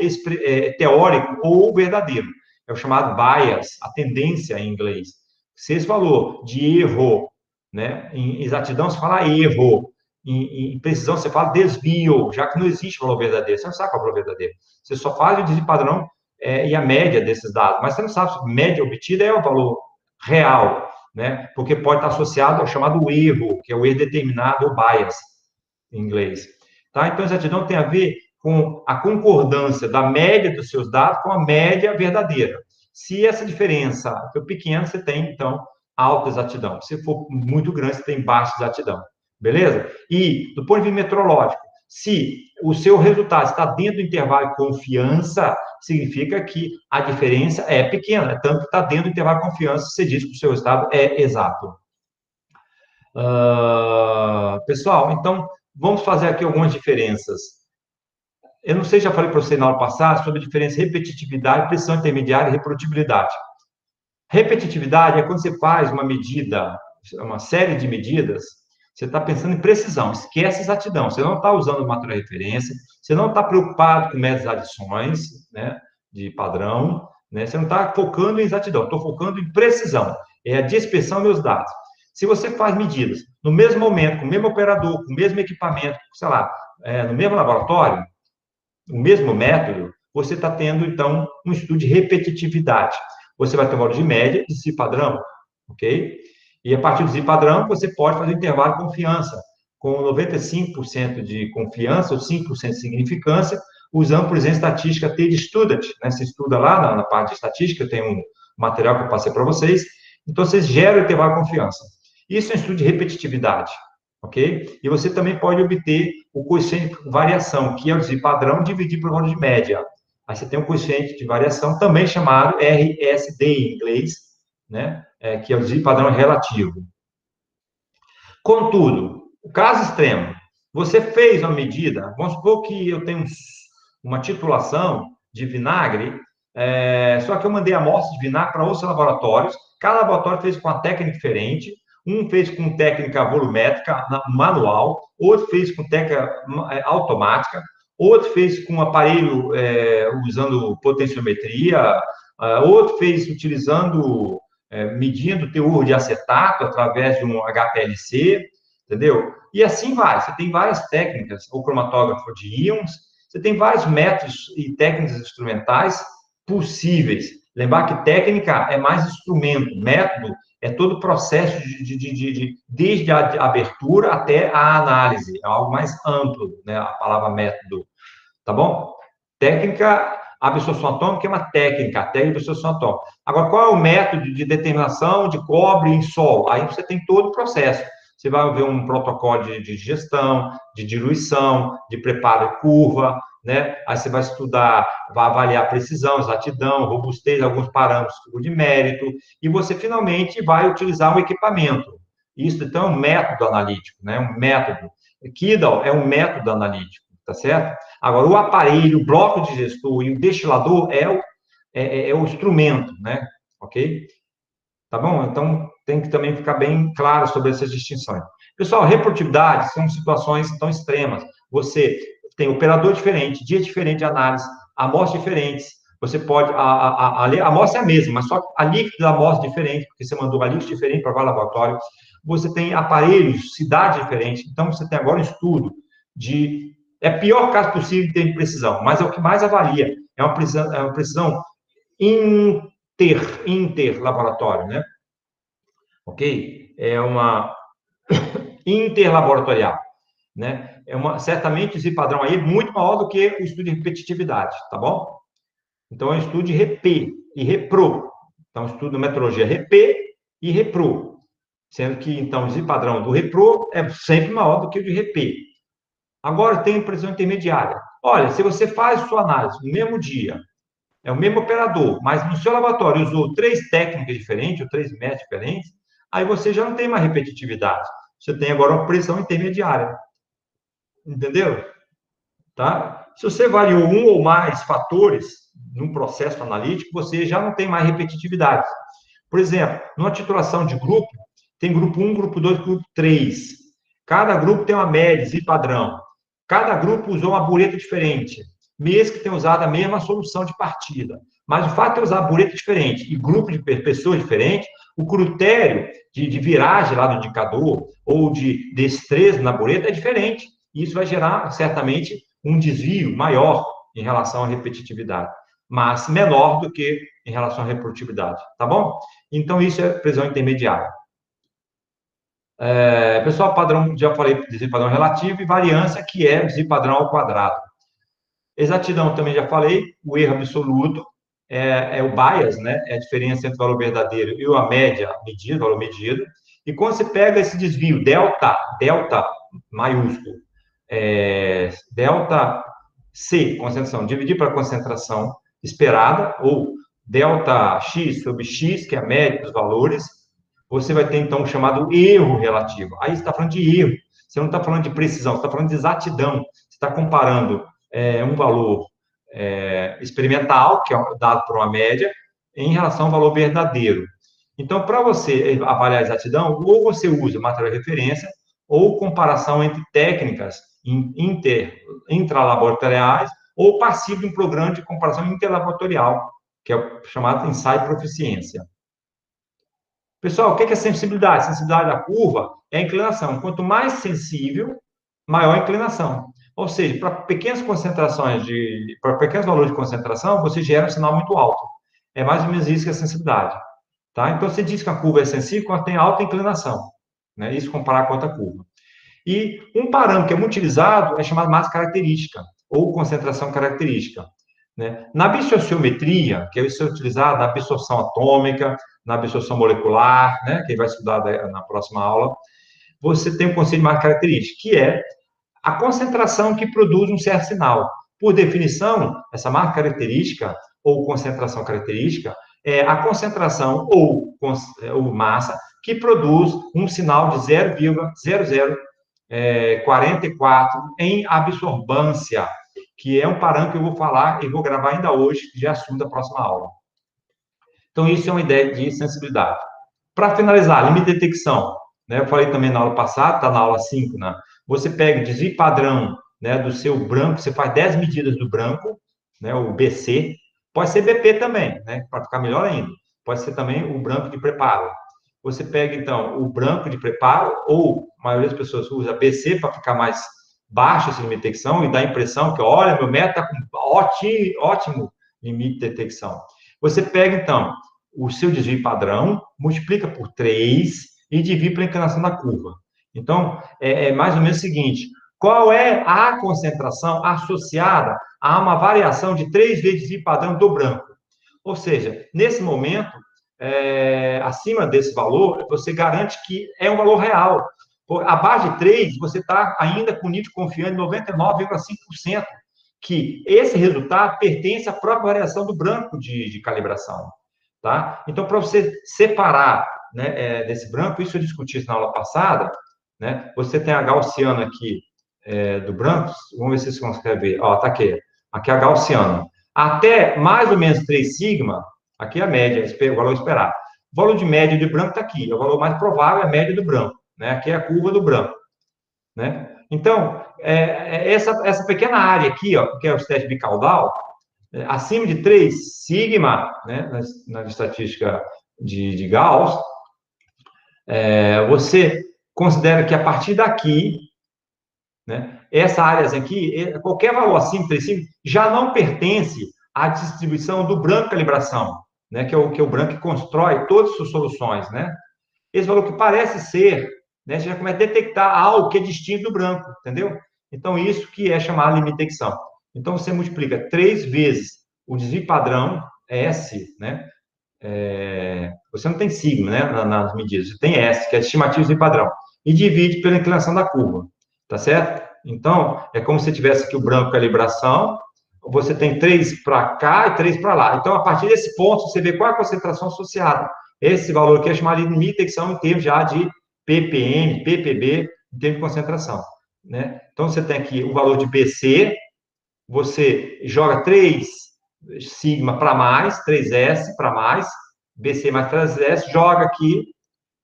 teórico ou verdadeiro. É o chamado bias, a tendência em inglês. Se esse valor de erro, né, em exatidão se fala erro, em precisão você fala desvio, já que não existe valor verdadeiro. Você não sabe qual é o valor verdadeiro. Você só faz o desvio padrão e a média desses dados, mas você não sabe se a média obtida é o valor real, né? Porque pode estar associado ao chamado erro, que é o erro determinado ou bias, em inglês. Tá? Então, exatidão tem a ver com a concordância da média dos seus dados com a média verdadeira. Se essa diferença for pequena, você tem, então, alta exatidão. Se for muito grande, você tem baixa exatidão. Beleza? E, do ponto de vista metrológico, se o seu resultado está dentro do intervalo de confiança, significa que a diferença é pequena, tanto que está dentro do intervalo de confiança, você diz que o seu resultado é exato. Pessoal, então, vamos fazer aqui algumas diferenças. Eu não sei, já falei para você na aula passada sobre a diferença de repetitividade, pressão intermediária e reprodutibilidade. Repetitividade é quando você faz uma medida, uma série de medidas, você está pensando em precisão, esquece exatidão. Você não está usando o material de referência, você não está preocupado com médias adições, né, de padrão, né, você não está focando em exatidão, estou focando em precisão, é a dispersão dos meus dados. Se você faz medidas no mesmo momento, com o mesmo operador, com o mesmo equipamento, sei lá, no mesmo laboratório, o mesmo método, você está tendo, então, um estudo de repetitividade. Você vai ter um valor de média de desvio padrão, ok? E a partir do desvio padrão, você pode fazer um intervalo de confiança, com 95% de confiança ou 5% de significância, usando, por exemplo, estatística T-Student, né? Você estuda lá na parte de estatística, tem um material que eu passei para vocês, então vocês geram o intervalo de confiança. Isso é um estudo de repetitividade, ok? E você também pode obter o coeficiente de variação, que é o desvio padrão dividido pelo valor de média. Aí você tem um coeficiente de variação, também chamado RSD em inglês, né? Que é o desvio padrão relativo. Contudo, o caso extremo, você fez uma medida, vamos supor que eu tenho uma titulação de vinagre, só que eu mandei amostras de vinagre para outros laboratórios, cada laboratório fez com uma técnica diferente, Um fez com técnica volumétrica manual, outro fez com técnica automática, outro fez com aparelho usando potenciometria, outro fez utilizando, medindo o teor de acetato através de um HPLC, entendeu? E assim vai. Você tem várias técnicas, o cromatógrafo de íons, você tem vários métodos e técnicas instrumentais possíveis. Lembrar que técnica é mais instrumento, método é todo o processo desde a abertura até a análise, é algo mais amplo, né, a palavra método, tá bom? Técnica, absorção atômica é uma técnica, técnica de absorção atômica. Agora, qual é o método de determinação de cobre em solo? Aí você tem todo o processo. Você vai ver um protocolo de gestão, de diluição, de preparo de curva, né? Aí você vai estudar, vai avaliar precisão, exatidão, robustez, alguns parâmetros de mérito, e você finalmente vai utilizar um equipamento. Isso, então, é um método analítico, né? Um método. Kidal é um método analítico, tá certo? Agora, o aparelho, o bloco de gestor e o destilador é o instrumento, né? Ok? Tá bom? Então, tem que também ficar bem claro sobre essas distinções. Pessoal, reprodutividade são situações tão extremas. Você tem operador diferente, dia diferente de análise, amostras diferentes. Você pode... A amostra é a mesma, mas só a líquida da amostra é diferente, porque você mandou a líquida diferente para o laboratório. Você tem aparelhos, cidade diferente. Então, você tem agora um estudo de... É o pior caso possível em termos de precisão, mas é o que mais avalia. É uma precisão interlaboratório, né? Ok? É uma interlaboratorial, né? Certamente esse padrão aí é muito maior do que o estudo de repetitividade, tá bom? Então, é um estudo de RP e REPRO. Então, estudo de metrologia RP e REPRO. Sendo que, então, esse padrão do REPRO é sempre maior do que o de RP. Agora, tem precisão intermediária. Olha, se você faz sua análise no mesmo dia, é o mesmo operador, mas no seu laboratório usou 3 técnicas diferentes, ou 3 métodos diferentes, aí você já não tem mais repetitividade. Você tem agora uma precisão intermediária. Entendeu? Tá? Se você variou um ou mais fatores num processo analítico, você já não tem mais repetitividade. Por exemplo, numa titulação de grupo, tem grupo 1, grupo 2, grupo 3. Cada grupo tem uma média e padrão. Cada grupo usou uma bureta diferente, mesmo que tenha usado a mesma solução de partida. Mas o fato de usar bureta diferente e grupo de pessoas diferentes, o critério de viragem lá do indicador ou de destreza na bureta é diferente. E isso vai gerar, certamente, um desvio maior em relação à repetitividade, mas menor do que em relação à reprodutividade, tá bom? Então, isso é precisão intermediária. Pessoal, padrão, já falei de desvio padrão relativo e variância, que é desvio padrão ao quadrado. Exatidão, também já falei, o erro absoluto é o bias, né? É a diferença entre o valor verdadeiro e a média medida, o valor medido. E quando você pega esse desvio, delta maiúsculo, delta C, concentração, dividir para a concentração esperada, ou delta X sobre X, que é a média dos valores, você vai ter, então, o chamado erro relativo. Aí você está falando de erro, você não está falando de precisão, você está falando de exatidão. Você está comparando um valor experimental, que é dado por uma média, em relação ao valor verdadeiro. Então, para você avaliar a exatidão, ou você usa material de referência, ou comparação entre técnicas intralaboratoriais, ou passivo de um programa de comparação interlaboratorial, que é o chamado ensaio proficiência. Pessoal, o que é sensibilidade? Sensibilidade da curva é a inclinação. Quanto mais sensível, maior a inclinação. Ou seja, para pequenas concentrações, para pequenos valores de concentração, você gera um sinal muito alto. É mais ou menos isso que é a sensibilidade. Tá? Então, você diz que a curva é sensível quando tem alta inclinação. Né? Isso comparar com outra curva. E um parâmetro que é muito utilizado é chamado massa característica, ou concentração característica. Né? Na bistoiciometria, que é isso utilizado na absorção atômica, na absorção molecular, né? Que vai estudar na próxima aula, você tem um conceito de massa característica, que é a concentração que produz um certo sinal. Por definição, essa massa característica, ou concentração característica, é a concentração ou massa que produz um sinal de 0,0044 em absorbância, que é um parâmetro que eu vou falar e vou gravar ainda hoje, de assunto da próxima aula. Então, isso é uma ideia de sensibilidade. Para finalizar, limite de detecção. né? Eu falei também na aula passada, está na aula síncrona. Você pega o desvio padrão, né, do seu branco, você faz 10 medidas do branco, né, o BC, pode ser BP também, né, para ficar melhor ainda. Pode ser também o branco de preparo. Você pega, então, o branco de preparo, ou a maioria das pessoas usa BC para ficar mais baixo esse limite de detecção e dá a impressão que, olha, meu método está com ótimo limite de detecção. Você pega, então, o seu desvio padrão, multiplica por 3 e divide pela inclinação da curva. Então, é mais ou menos o seguinte: qual é a concentração associada a uma variação de 3 vezes desvio padrão do branco? Ou seja, nesse momento, acima desse valor, você garante que é um valor real. Abaixo de 3, você está ainda com nível de confiança de 99,5%, que esse resultado pertence à própria variação do branco de calibração. Tá? Então, para você separar, né, desse branco, isso eu discuti isso na aula passada, né? Você tem a gaussiana aqui do branco, vamos ver se vocês conseguem ver. Ó, tá aqui. Aqui é a gaussiana. Até mais ou menos 3 sigma, aqui é a média, o valor esperado. O valor de média de branco está aqui. O valor mais provável é a média do branco. Né? Aqui é a curva do branco. Né? Então, essa pequena área aqui, ó, que é o teste bicaudal, acima de 3 sigma, né, na estatística de Gauss, você considera que a partir daqui, né, essa área aqui, qualquer valor acima de 3 sigma, já não pertence à distribuição do branco de calibração, né, que é o branco que constrói todas as suas soluções. Né? Esse valor que parece ser, né, você já começa a detectar algo que é distinto do branco, entendeu? Então, isso que é chamado de limite de detecção. Então, você multiplica 3 vezes o desvio padrão, S, né? Você não tem sigma, né, nas medidas, você tem S, que é a estimativa de desvio padrão, e divide pela inclinação da curva, tá certo? Então, é como se tivesse aqui o branco calibração, você tem 3 para cá e 3 para lá. Então, a partir desse ponto, você vê qual é a concentração associada. Esse valor aqui é chamado de limite de detecção em termos já de ppm, ppb, em termos de concentração. Né? Então, você tem aqui o valor de BC, você joga 3 sigma para mais, 3S para mais, BC mais 3S, joga aqui.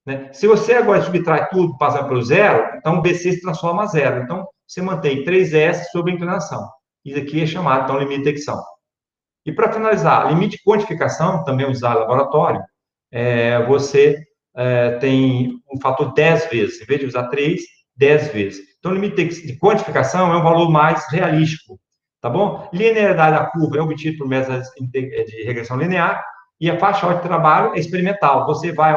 Né? Se você agora subtrai tudo passando pelo zero, então o BC se transforma a zero. Então, você mantém 3S sobre a inclinação. Isso aqui é chamado, então, limite de detecção. E, para finalizar, limite de quantificação, também usado em laboratório, você tem um fator 10 vezes. Em vez de usar 3, 10 vezes. Então, o limite de quantificação é um valor mais realístico. Tá bom? Linearidade da curva é obtida por método de regressão linear e a faixa de trabalho é experimental. Você vai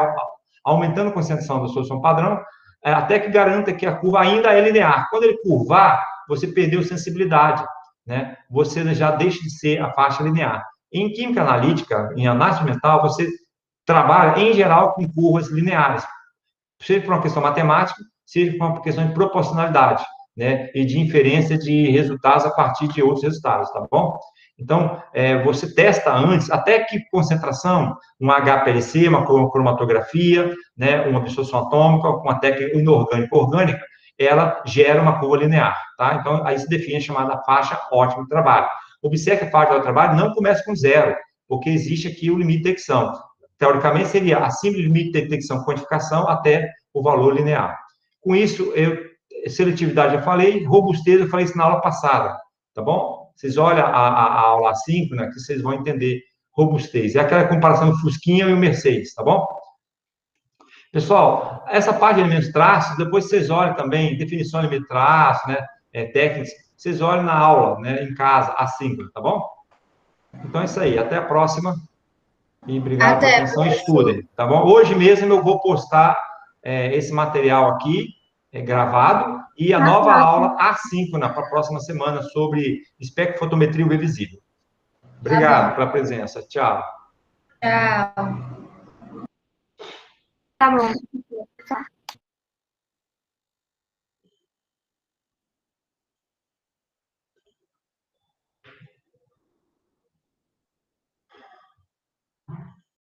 aumentando a concentração da solução padrão até que garanta que a curva ainda é linear. Quando ele curvar, você perdeu sensibilidade. Né? Você já deixa de ser a faixa linear. Em química analítica, em análise mental, você trabalha, em geral, com curvas lineares. Seja por uma questão matemática, seja por uma questão de proporcionalidade, né? E de inferência de resultados a partir de outros resultados, tá bom? Então, você testa antes, até que concentração, um HPLC, uma cromatografia, né? Uma absorção atômica, uma técnica inorgânica orgânica, ela gera uma curva linear, tá? Então, aí se define a chamada faixa ótima de trabalho. Observe que a faixa de trabalho não começa com zero, porque existe aqui o limite de detecção. Teoricamente, seria acima do limite de detecção quantificação até o valor linear. Com isso, seletividade já falei, robustez eu falei isso na aula passada, tá bom? Vocês olham a aula assíncrona, que vocês vão entender robustez. É aquela comparação do Fusquinha e o Mercedes, tá bom? Pessoal, essa parte de elementos traços, depois vocês olham também, definição de elemento traço, né, técnicas, vocês olham na aula, né, em casa, assíncrona, tá bom? Então é isso aí, até a próxima. E obrigado pela atenção, estudem, tá bom? Hoje mesmo eu vou postar esse material aqui, gravado, e a nova aula assíncrona para a próxima semana sobre espectrofotometria UV visível. Obrigado pela presença. Tchau. Tchau. Tá bom.